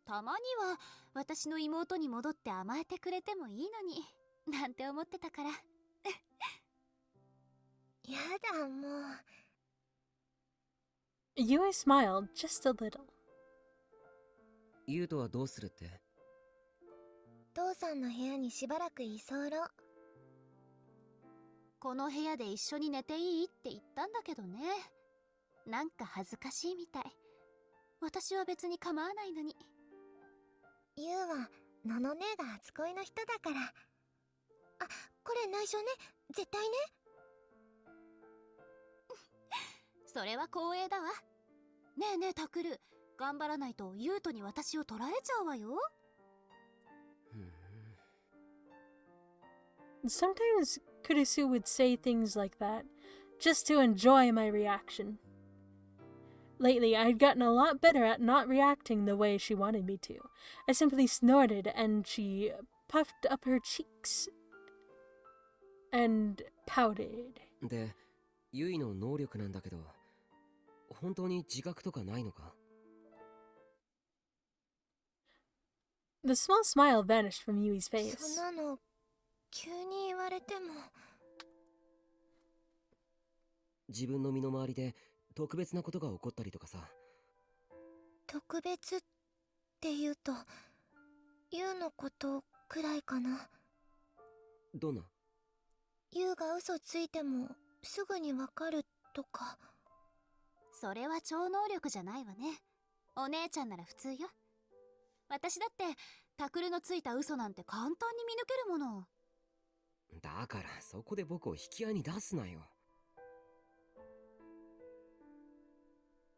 たまには私の妹に戻って甘えてくれてもいいのになんて思ってたから。やだもう。Yui smiled just a little. ユウトはどうするって？父さんの部屋にしばらく居候。この部屋で一緒に寝ていいって言ったんだけどね。なんか恥ずかしいみたい。私は別に構わないのに。ユウはのの姉が初恋の人だから。あ、これ内緒ね。絶対ね。それは光栄だわ。ねえねえタクル、頑張らないとユウトに私を取られちゃうわよ。Sometimes Kurisu would say things like that, just to enjoy my reaction. Lately, I'd gotten a lot better at not reacting the way she wanted me to. I simply snorted and she puffed up her cheeks and pouted. で、ユイの能力なんだけど、本当に自覚とかないのか？ The small smile vanished from Yui's face. そんなの急に言われても。自分の身の回りで特別なことが起こったりとかさ。特別って言うとユウのことくらいかな。どんな？ユウが嘘ついてもすぐにわかるとか。それは超能力じゃないわね。お姉ちゃんなら普通よ。私だってタクルのついた嘘なんて簡単に見抜けるもの。だからそこで僕を引き合いに出すなよ。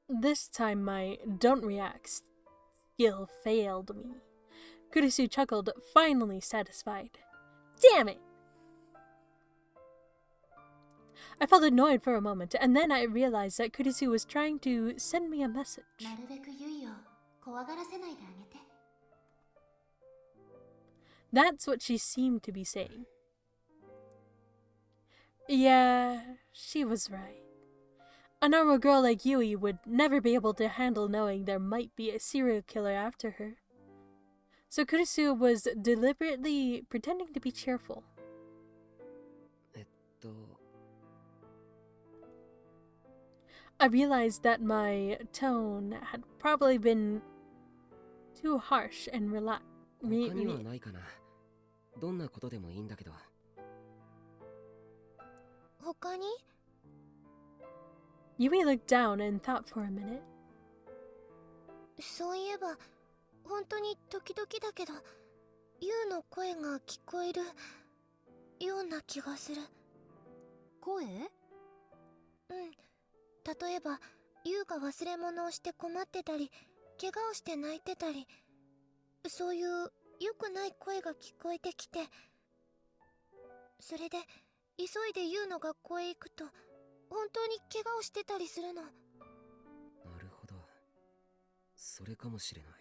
This time my don't react skill failed me. Kurisu chuckled, finally satisfied. Damn it! I felt annoyed for a moment, and then I realized that Kurisu was trying to send me a message. なるべくユイを怖がらせないであげて。That's what she seemed to be saying. Yeah, she was right. A normal girl like Yui would never be able to handle knowing there might be a serial killer after her. So Kurisu was deliberately pretending to be cheerful. I realized that my tone had probably been too harsh and relaxed. 他にはないかな。どんなことでもいいんだけど。他に？ Yui looked down and thought for a minute. そういえば本当に時々だけどユウの声が聞こえるような気がする。声？うん。例えばユウが忘れ物をして困ってたり怪我をして泣いてたり、そういう良くない声が聞こえてきて、それで急いでユウの学校へ行くと本当に怪我をしてたりするの。なるほど。それかもしれない。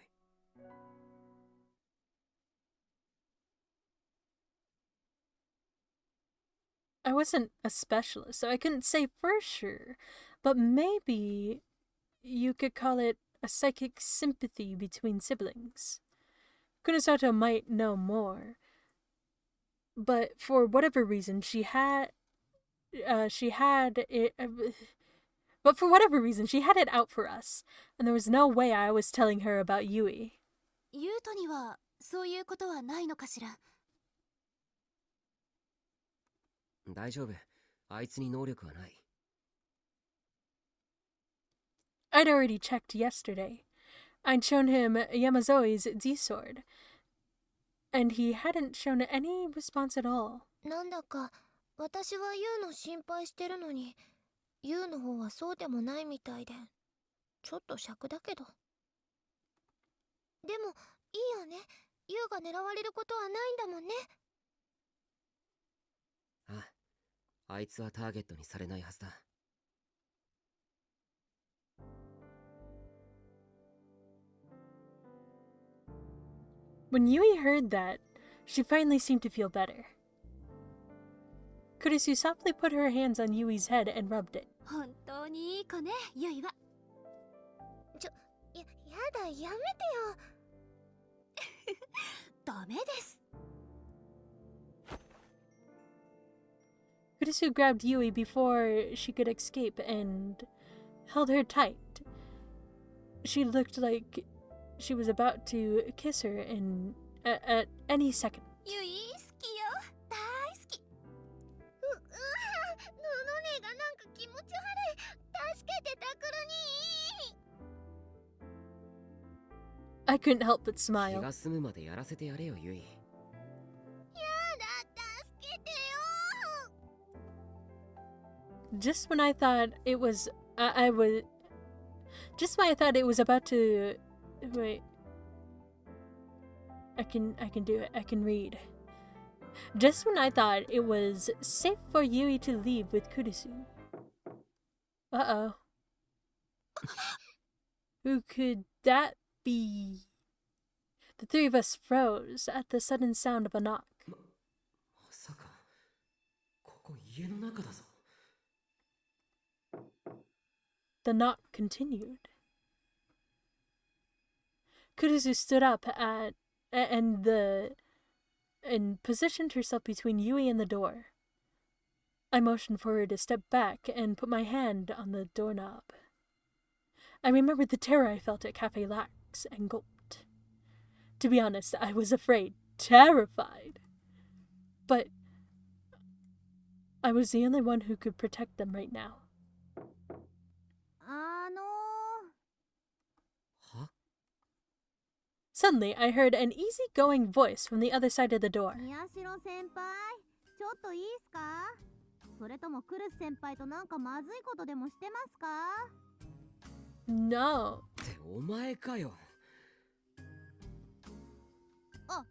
I wasn't a specialist, so I couldn't say for sure, but maybe you could call it a psychic sympathy between siblings. Kunosato might know more, but for whatever reason, she had it. But for whatever reason, she had it out for us, and there was no way I was telling her about Yui. ユウトにはそういうことはないのかしら。大丈夫。あいつに能力はない。I'd already checked yesterday. I'd shown him Yamazoi's Z-sword, and he hadn't shown any response at all. なんだか私はユウの心配してるのにユウの方はそうでもないみたいでちょっと癪だけど。でもいいよね。ユウが狙われることはないんだもんね。ああ、あいつはターゲットにされないはずだ。When Yui heard that, she finally seemed to feel better. Kurisu softly put her hands on Yui's head and rubbed it. 本当にいい子ね、ユイは。やだ、やめてよ。ダメです。Kurisu grabbed Yui before she could escape and held her tight. She looked like she was about to kiss her at any second. ユイ、好きよ。大好き。のねがなんか気持ち悪い。助けて、タクルに。I couldn't help but 気 smile. が済むまでやらせてやれよ、ユイ。やだ、助けてよ。Just when I thought it was, just when I thought it was about to, wait. I can do it. I can read. Just when I thought it was safe for Yui to leave with Kurisu. Uh-oh. Who could that be? The three of us froze at the sudden sound of a knock. まさか、ここ家の中だぞ。The knock continued. Kurisu stood up and positioned herself between Yui and the door. I motioned for her to step back and put my hand on the doorknob. I remembered the terror I felt at Cafe Lax and gulped. To be honest, I was afraid, terrified. But I was the only one who could protect them right now. は？ Suddenly, I heard an easygoing voice from the other side of the door. 宮代先輩、ちょっといいっすか？それともクルス先輩となんかまずいことでもしてますか？ No. ってお前かよ。あ、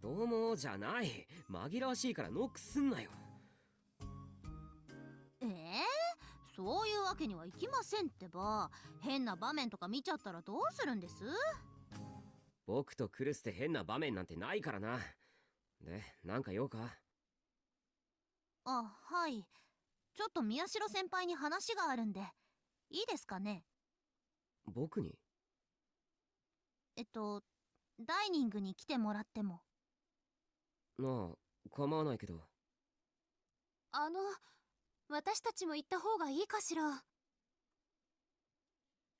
どうもじゃない。紛らわしいからノックすんなよ。そういうわけにはいきませんってば。変な場面とか見ちゃったらどうするんです？僕とクルスで変な場面なんてないからな。で、なんか用か？あ、はい。ちょっと宮代先輩に話があるんで、いいですかね？僕に？ダイニングに来てもらっても。なあ、構わないけど。私たちも行った方がいいかしら。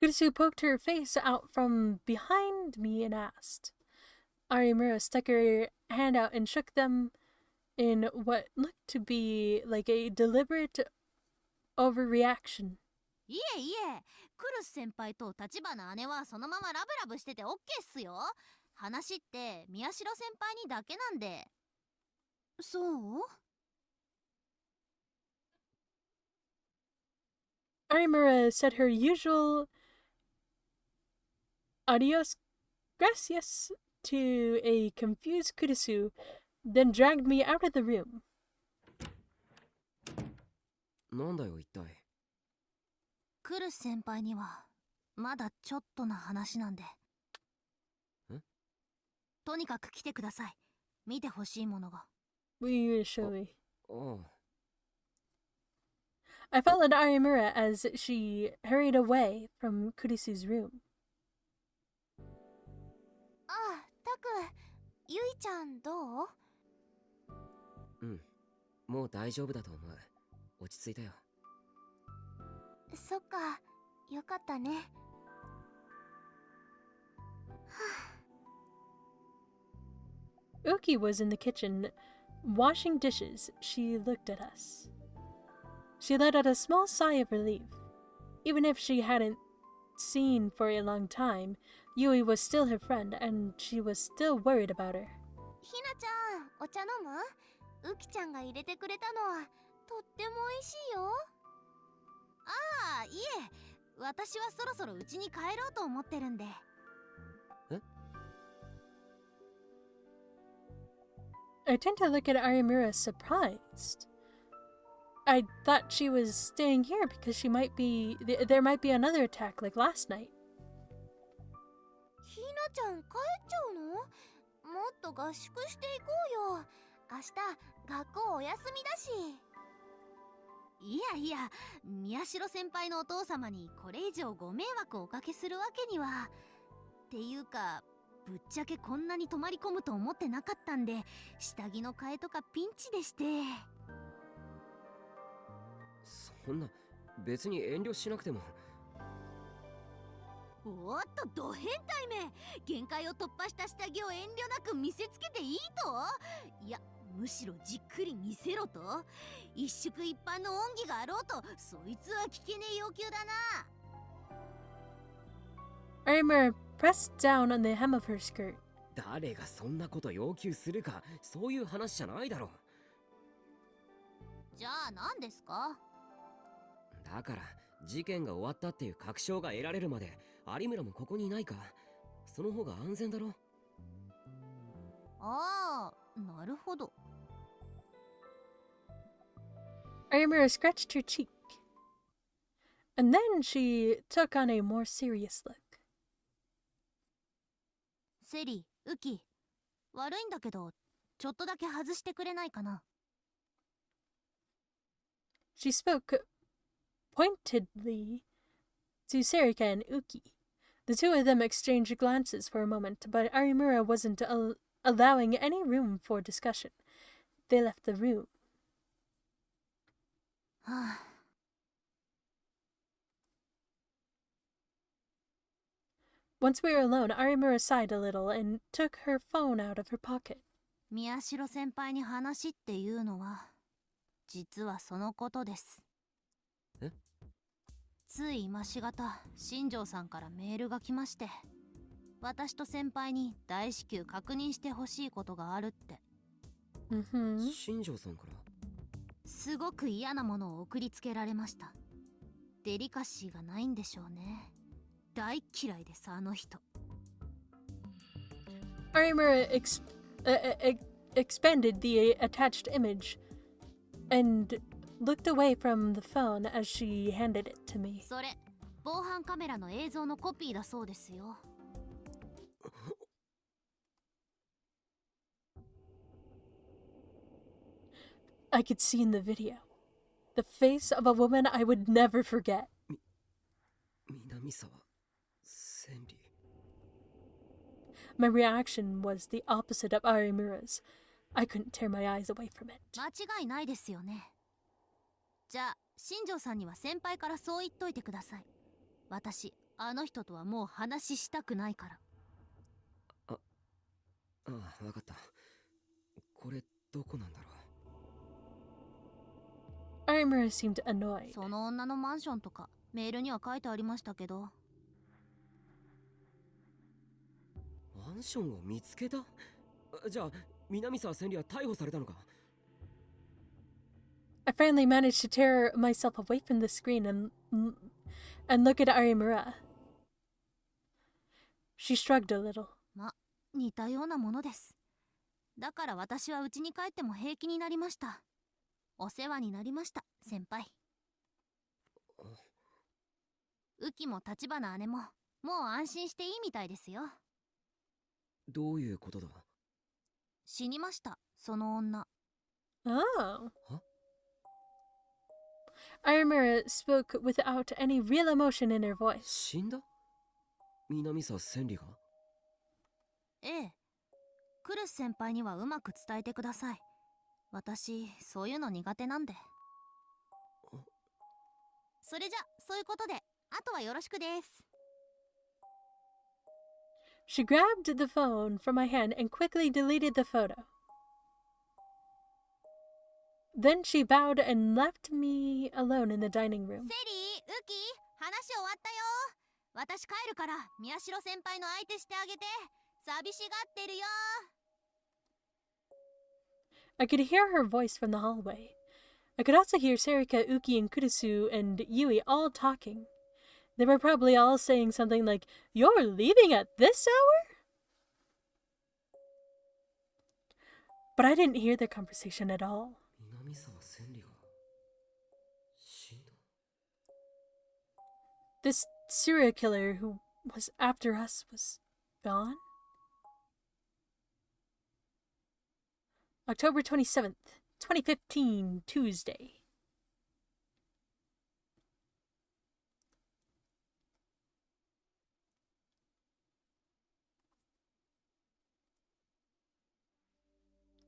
Kurisu poked her face out from behind me and asked. Arimura stuck her hand out and shook them in what looked to be like a deliberate overreaction. いえいえ、クルス先輩と立花姉はそのままラブラブしててオッケーっすよ。話って宮代先輩にだけなんで。そう？ Arimura said her usual adios gracias to a confused Kurisu, then dragged me out of the room. なんだよ一体。クルス先輩にはまだちょっとな話なんで。とにかく来てください。見てほしいものが。Will you show me? ああ。I followed Arimura as she hurried away from Kurisu's room. タク、ゆいちゃんどう？うん、もう大丈夫だと思う。落ち着いたよ。そっか、よかったね。Uki was in the kitchen, washing dishes. She looked at us. She let out a small sigh of relief. Even if she hadn't seen for a long time, Yui was still her friend, and she was still worried about her. ひなちゃん、お茶飲む？うきちゃんが入れてくれたのはとっても美味しいよ。ああ、いえ、私はそろそろ家に帰ろうと思ってるんで。え？ I tend to look at Arimura surprised. I thought she was staying here because there might be another attack like last night. ひなちゃん帰っちゃうの？もっと合宿していこうよ。明日学校お休みだし。いやいや、宮代先輩のお父様にこれ以上ご迷惑をおかけするわけには。っていうか、ぶっちゃけこんなに泊まり込むと思ってなかったんで、下着の替えとかピンチでして。そんな、別に遠慮しなくても。おっと、ド変態め。限界を突破した下着を遠慮なく見せつけていいと？いや、むしろじっくり見せろと？一宿一般の恩義があろうと、そいつは聞けねえ要求だな。Arimura pressed down on the hem of her skirt. 誰がそんなこと要求するか、そういう話じゃないだろ。じゃあ何ですか？だから事件が終わったっていう確証が得られるまで有村もここにいないか。その方が安全だろ。ああ、なるほど。Arimura scratched her cheek. And then she took on a more serious look. セリ、ウキ、悪いんだけど、ちょっとだけ外してくれないかな。She spoke pointedly to Serika and Uki. The two of them exchanged glances for a moment, but Arimura wasn't allowing any room for discussion. They left the room. はあ。Once we were alone, Arimura sighed a little and took her phone out of her pocket. 宮代先輩に話っていうのは、実はそのことです。え？つい今しがた、新庄さんからメールが来まして、私と先輩に大至急確認してほしいことがあるって。Mm-hmm. 新庄さんから？すごく嫌なものを送りつけられました。デリカシーがないんでしょうね。大嫌いです、あの人。Arimura expanded the attached image and looked away from the phone as she handed it to me. それ、防犯カメラの映像のコピーだそうですよ。I could see in the video the face of a woman I would never forget. 南沢千里。 My reaction was the opposite of Arimura's. I couldn't tear my eyes away from it. 間違いないですよね。じゃあ、新庄さんには先輩からそう言っといてください。私、あの人とはもう話したくないから。ああ、わかった。これどこなんだろう。Arimura seemed annoyed. その女のマンションとかメールには書いてありましたけど。マンションを見つけた？じゃあ南沢千里は逮捕されたのか？ I finally managed to tear myself away from the screen and look at Arimura. She shrugged a little. 似たようなものです。だから私は家に帰っても平気になりました。お世話になりました、先輩。ウキも立花姉も、もう安心していいみたいですよ。どういうことだ？死にました、その女。Oh. は？ Arimura spoke without any real emotion in her voice. 死んだ？南沢千里が？ええ。クルス先輩にはうまく伝えてください。私、そういうの苦手なんで。それじゃ、そういうことで、あとはよろしくです。She grabbed the phone from my hand and quickly deleted the photo. Then she bowed and left me alone in the dining room. セリー、ウキ、話終わったよ。私帰るから、宮代先輩の相手してあげて。寂しがってるよ。I could hear her voice from the hallway. I could also hear Serika, Uki, and Kurusu and Yui all talking. They were probably all saying something like, "You're leaving at this hour?" But I didn't hear their conversation at all. 南沢千里が死んだ？ This serial killer who was after us was gone? October 27th, 2015, Tuesday.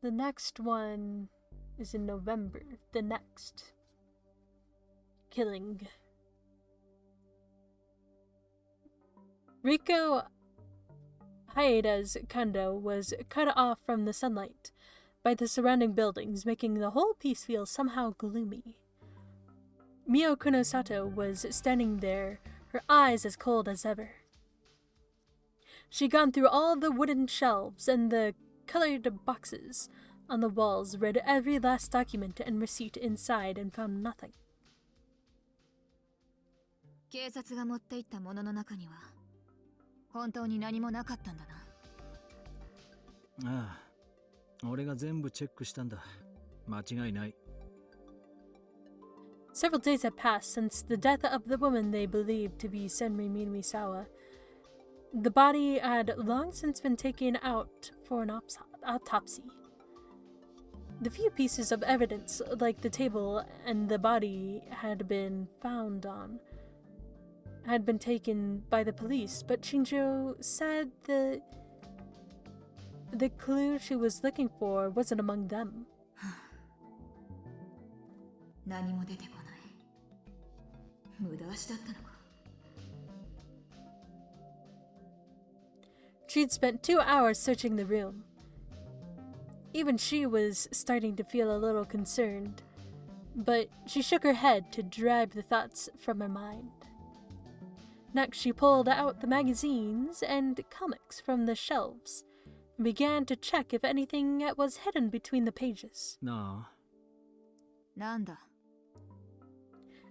The next one is in November. The next killing. Riko Haeda's condo was cut off from the sunlight by the surrounding buildings, making the whole piece feel somehow gloomy. Mio Kunosato was standing there, her eyes as cold as ever. She'd gone through all the wooden shelves and the colored boxes on the walls, read every last document and receipt inside, and found nothing. 警察が持っていったものの中には本当に何もなかったんだな。ああ、俺が全部チェックしたんだ。間違いない。Several days had passed since the death of the woman they believed to be Senri Minamisawa. The body had long since been taken out for an autopsy. The few pieces of evidence, like the table and the body had been found on, had been taken by the police, but Shinjo said that the clue she was looking for wasn't among them. 何も出てこない。無駄足だったのか。She'd spent 2 hours searching the room. Even she was starting to feel a little concerned, but she shook her head to drive the thoughts from her mind. Next, she pulled out the magazines and comics from the shelves and began to check if anything was hidden between the pages. なあ。なんだ。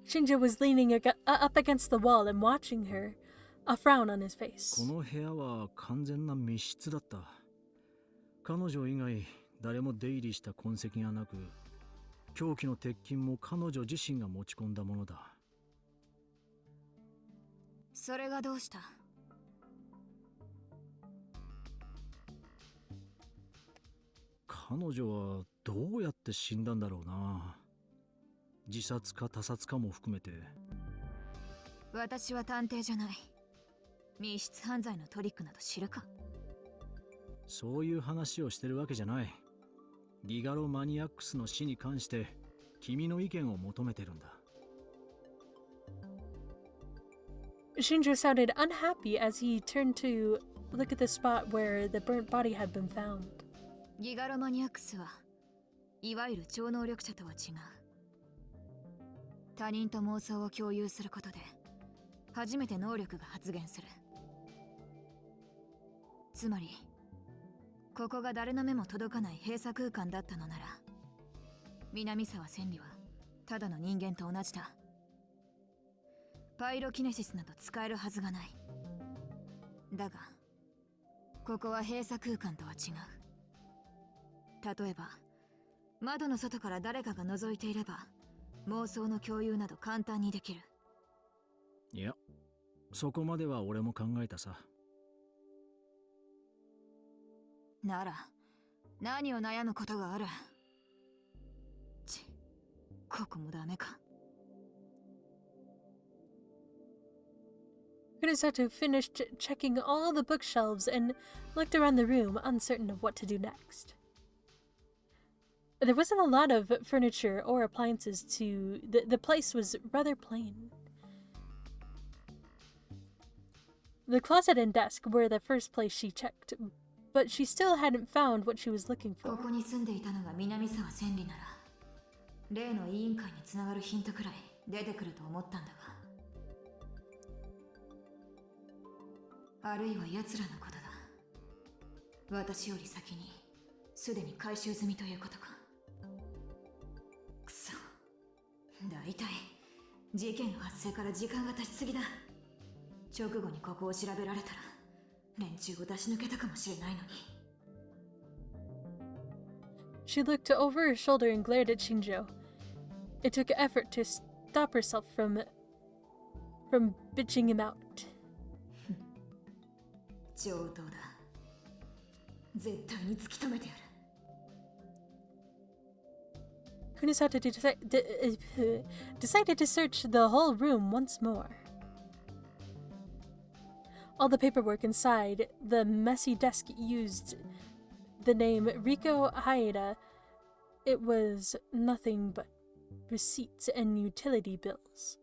Shinjo was leaning up against the wall and watching her, a frown on his face. この部屋は完全な密室だった。彼女以外誰も出入りした痕跡がなく、凶器の鉄筋も彼女自身が持ち込んだものだ。それがどうした？彼女はどうやって死んだんだろうな。自殺か他殺かも含めて。私は探偵じゃない。密室犯罪のトリックなど知るか。そういう話をしてるわけじゃない。ギガロマニアックスの死に関して君の意見を求めてるんだ。Shinjo sounded unhappy as he turned to look at the spot where the burnt body had been found. ギガロマニアックスはいわゆる超能力者とは違う。他人と妄想を共有することで初めて能力が発現する。つまりここが誰の目も届かない閉鎖空間だったのなら、南沢千里はただの人間と同じだ。パイロキネシスなど使えるはずがない。だがここは閉鎖空間とは違う。例えば窓の外から誰かが覗いていれば妄想の共有など簡単にできる。いや、そこまでは俺も考えたさ。なら何を悩むことがある。ここもダメか。Kunosato finished checking all the bookshelves and looked around the room, uncertain of what to do next. There wasn't a lot of furniture or appliances to... The place was rather plain. The closet and desk were the first place she checked, but she still hadn't found what she was looking for. ここに住んでいたのが南沢千里なら、例の委員会につながるヒントくらい出てくると思ったんだが。あるいは奴らのことだ。私より先にすでに回収済みということか。くそ。だいたい事件の発生から時間が経ちすぎだ。直後にここを調べられたら連中を出し抜けたかもしれないのに。She looked over her shoulder and glared at Shinjo. It took effort to stop herself from bitching him out. 上等だ。絶対に突き止めてやる。Kunisata decided to search the whole room once more. All the paperwork inside the messy desk used the name Riko Haida. It was nothing but receipts and utility bills.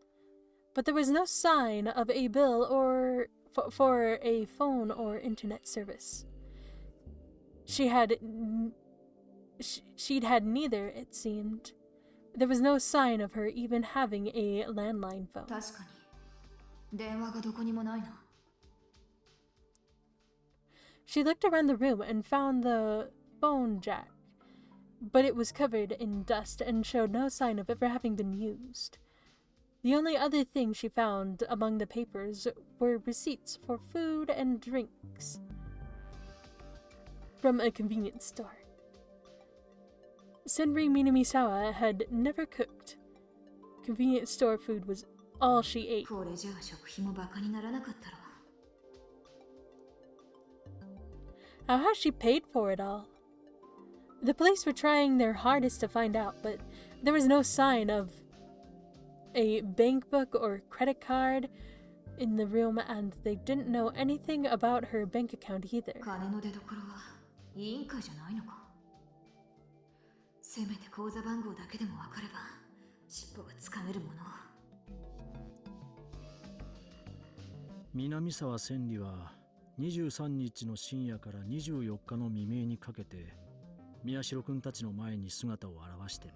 But there was no sign of a bill or for a phone or internet service. She'd had neither, it seemed. There was no sign of her even having a landline phone. 確かに。電話がどこにもないな。She looked around the room and found the phone jack, but it was covered in dust and showed no sign of ever having been used. The only other thing she found among the papers were receipts for food and drinks from a convenience store. Senri Minamisawa had never cooked. Convenience store food was all she ate. これじゃあ食費もバカにならなかったろ。 How has she paid for it all? The police were trying their hardest to find out, but there was no sign of a bank book or credit card in the room, and they didn't know anything about her bank account either. 金の出所は委員会じゃないのか。せめて口座番号だけでも分かれば尻尾がつかめるもの。南沢千里は23日の深夜から24日の未明にかけて宮代君たちの前に姿を現してる。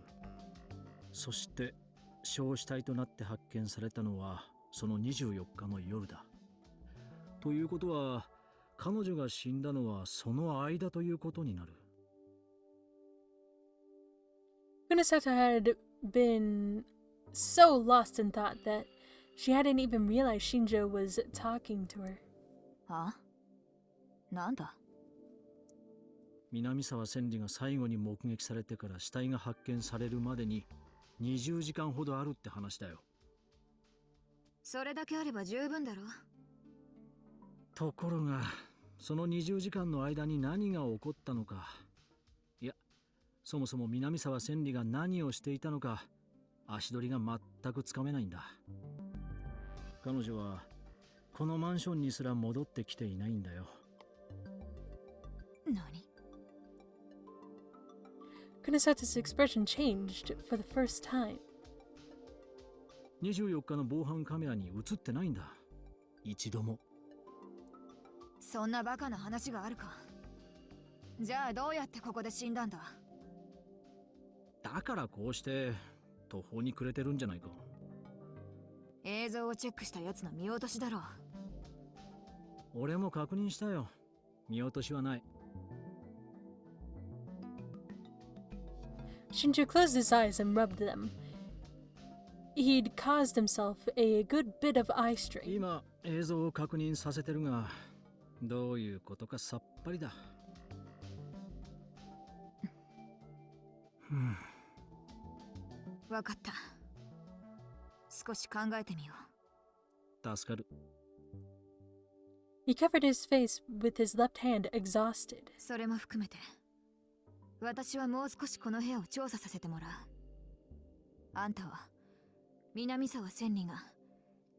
そして焼死体となって発見されたのはその24日の夜だ。ということは彼女が死んだのはその間ということになる。Kunisata had been so lost in thought that she hadn't even realized Shinjo was talking to her. あ？なんだ？南沢千里が最後に目撃されてから死体が発見されるまでに20時間ほどあるって話だよ。それだけあれば十分だろ。ところがその20時間の間に何が起こったのか、いやそもそも南沢千里が何をしていたのか足取りが全くつかめないんだ。彼女はこのマンションにすら戻ってきていないんだよ。何？ Kunisata's expression changed for the first time. 24日の防犯カメラに映ってないんだ。一度も。そんなバカな話があるか。じゃあどうやってここで死んだんだ？だからこうして途方に暮れてるんじゃないか。映像をチェックしたやつの見落としだろう。俺も確認したよ。見落としはない。Shinjo closed his eyes and rubbed them. He'd caused himself a good bit of eye strain. 今映像を確認させてるが、どういうことかさっぱりだ。わかった。少し考えてみよう。助かる。He covered his face with his left hand, exhausted. それも含めて、私はもう少しこの部屋を調査させてもらう。あんたは南沢千里が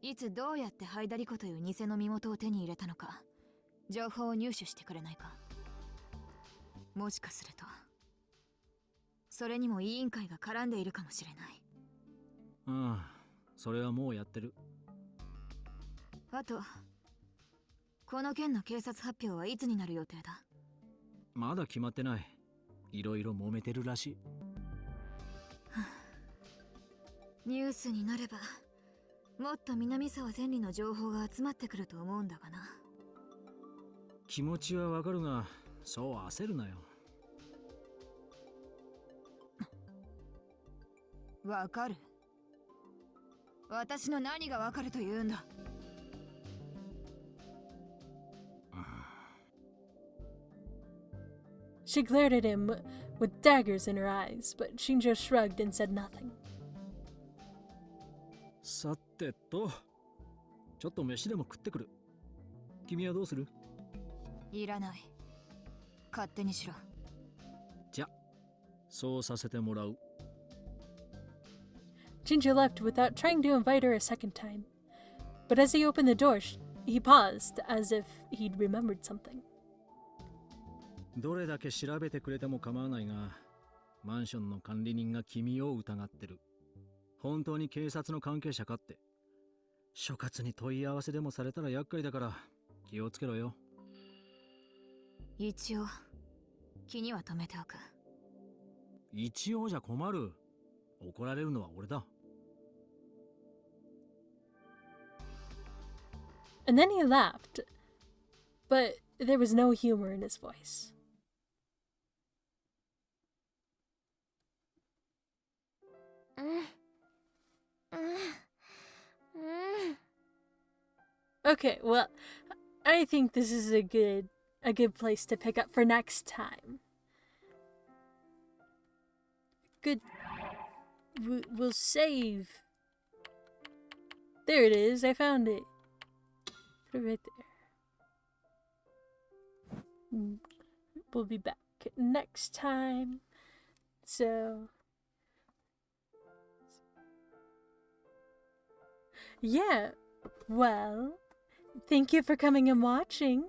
いつどうやってハイダリコという偽の身元を手に入れたのか情報を入手してくれないか。もしかするとそれにも委員会が絡んでいるかもしれない。ああ、それはもうやってる。あとこの件の警察発表はいつになる予定だ？まだ決まってない。いろいろ揉めてるらしい。ニュースになればもっと南沢千里の情報が集まってくると思うんだがな。気持ちはわかるが、そう焦るなよ。わかる？私の何がわかると言うんだ。She glared at him with daggers in her eyes, but Shinjo shrugged and said nothing. さてと、ちょっと飯でも食ってくる。君はどうする？いらない。勝手にしろ。じゃ、そうさせてもらう。Ginger left without trying to invite her a second time. But as he opened the door, he paused as if he'd remembered something. どれだけ調べてくれても構わないが、マンションの管理人が君を疑ってる。本当に警察の関係者かって。所轄に問い合わせでもされたら厄介だから気をつけろよ。一応気には留めておく。一応じゃ困る。怒られるのは俺だ。And then he laughed, but there was no humor in his voice. Okay, well, I think this is a good place to pick up for next time. Good. We'll save. There it is. I found it. Put it right there. We'll be back next time. So, yeah. Well, thank you for coming and watching.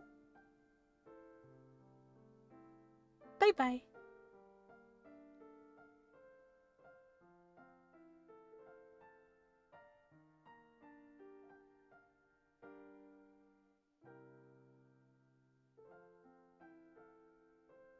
Bye-bye.